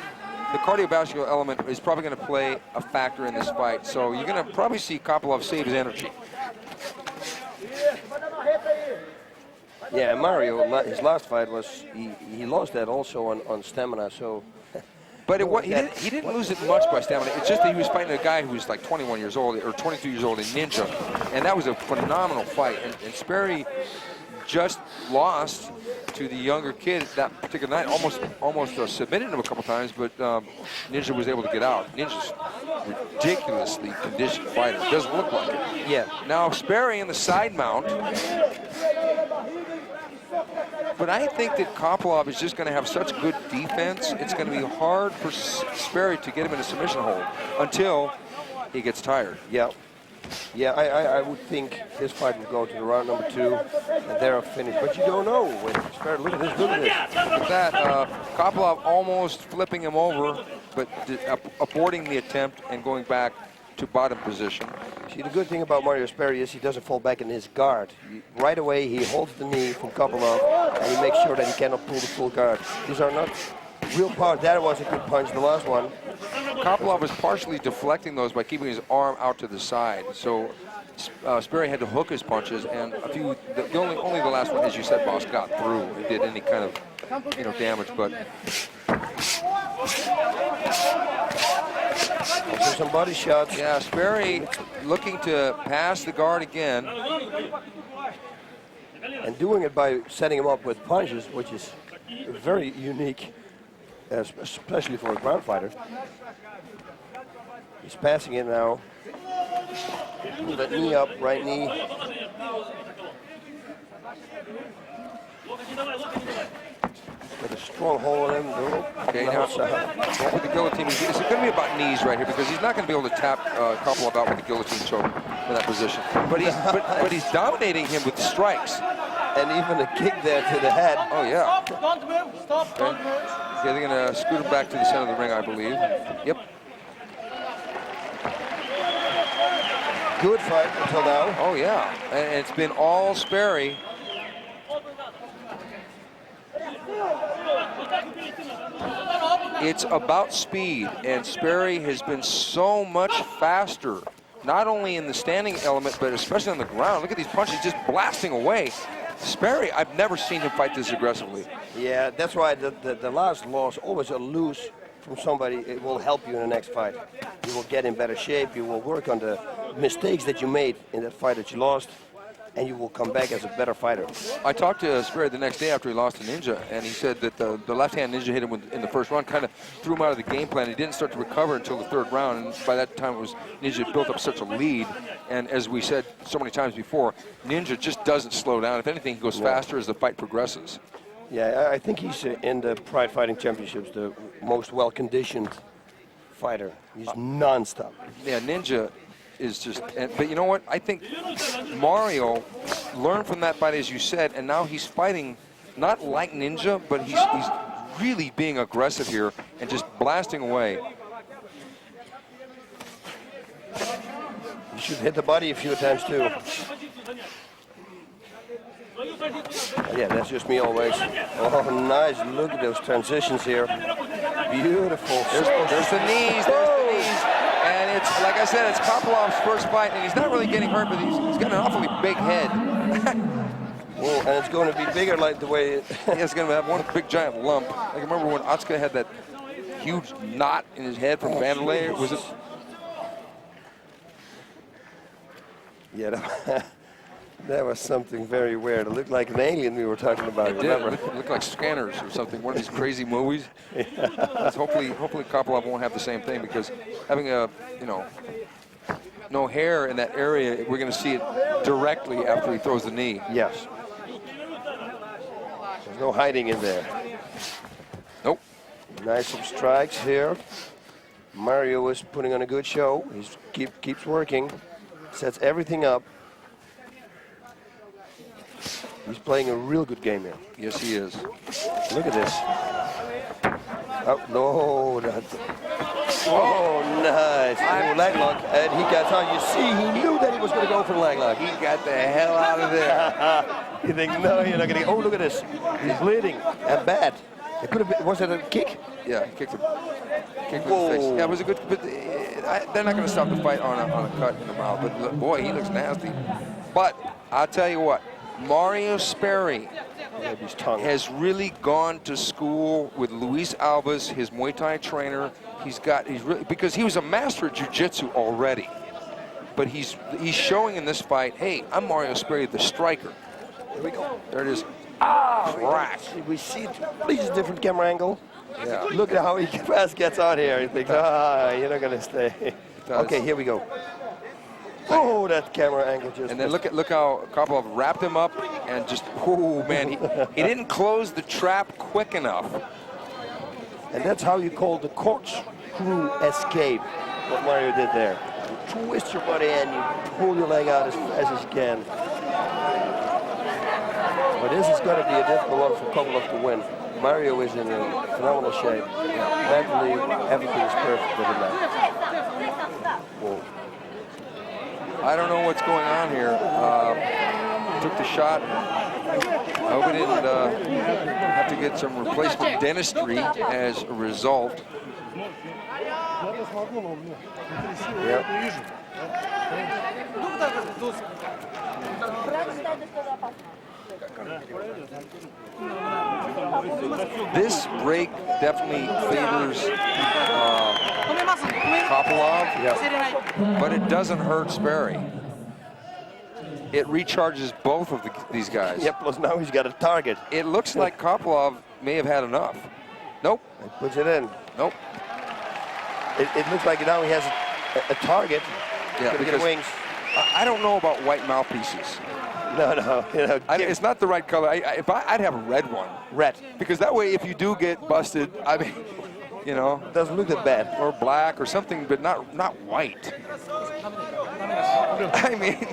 the cardiovascular element is probably going to play a factor in this fight. So you're going to probably see Koplov save his energy. Yeah, and Mario, his last fight was, he lost that also on stamina, so. But he didn't lose it much by stamina. It's just that he was fighting a guy who was like 21 years old or 22 years old in Ninja. And that was a phenomenal fight. And Sperry just lost to the younger kid that particular night. Almost submitted him a couple times, but Ninja was able to get out. Ninja's ridiculously conditioned fighter. Doesn't look like it. Yeah. Now Sperry in the side mount. But I think that Koplov is just going to have such good defense. It's going to be hard for Sperry to get him in a submission hold until he gets tired. Yeah. Yeah, I would think this fight would go to the round number 2, and they're finished. But you don't know. With Sperry, look at this, look at this. Look at that. Koplov almost flipping him over, but aborting the attempt and going back to bottom position. See, the good thing about Mario Sperry is he doesn't fall back in his guard. Right away, he holds the knee from Koplov, and he makes sure that he cannot pull the full guard. These are not real power. That was a good punch, the last one. Koplov is partially deflecting those by keeping his arm out to the side. So Sperry had to hook his punches, and only the last one, as you said, boss, got through. It did any kind of damage, but. Also some body shots. Yeah, Sperry looking to pass the guard again. And doing it by setting him up with punches, which is very unique, especially for a ground fighter. He's passing it now. Pull that knee up, right knee. With a strong hold on him. Okay, now with the guillotine, it's going to be about knees right here because he's not going to be able to tap Koplov out with the guillotine choke in that position. But he's dominating him with strikes. And even a kick there to the head. Oh yeah. Stop, don't move, stop, don't move. Okay, they're going to scoot him back to the center of the ring, I believe. Yep. Good fight until now. Oh, yeah. And it's been all Sperry. It's about speed, and Sperry has been so much faster, not only in the standing element, but especially on the ground. Look at these punches just blasting away. Sperry, I've never seen him fight this aggressively. Yeah, that's why the last loss, always a lose from somebody, it will help you in the next fight. You will get in better shape, you will work on the mistakes that you made in that fight that you lost, and you will come back as a better fighter. I talked to Sperry the next day after he lost to Ninja, and he said that the left-hand Ninja hit him in the first round, kind of threw him out of the game plan. He didn't start to recover until the third round, and by that time Ninja had built up such a lead. And as we said so many times before, Ninja just doesn't slow down. If anything, he goes faster as the fight progresses. Yeah, I think he's in the Pride Fighting Championships the most well-conditioned fighter. He's non-stop. Yeah, Ninja is just, but you know what? I think Mario learned from that fight, as you said, and now he's fighting not like Ninja, but he's really being aggressive here and just blasting away. You should hit the body a few times too. Yeah, that's just me always. Oh, nice. Look at those transitions here. Beautiful. There's the knees. There's the knees. And it's, like I said, it's Koplov's first fight, and he's not really getting hurt, but he's got an awfully big head. Well, and it's going to be bigger like the way... It's going to have one big giant lump. I remember when Otsuka had that huge knot in his head from Vanderlei. Was it? Yeah, that was something very weird. It looked like an alien we were talking about. It did. It looked like Scanners or something, one of these crazy movies. Yeah. Hopefully Koplov won't have the same thing, because having no hair in that area, we're going to see it directly after he throws the knee. Yes. There's no hiding in there. Nope. Nice some strikes here. Mario is putting on a good show. He keeps working, sets everything up. He's playing a real good game here. Yes, he is. Look at this. Oh, no. Oh, nice. Oh, leg lock. And he got on. You see, he knew that he was going to go for the leg lock. He got the hell out of there. You think, no, you're not going to get... Oh, look at this. He's bleeding. And bad. It could have been... Was it a kick? Yeah, he kicked him. Kicked him in the face. Yeah, it was a good... But they're not going to stop the fight on a cut in the mouth. But, boy, he looks nasty. But I'll tell you what. Mario Sperry has really gone to school with Luis Alves, his Muay Thai trainer. He's really, because he was a master at jiu-jitsu already, but he's showing in this fight, hey, I'm Mario Sperry, the striker. Here we go. There it is. Crack. We see it. Please, a different camera angle. Yeah. Look at how he fast gets out here. He thinks, you're not gonna stay. Okay, here we go. Oh, that camera angle just... And then look how Koplov wrapped him up and just, oh, man, he didn't close the trap quick enough. And that's how you call the corkscrew escape, what Mario did there. You twist your body and you pull your leg out as fast as you can. But this is going to be a difficult one for Koplov to win. Mario is in a phenomenal shape. Mentally, everything is perfect with him now. Whoa. I don't know what's going on here. Took the shot. I hope he didn't have to get some replacement dentistry as a result. Yep. This break definitely favors Koplov, but it doesn't hurt Sperry. It recharges both of these guys. Yep, plus now he's got a target. It looks like Koplov may have had enough. Nope. He puts it in. Nope. It looks like now he has a target. Yeah, because wings. I don't know about white mouthpieces. No. It's not the right color. I'd have a red one. Red. Because that way, if you do get busted, I mean, you know. It doesn't look that bad. Or black or something, but not white. I mean.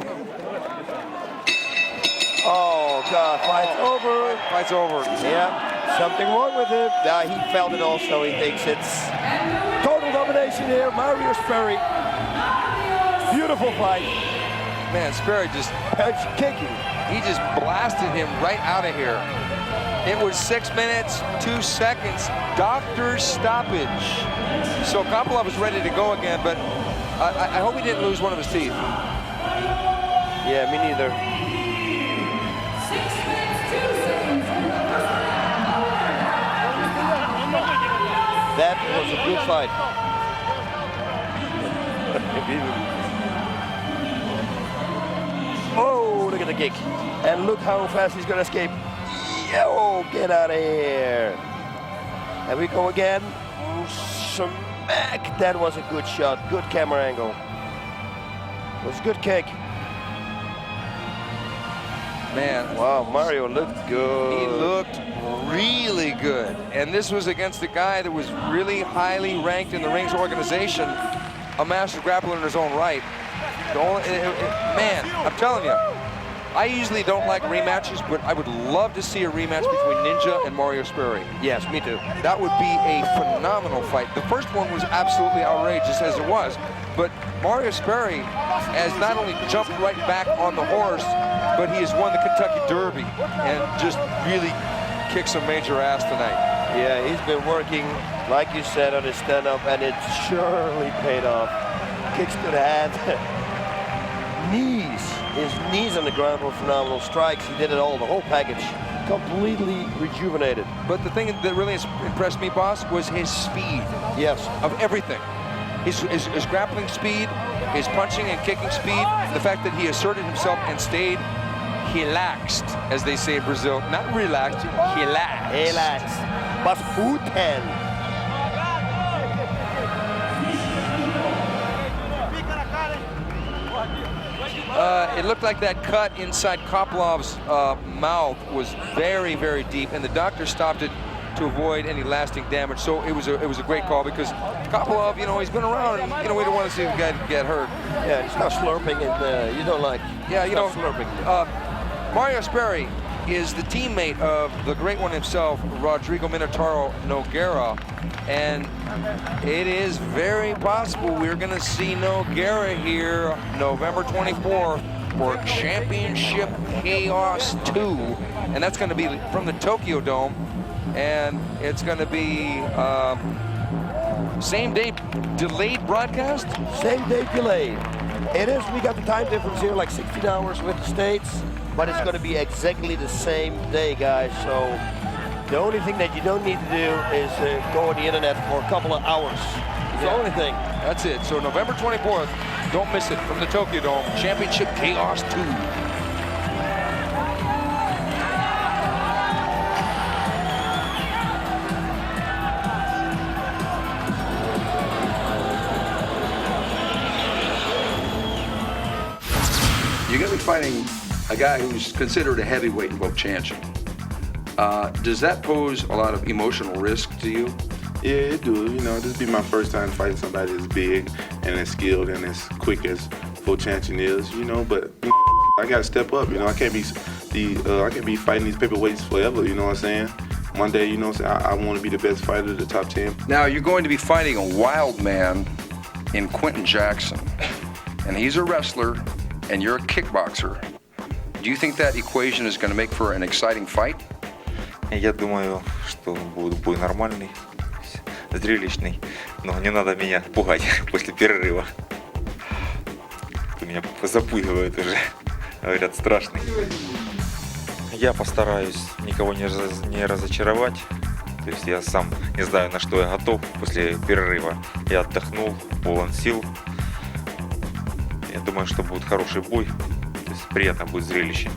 Oh, God. Fight's over. Fight's over. Yeah. Something wrong with him. He felt it also. He thinks it's total domination here. Mario Sperry. Beautiful fight. Man, Sperry just Punch kicking. he just blasted him right out of here. It was 6 minutes, 2 seconds, doctor's stoppage. So Koplov is ready to go again, but I hope he didn't lose one of his teeth. Yeah, me neither. 6 minutes, 2 seconds. That was a good fight. Oh, look at the kick. And look how fast he's gonna escape. Yo, get out of here. And we go again. Smack. That was a good shot. Good camera angle. It was a good kick. Man, Wow, Mario looked good. he looked really good. And this was against the guy that was really highly ranked in the Rings organization, a master grappler in his own right. Man, I'm telling you, I usually don't like rematches, but I would love to see a rematch between Ninja and Mario Sperry. Yes, me too. That would be a phenomenal fight. The first one was absolutely outrageous as it was, but Mario Sperry has not only jumped right back on the horse, but he has won the Kentucky Derby and just really kicked some major ass tonight. Yeah, he's been working, like you said, on his stand-up, and it surely paid off. Kicks to the head. Knees. His knees on the ground were phenomenal. Strikes, he did it all, the whole package. Completely rejuvenated. But the thing that really impressed me, boss, was his speed Yes. of everything. His grappling speed, his punching and kicking speed, the fact that he asserted himself and stayed relaxed, as they say in Brazil. Not relaxed, relaxed. Relax. But Uten. It looked like that cut inside Koplov's mouth was very, very deep, and the doctor stopped it to avoid any lasting damage. So it was a great call, because Koplov, you know, he's been around, and we don't want to see the guy get hurt. Yeah, he's not slurping, and you don't like. Yeah, you know, slurping. Mario Sperry is the teammate of the great one himself, Rodrigo Minotauro Nogueira, and it is very possible we're going to see Nogueira here November 24th for Championship Chaos 2, and that's going to be from the Tokyo Dome, and it's going to be same day delayed broadcast? Same day delayed. It is, we got the time difference here, like 16 hours with the States, but it's going to be exactly the same day, guys. So the only thing that you don't need to do is go on the internet for a couple of hours. It's the only thing. That's it. So November 24th, don't miss it, from the Tokyo Dome, Championship Chaos 2. You're going to be fighting a guy who's considered a heavyweight in Vovchanchyn. Does that pose a lot of emotional risk to you? Yeah, it do. You know, this be my first time fighting somebody as big and as skilled and as quick as Vovchanchyn is. You know, but I gotta step up. You know, I can't be fighting these paperweights forever. You know what I'm saying? One day, you know what I'm saying, I want to be the best fighter, the top 10. Now, you're going to be fighting a wild man in Quentin Jackson, and he's a wrestler, and you're a kickboxer. Do you think that equation is going to make for an exciting fight? Я думаю, что будет бой нормальный, зрелищный, но не надо меня пугать после перерыва. Меня запугивают уже, говорят, страшный. Я постараюсь никого не разочаровать. То есть я сам не знаю, на что я готов после перерыва. Я отдохнул, полон сил. Я думаю, что будет хороший бой. То есть приятно будет зрелище.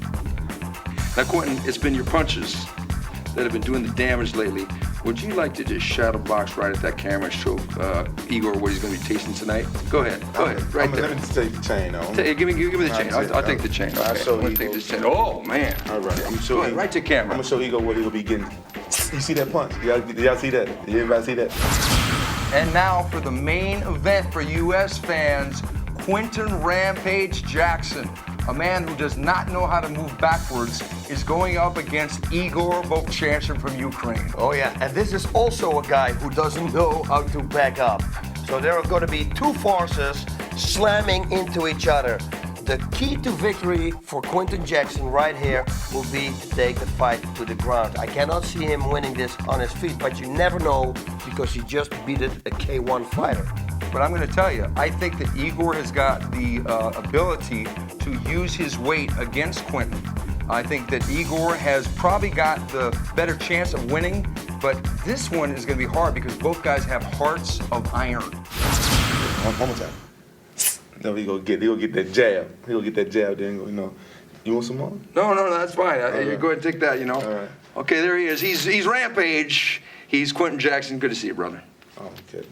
Now, Quentin, it's been your punches that have been doing the damage lately. Would you like to just shadow box right at that camera and show Igor what he's going to be tasting tonight? Go ahead. Go ahead. Right there. Let me take the chain on. Give me the chain. I'll take the chain. Okay. show I'm going to take this chain. Oh, man. All right. I'm Go sure. ahead. Right to camera. I'm gonna show Igor what he'll be getting. You see that punch? Y'all see that? Everybody see that? And now for the main event for U.S. fans, Quentin Rampage Jackson, a man who does not know how to move backwards, is going up against Igor Vovchanchyn from Ukraine. Oh yeah, and this is also a guy who doesn't know how to back up. So there are going to be two forces slamming into each other. The key to victory for Quinton Jackson right here will be to take the fight to the ground. I cannot see him winning this on his feet, but you never know because he just beat a K1 fighter. But I'm going to tell you, I think that Igor has got the ability to use his weight against Quinton. I think that Igor has probably got the better chance of winning, but this one is going to be hard because both guys have hearts of iron. One more time. Then he'll get that jab. He'll get that jab. Then you know, you want some more? No, that's fine. You go ahead and take that. You know. All right. Okay, there he is. He's Rampage. He's Quinton Jackson. Good to see you, brother. Oh, okay.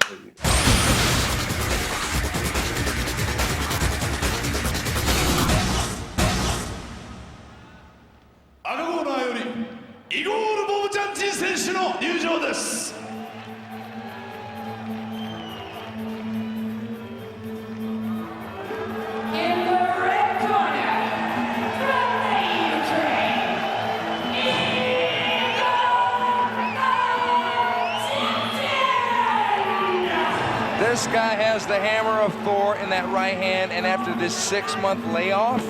Igor Vovchanchyn 選手の入場です。This guy has the hammer of Thor in that right hand, and after this 6-month layoff,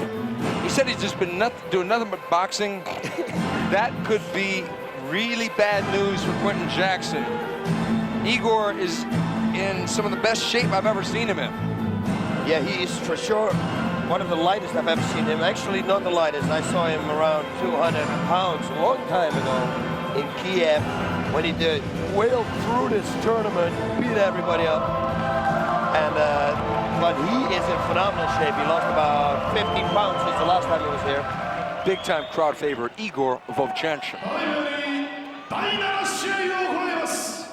he said he's just been doing nothing but boxing. That could be really bad news for Quinton Jackson. Igor is in some of the best shape I've ever seen him in. Yeah, he is for sure one of the lightest I've ever seen him. Actually, not the lightest. I saw him around 200 pounds a long time ago in Kiev when he did wailed through this tournament, beat everybody up. And but he is in phenomenal shape. He lost about 15 pounds since the last time he was here. Big-time crowd favorite, Igor Vovchanchyn. 第7試合を行います。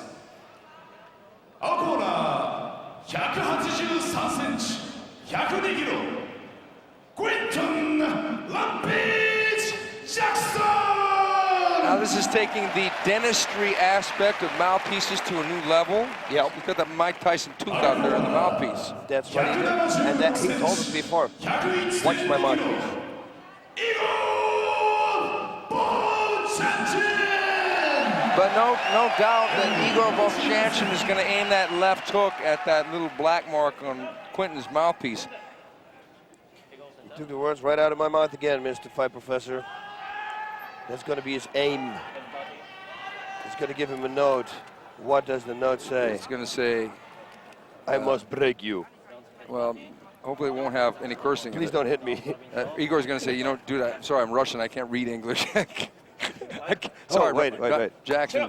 青コーナー183センチ、102キロ、Quinton Rampage Jackson. Now this is taking the dentistry aspect of mouthpieces to a new level. Yeah, we got that Mike Tyson tooth out there in the mouthpiece. That's what he did, and that he told us before. Watch my mouthpiece. But no doubt that Igor Vovchanchyn is going to aim that left hook at that little black mark on Quinton's mouthpiece. You took the words right out of my mouth again, Mr. Fight Professor. That's going to be his aim. It's going to give him a note. What does the note say? It's going to say, I must break you. Well, hopefully it won't have any cursing. Please don't hit me. Igor's going to say, you know, dude, sorry, I'm Russian. I can't read English. Sorry, wait. Jackson.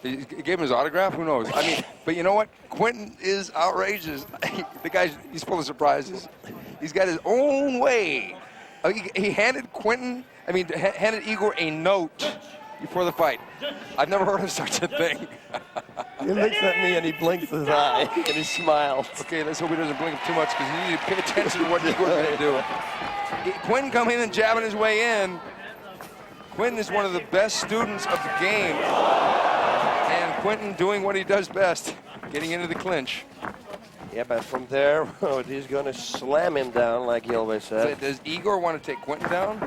He gave him his autograph? Who knows? I mean, but you know what? Quinton is outrageous. The guy's, he's full of surprises. He's got his own way. He handed Quinton, handed Igor a note before the fight. I've never heard of such a thing. He looks at me and he blinks his eye and he smiles. Okay, let's hope he doesn't blink too much because you need to pay attention to what Igor's going to do. Quinton coming in and jabbing his way in. Quinton is one of the best students of the game. And Quinton doing what he does best, getting into the clinch. Yeah, but from there, he's going to slam him down, like he always said. Does Igor want to take Quinton down?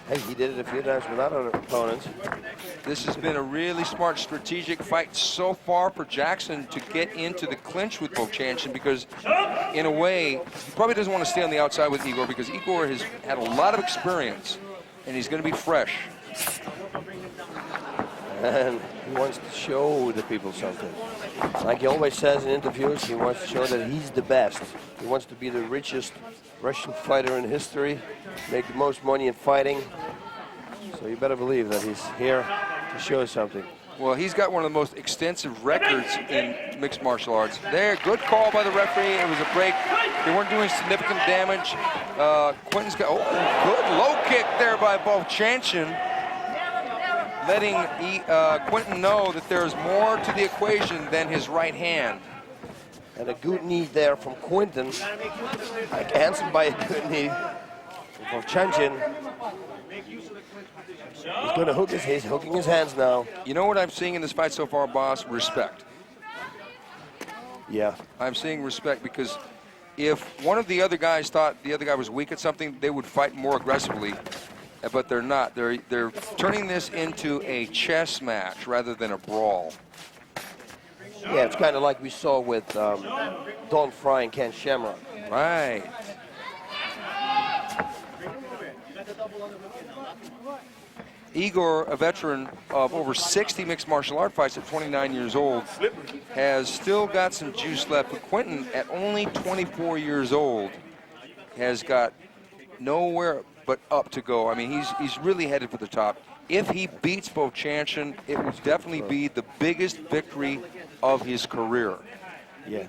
Hey, he did it a few times without other opponents. This has been a really smart strategic fight so far for Jackson to get into the clinch with Vovchanchyn because, in a way, he probably doesn't want to stay on the outside with Igor because Igor has had a lot of experience and he's going to be fresh. And he wants to show the people something. Like he always says in interviews, he wants to show that he's the best. He wants to be the richest Russian fighter in history, make the most money in fighting. So you better believe that he's here to show something. Well, he's got one of the most extensive records in mixed martial arts. There, good call by the referee. It was a break. They weren't doing significant damage. Quinton's got, good low kick there by Vovchanchyn, letting Quinton know that there's more to the equation than his right hand. And a good knee there from Quinton, like answered by a good knee from Vovchanchyn. He's going to hook he's hooking his hands now. You know what I'm seeing in this fight so far, boss? Respect. Yeah. I'm seeing respect because if one of the other guys thought the other guy was weak at something, they would fight more aggressively, but they're not. They're turning this into a chess match rather than a brawl. Yeah, it's kind of like we saw with Don Fry and Ken Shamrock. Right. Igor, a veteran of over 60 mixed martial art fights at 29 years old, has still got some juice left. But Quentin, at only 24 years old, has got nowhere but up to go. I mean, he's really headed for the top. If he beats Vovchanchyn, it would definitely be the biggest victory of his career. Yeah,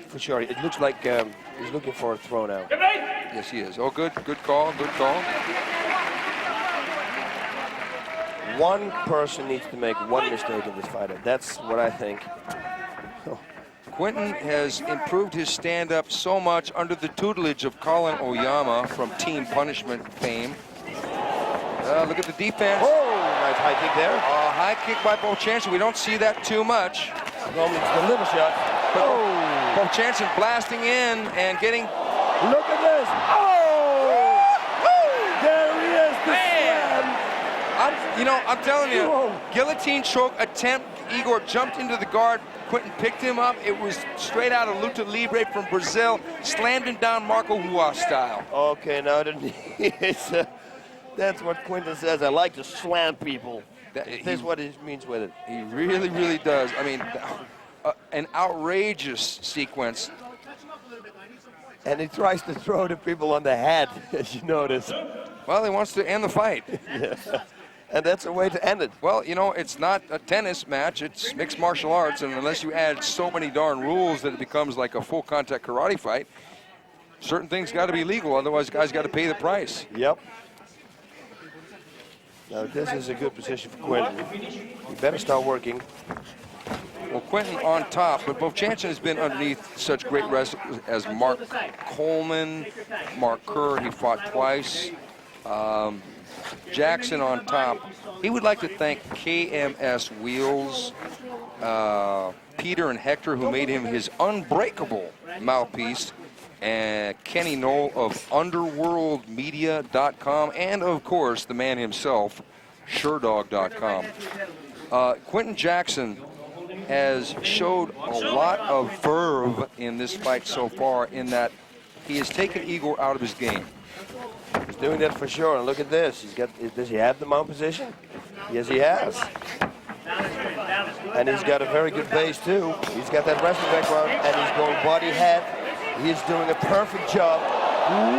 for sure. It looks like he's looking for a throw now. Yes, he is. Oh, good call, good call. One person needs to make one mistake in this fight, and that's what I think. Oh. Quentin has improved his stand-up so much under the tutelage of Colin Oyama from Team Punishment fame. Look at the defense. Oh, nice high kick there. High kick by Vovchanchyn. We don't see that too much. Normally it's the liver shot. Oh! Vovchanchyn blasting in and getting... Look at this. Oh! There he is, the slam. I'm telling you, guillotine choke attempt. Igor jumped into the guard. Quentin picked him up. It was straight out of Luta Libre from Brazil. Slammed him down Marco Rua style. Okay, now that's what Quentin says. I like to slam people. That's what he means with it. He really, really does. I mean, an outrageous sequence. And he tries to throw the people on the head, as you notice. Well, he wants to end the fight. Yeah. And that's a way to end it. Well, it's not a tennis match. It's mixed martial arts, and unless you add so many darn rules that it becomes like a full contact karate fight, certain things got to be legal. Otherwise, guys got to pay the price. Yep. Now, this is a good position for Quentin. He better start working. Well, Quentin on top, but Vovchanchyn has been underneath such great wrestlers as Mark Coleman, Mark Kerr, he fought twice. Jackson on top. He would like to thank KMS Wheels, Peter and Hector, who made him his unbreakable mouthpiece, and Kenny Knoll of underworldmedia.com, and of course the man himself, SureDog.com. Quentin Jackson has showed a lot of verve in this fight so far, in that he has taken Igor out of his game. He's doing that for sure. And look at this. Does he have the mount position? Yes, he has. And he's got a very good base too. He's got that wrestling background, and he's going body head. He's doing a perfect job.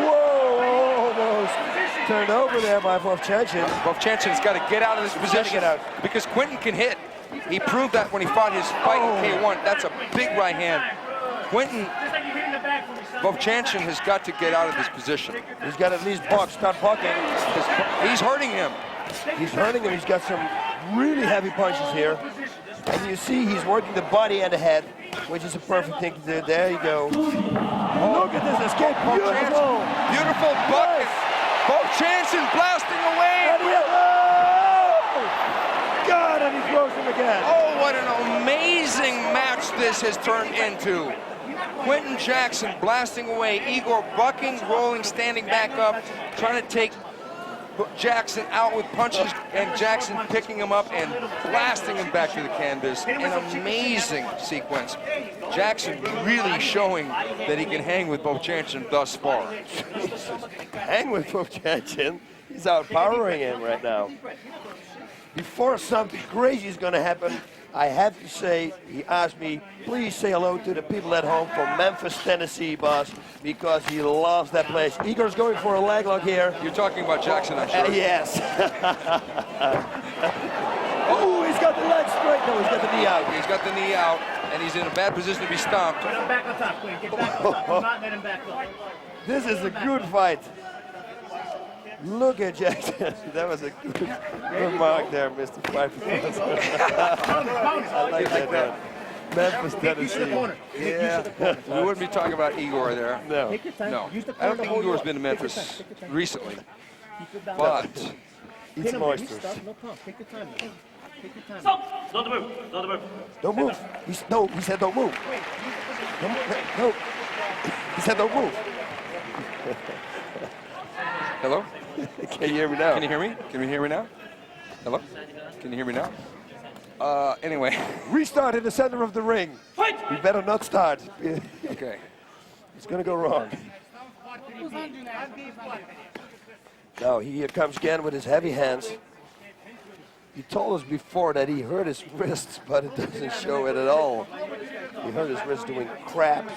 Whoa! Almost turned over there by Vovchanchyn. Vovchanchyn's got to get out of this position. Get out. Because Quentin can hit. He proved that when he fought his fight in K1. That's a big right hand. Vovchanchyn has got to get out of this position. He's got to at least start bucking. He's hurting him. He's hurting him. He's got some really heavy punches here. And you see he's working the body and the head, which is a perfect thing to do. There you go. Oh, look at this escape. Beautiful. Beautiful bucket. Vovchanchyn blasting away. God, and he throws him again. Oh, what an amazing match this has turned into. Quentin Jackson blasting away. Igor bucking, rolling, standing back up, trying to take Jackson out with punches, and Jackson picking him up and blasting him back to the canvas. An amazing sequence. Jackson really showing that he can hang with Vovchanchyn thus far. Hang with Vovchanchyn? He's outpowering him right now. Before something crazy is going to happen, I have to say, he asked me, please say hello to the people at home from Memphis, Tennessee, boss, because he loves that place. Igor's going for a leg lock here. You're talking about Jackson, I'm sure. Yes. Oh, he's got the leg straight. No, he's got the knee out. He's got the knee out, and he's in a bad position to be stomped. Let him back on top, Quinn. Get back on top. Not let him back up. This is a good fight. Look at Jackson. That was a good remark there, Mr. Piper. I like that. Memphis, Tennessee. Yeah. We wouldn't be talking about Igor there. No. No. I don't think Igor's been to Memphis recently. But eat some oysters. No problem. Take your time. Take your time. Stop! Don't move. Don't move. Don't move. He said don't move. No. He said no move. Hello? Can you hear me now? Can you hear me? Can you hear me now? Hello? Can you hear me now? Anyway. Restart in the center of the ring. Fight! We better not start. Okay. It's gonna go wrong. Now here comes again with his heavy hands. He told us before that he hurt his wrists, but it doesn't show it at all. He hurt his wrist doing crabs,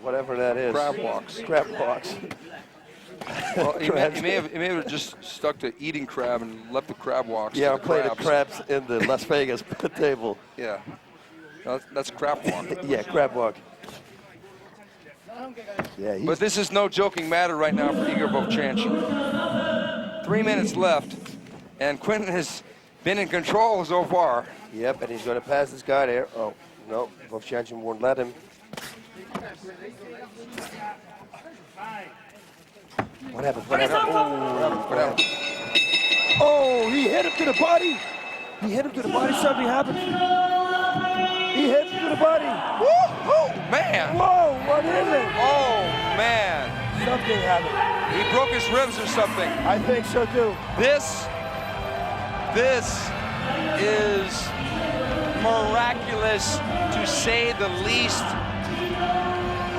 whatever that is. Crab walks. Crab walks. Well, he may have just stuck to eating crab and left the crab walks. Yeah, to I'm playing the crabs. crabs in the Las Vegas table. Yeah. No, that's crab walk. Yeah, crab walk. Yeah, but this is no joking matter right now for Igor Vovchanchyn. 3 minutes left, and Quentin has been in control so far. Yep, and he's going to pass this guy there. Oh, no, Vovchanchyn won't let him. What happened? What happened? What happened? Oh, he hit him to the body. He hit him to the body. Something happened. He hit him to the body. Woo-hoo, man. Whoa, what is it? Oh, man. Something happened. He broke his ribs or something. I think so, too. This is miraculous, to say the least.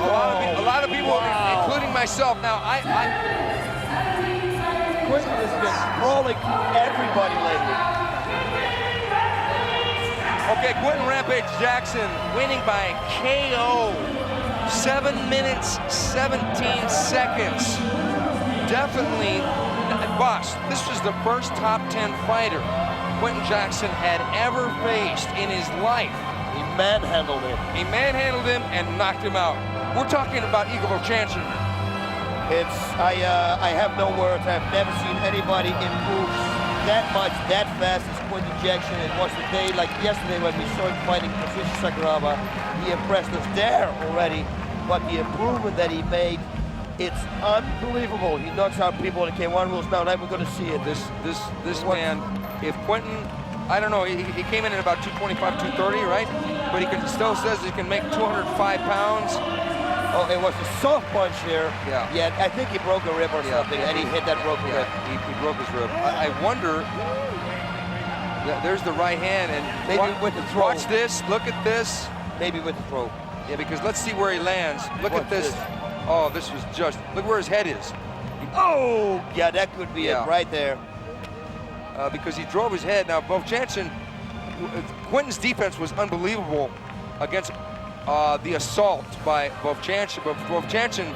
A lot of people, including myself. Now, Quentin has been sprawling everybody lately. Okay, Quentin Rampage Jackson winning by KO. 7 minutes, 17 seconds. Definitely, boss, this was the first top 10 fighter Quentin Jackson had ever faced in his life. He manhandled him. He manhandled him and knocked him out. We're talking about Igor Vovchanchyn. I have no words. I've never seen anybody improve that much, that fast as Quentin Jackson. It was the day like yesterday when we saw him fighting Patricia Sakuraba. He impressed us there already, but the improvement that he made, it's unbelievable. He knocks out people in the K1 rules. Now we're going to see it. This man, if Quentin, I don't know, he came in at about 225, 230, right? But he still says he can make 205 pounds. Oh, it was a soft punch here. Yeah. Yeah, I think he broke a rib or something, and he hit that broken rib. He broke his rib. I wonder, there's the right hand, and maybe with the throw. Watch this, look at this. Maybe with the throw. Yeah, because let's see where he lands. Look at this. Oh, this was just, look where his head is. Oh, yeah, that could be it right there. Because he drove his head. Now, Vovchanchyn, Quentin's defense was unbelievable against the assault by Vovchanchyn. But Vovchanchyn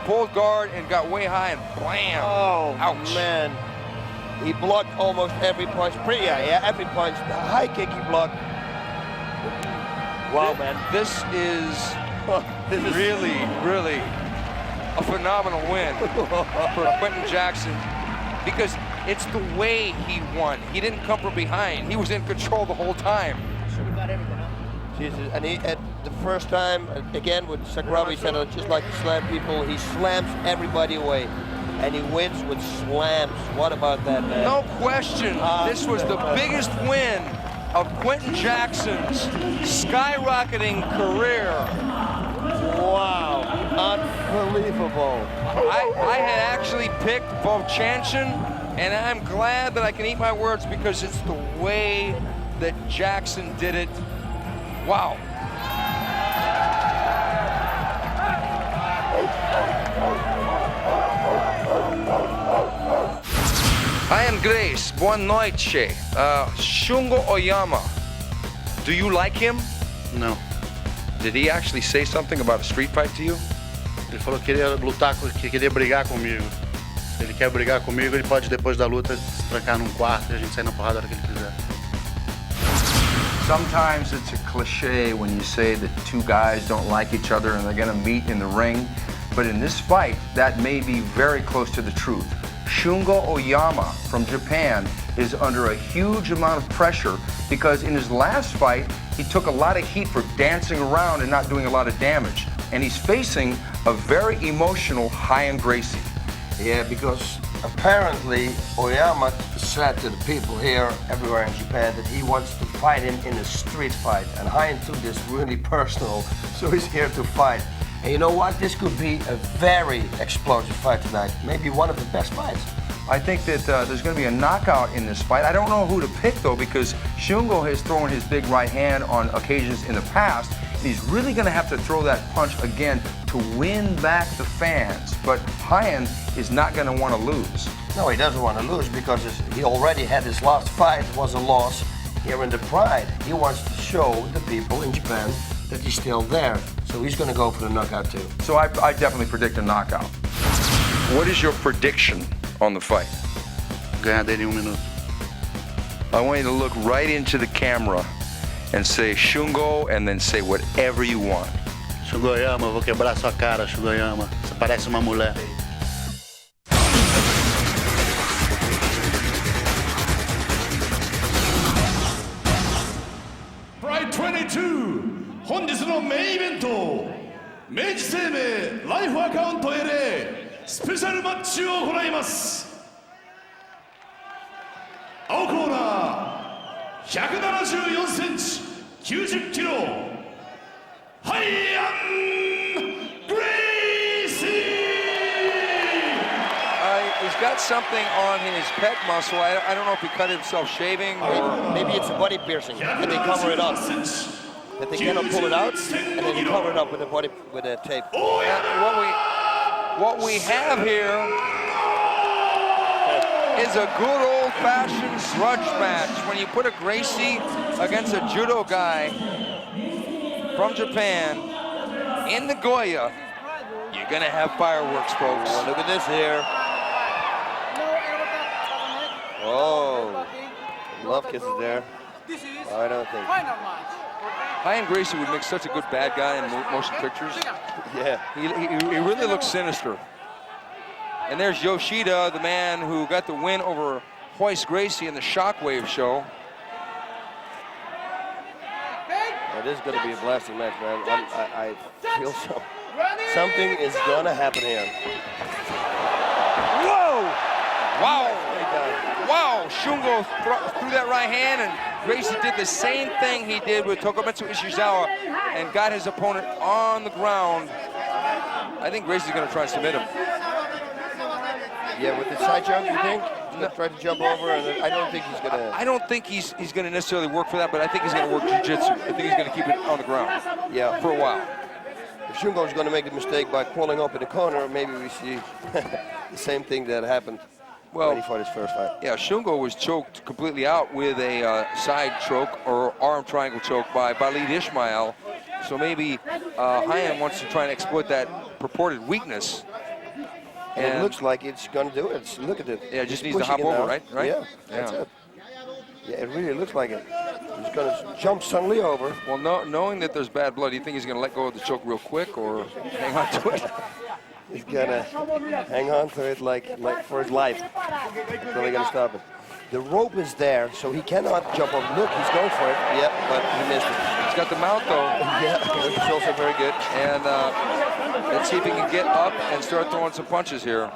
pulled guard and got way high and blam. Oh, ouch. Man. He blocked almost every punch. Every punch. The high kick he blocked. Wow, man. This is really, really a phenomenal win for Quentin Jackson, because it's the way he won. He didn't come from behind. He was in control the whole time. Jesus, and at the first time, again with Sakuraba, he said just like to slam people, he slams everybody away. And he wins with slams. What about that, man? No question. This was the biggest win of Quentin Jackson's skyrocketing career. Wow, unbelievable. I had actually picked Vovchanchyn, and I'm glad that I can eat my words because it's the way that Jackson did it. Wow. I am Grace. Boa noite. Shungo Oyama. Do you like him? No. Did he actually say something about a street fight to you? Ele falou que queria lutar, que queria brigar comigo. Se ele quer brigar comigo, ele pode depois da luta se trancar num quarto e a gente sair na porrada a hora que ele quiser. Sometimes it's a cliche when you say that two guys don't like each other and they're going to meet in the ring. But in this fight, that may be very close to the truth. Shungo Oyama from Japan is under a huge amount of pressure because in his last fight, he took a lot of heat for dancing around and not doing a lot of damage. And he's facing a very emotional Ryan Gracie. Yeah, because apparently Oyama said to the people here, everywhere in Japan, that he wants to fight him in a street fight. And Ryan took this really personal, so he's here to fight. And you know what? This could be a very explosive fight tonight. Maybe one of the best fights. I think that there's going to be a knockout in this fight. I don't know who to pick, though, because Shungo has thrown his big right hand on occasions in the past. And he's really going to have to throw that punch again to win back the fans. But Hyan is not going to want to lose. No, he doesn't want to lose because he already had his last fight was a loss here in the Pride. He wants to show the people in Japan that he's still there. So he's going to go for the knockout too. So I definitely predict a knockout. What is your prediction on the fight? Ganhar dele em minuto. I want you to look right into the camera and say Shungo and then say whatever you want. Shungo Oyama, vou quebrar sua cara, Shungo Oyama. Você parece uma mulher. Pride 22本日のメインイベント明治生命ライフアカウント LA スペシャルマッチを行います。青コーナー174センチ90キロハイアン・グレイシー。 He's got something on his pec muscle. I don't know if he cut himself shaving or maybe it's a body piercing and they cover it up. That they cannot pull it out and then they cover it up with a tape. What we have here is a good old-fashioned grudge match. When you put a Gracie against a judo guy from Japan in Nagoya, you're gonna have fireworks, folks. Oh, look at this here. Oh, love kisses there. I don't think. Hyan Gracie would make such a good bad guy in motion pictures. Yeah. He really looks sinister. And there's Yoshida, the man who got the win over Royce Gracie in the Shockwave show. This is going to be a blasting match, man. I feel so. Something is going to happen here. Whoa! Wow! Wow! Shungo threw that right hand, and Gracie did the same thing he did with Tokumitsu Ishizawa and got his opponent on the ground. I think Gracie's going to try and submit him. Yeah, with the side jump, you think? He's going to try to jump over, and I don't think he's going to... I don't think he's going to necessarily work for that, but I think he's going to work jiu-jitsu. I think he's going to keep it on the ground. Yeah, for a while. If Shungo's going to make the mistake by crawling up in the corner, maybe we see the same thing that happened when he fought his first fight. Yeah, Shungo was choked completely out with a side choke or arm triangle choke by Khalid Ismail. So maybe Hyan wants to try and exploit that purported weakness. And it looks like it's going to do it. Look at it. Yeah, it just needs to hop over, right? Yeah, that's it. Yeah, it really looks like it. He's going to jump suddenly over. Well, knowing that there's bad blood, do you think he's going to let go of the choke real quick or hang on to it? He's going to hang on to it like for his life. He's really going to stop it. The rope is there, so he cannot jump over. Look, he's going for it. Yeah, but he missed it. He's got the mount, though. Yeah, which is also very good. And let's see if he can get up and start throwing some punches here.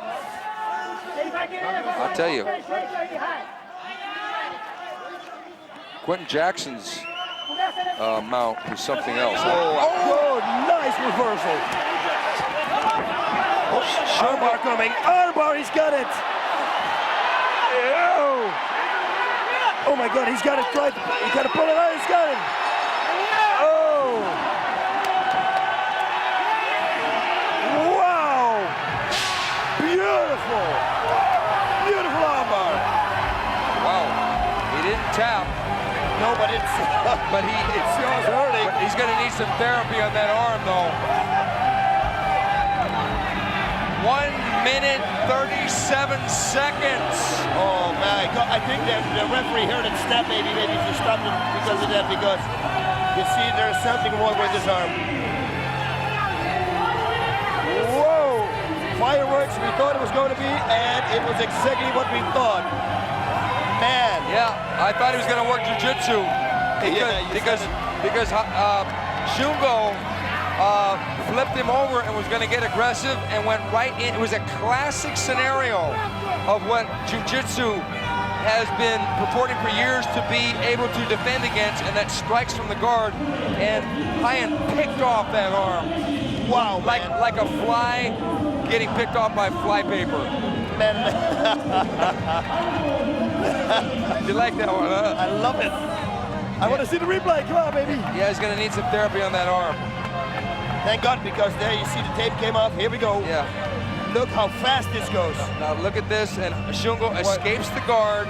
I'll tell you. Quentin Jackson's mount is something else. Oh, nice reversal. Armbar coming. Armbar, he's got it. Oh my God, he's got it right. He's got to pull it out. He's got it. Oh. Wow. Beautiful. Beautiful armbar. Wow. He didn't tap. No, but it's hurting. But he's going to need some therapy on that arm, though. 1 minute, 37 seconds. Oh my God, I think that the referee heard it snap, maybe he stopped it because of that, because you see there's something wrong with his arm. Whoa! Fireworks, we thought it was going to be, and it was exactly what we thought. Man. Yeah, I thought he was going to work jiu-jitsu because Shungo flipped him over and was going to get aggressive and went right in. It was a classic scenario of what jiu-jitsu has been purporting for years to be able to defend against, and that strikes from the guard, and Hyan picked off that arm. Wow, like a fly getting picked off by flypaper. Man. You like that one, huh? I love it. I want to see the replay. Come on, baby. Yeah, he's going to need some therapy on that arm. Thank God, because there you see the tape came off. Here we go. Yeah. Look how fast this goes. Now look at this, and Shungo escapes the guard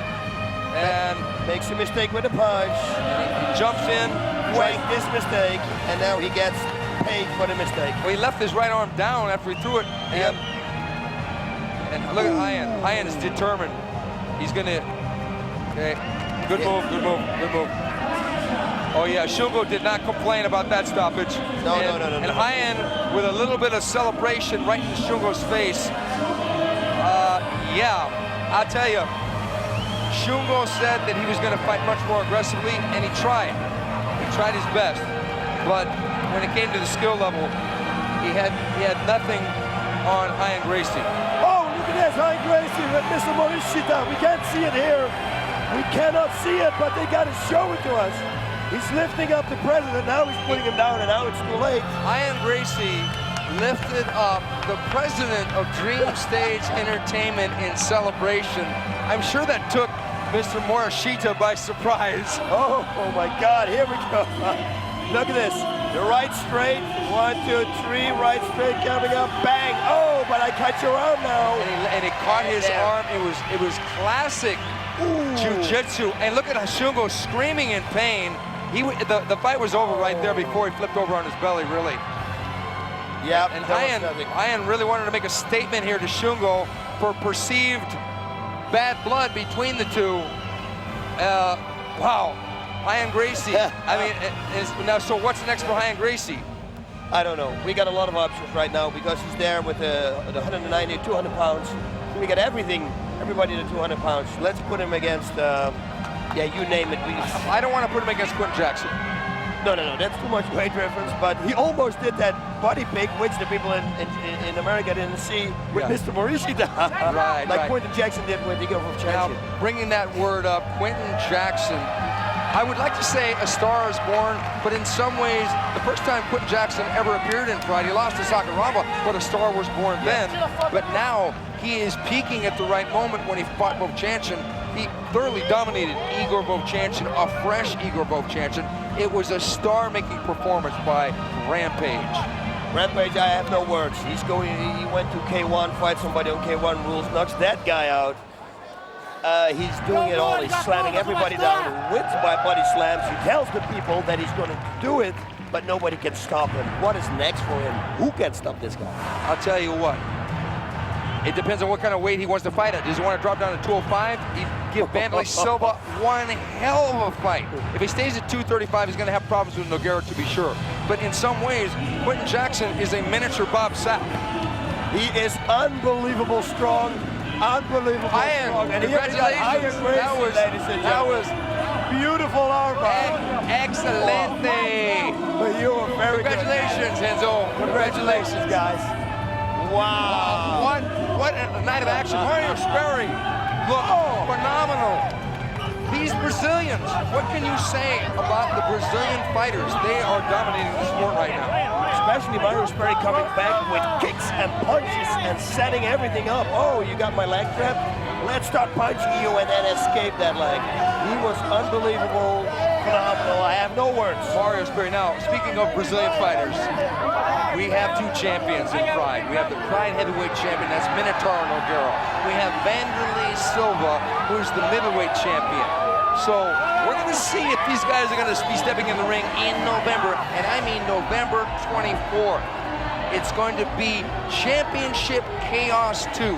and makes a mistake with the punch. He jumps in, make this mistake, and now he gets paid for the mistake. Well, he left his right arm down after he threw it. And, and look at Ian. Ian is determined. He's gonna. Okay. Good move. Good move. Good move. Oh yeah, Shungo did not complain about that stoppage. No. And Ian, with a little bit of celebration right in Shungo's face. Yeah, I'll tell you, Shungo said that he was going to fight much more aggressively, and he tried. He tried his best, but when it came to the skill level, he had nothing on Ian Gracie. Oh, look at this, Ian Gracie with Mr. Morishita. We can't see it here. We cannot see it, but they got to show it to us. He's lifting up the president, now he's putting him down, and now it's too late. Ian Gracie lifted up the president of Dream Stage Entertainment in celebration. I'm sure that took Mr. Morishita by surprise. Oh my God, here we go. Look at this, the right straight, 1, 2, 3, right straight coming up, bang. Oh, but I cut your arm now. And he caught his arm, it was classic jiu-jitsu. And look at Shungo screaming in pain. The fight was over right there before he flipped over on his belly, really. Yeah, and Ian really wanted to make a statement here to Shungo for perceived bad blood between the two. Wow, Ian Gracie. I mean, now, so what's next for Ian Gracie? I don't know. We got a lot of options right now because he's there with the 190, 200 pounds. We got everybody to 200 pounds. Let's put him against, yeah, you name it. I don't want to put him against Quentin Jackson. No, that's too much weight difference, but he almost did that body pick, which the people in America didn't see with Mr. Morishita. Like Quentin Jackson did with Igor Vovchanchyn. Now, bringing that word up, Quentin Jackson, I would like to say a star is born, but in some ways, the first time Quentin Jackson ever appeared in Pride, he lost to Sakuraba, but a star was born then. But now, he is peaking at the right moment when he fought Vovchanchyn. He thoroughly dominated Igor Vovchanchyn, a fresh Igor Vovchanchyn. It was a star-making performance by Rampage. Rampage, I have no words. He went to K1, fight somebody on K1 rules, knocks that guy out. He's doing it all. He's slamming everybody down, wins by body slams. He tells the people that he's going to do it, but nobody can stop him. What is next for him? Who can stop this guy? I'll tell you what. It depends on what kind of weight he wants to fight at. Does he want to drop down to 205? He'd give Vanderlei Silva one hell of a fight. If he stays at 235, he's going to have problems with Nogueira, to be sure. But in some ways, Quentin Jackson is a miniature Bob Sapp. He is unbelievable strong, unbelievable strong. And congratulations. That was beautiful armbar. Excelente. But you were very Congratulations, good. Enzo. Congratulations, guys. Wow. What a night of action. Mario Sperry looked phenomenal. These Brazilians, what can you say about the Brazilian fighters? They are dominating the sport right now. Especially Mario Sperry coming back with kicks and punches and setting everything up. Oh, you got my leg trap? Let's start punching you and then escape that leg. He was unbelievable, phenomenal. I have no words. Mario Sperry. Now, speaking of Brazilian fighters, we have two champions in Pride. We have the Pride heavyweight champion, that's Minotauro Nogueira. We have Vanderlei Silva, who's the middleweight champion. So we're going to see if these guys are going to be stepping in the ring in November, and I mean November 24th. It's going to be Championship Chaos 2,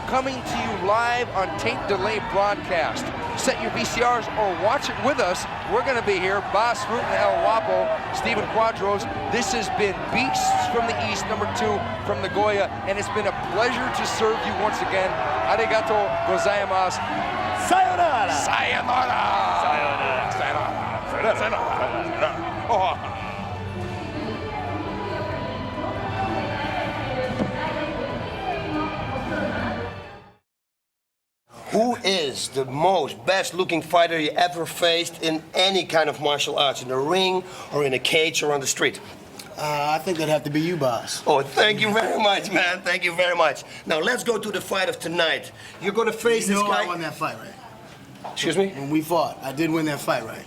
coming to you live on tape delay broadcast. Set your VCRs or watch it with us. We're going to be here, Bas Rutten El Wapo, Stephen Quadros. This has been Beasts from the East, #2 from Nagoya, and it's been a pleasure to serve you once again. Arigato gozaimasu. Sayonara! Sayonara! Sayonara! Sayonara! Sayonara! Oh. Who is the best looking fighter you ever faced in any kind of martial arts, in the ring or in a cage or on the street? I think that'd have to be you, boss. Oh, thank you very much, man. Thank you very much. Now, let's go to the fight of tonight. You're going to face this guy. I won that fight, right? Excuse me? When we fought, I did win that fight, right?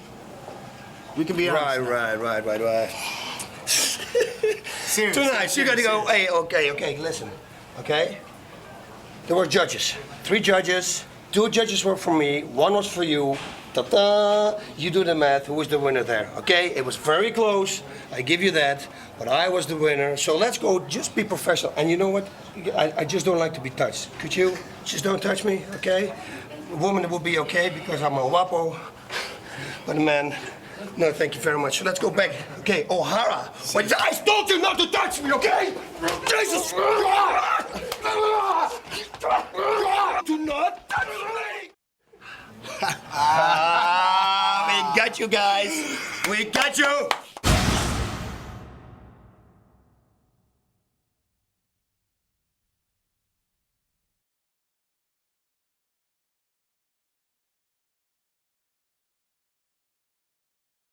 We can be honest. Right. Seriously. Tonight, you got to go. Hey, okay, listen. Okay? There were judges. 3 judges. 2 judges were for me. 1 was for you. Ta-da! You do the math. Who was the winner there? Okay? It was very close. I give you that. But I was the winner. So let's go. Just be professional. And you know what? I just don't like to be touched. Could you just don't touch me? Okay? A woman will be okay because I'm a guapo. But a man. No, thank you very much. So let's go back. Okay, Ohara. But I told you not to touch me, okay? Jesus! Do not touch me! We got you guys. We got you.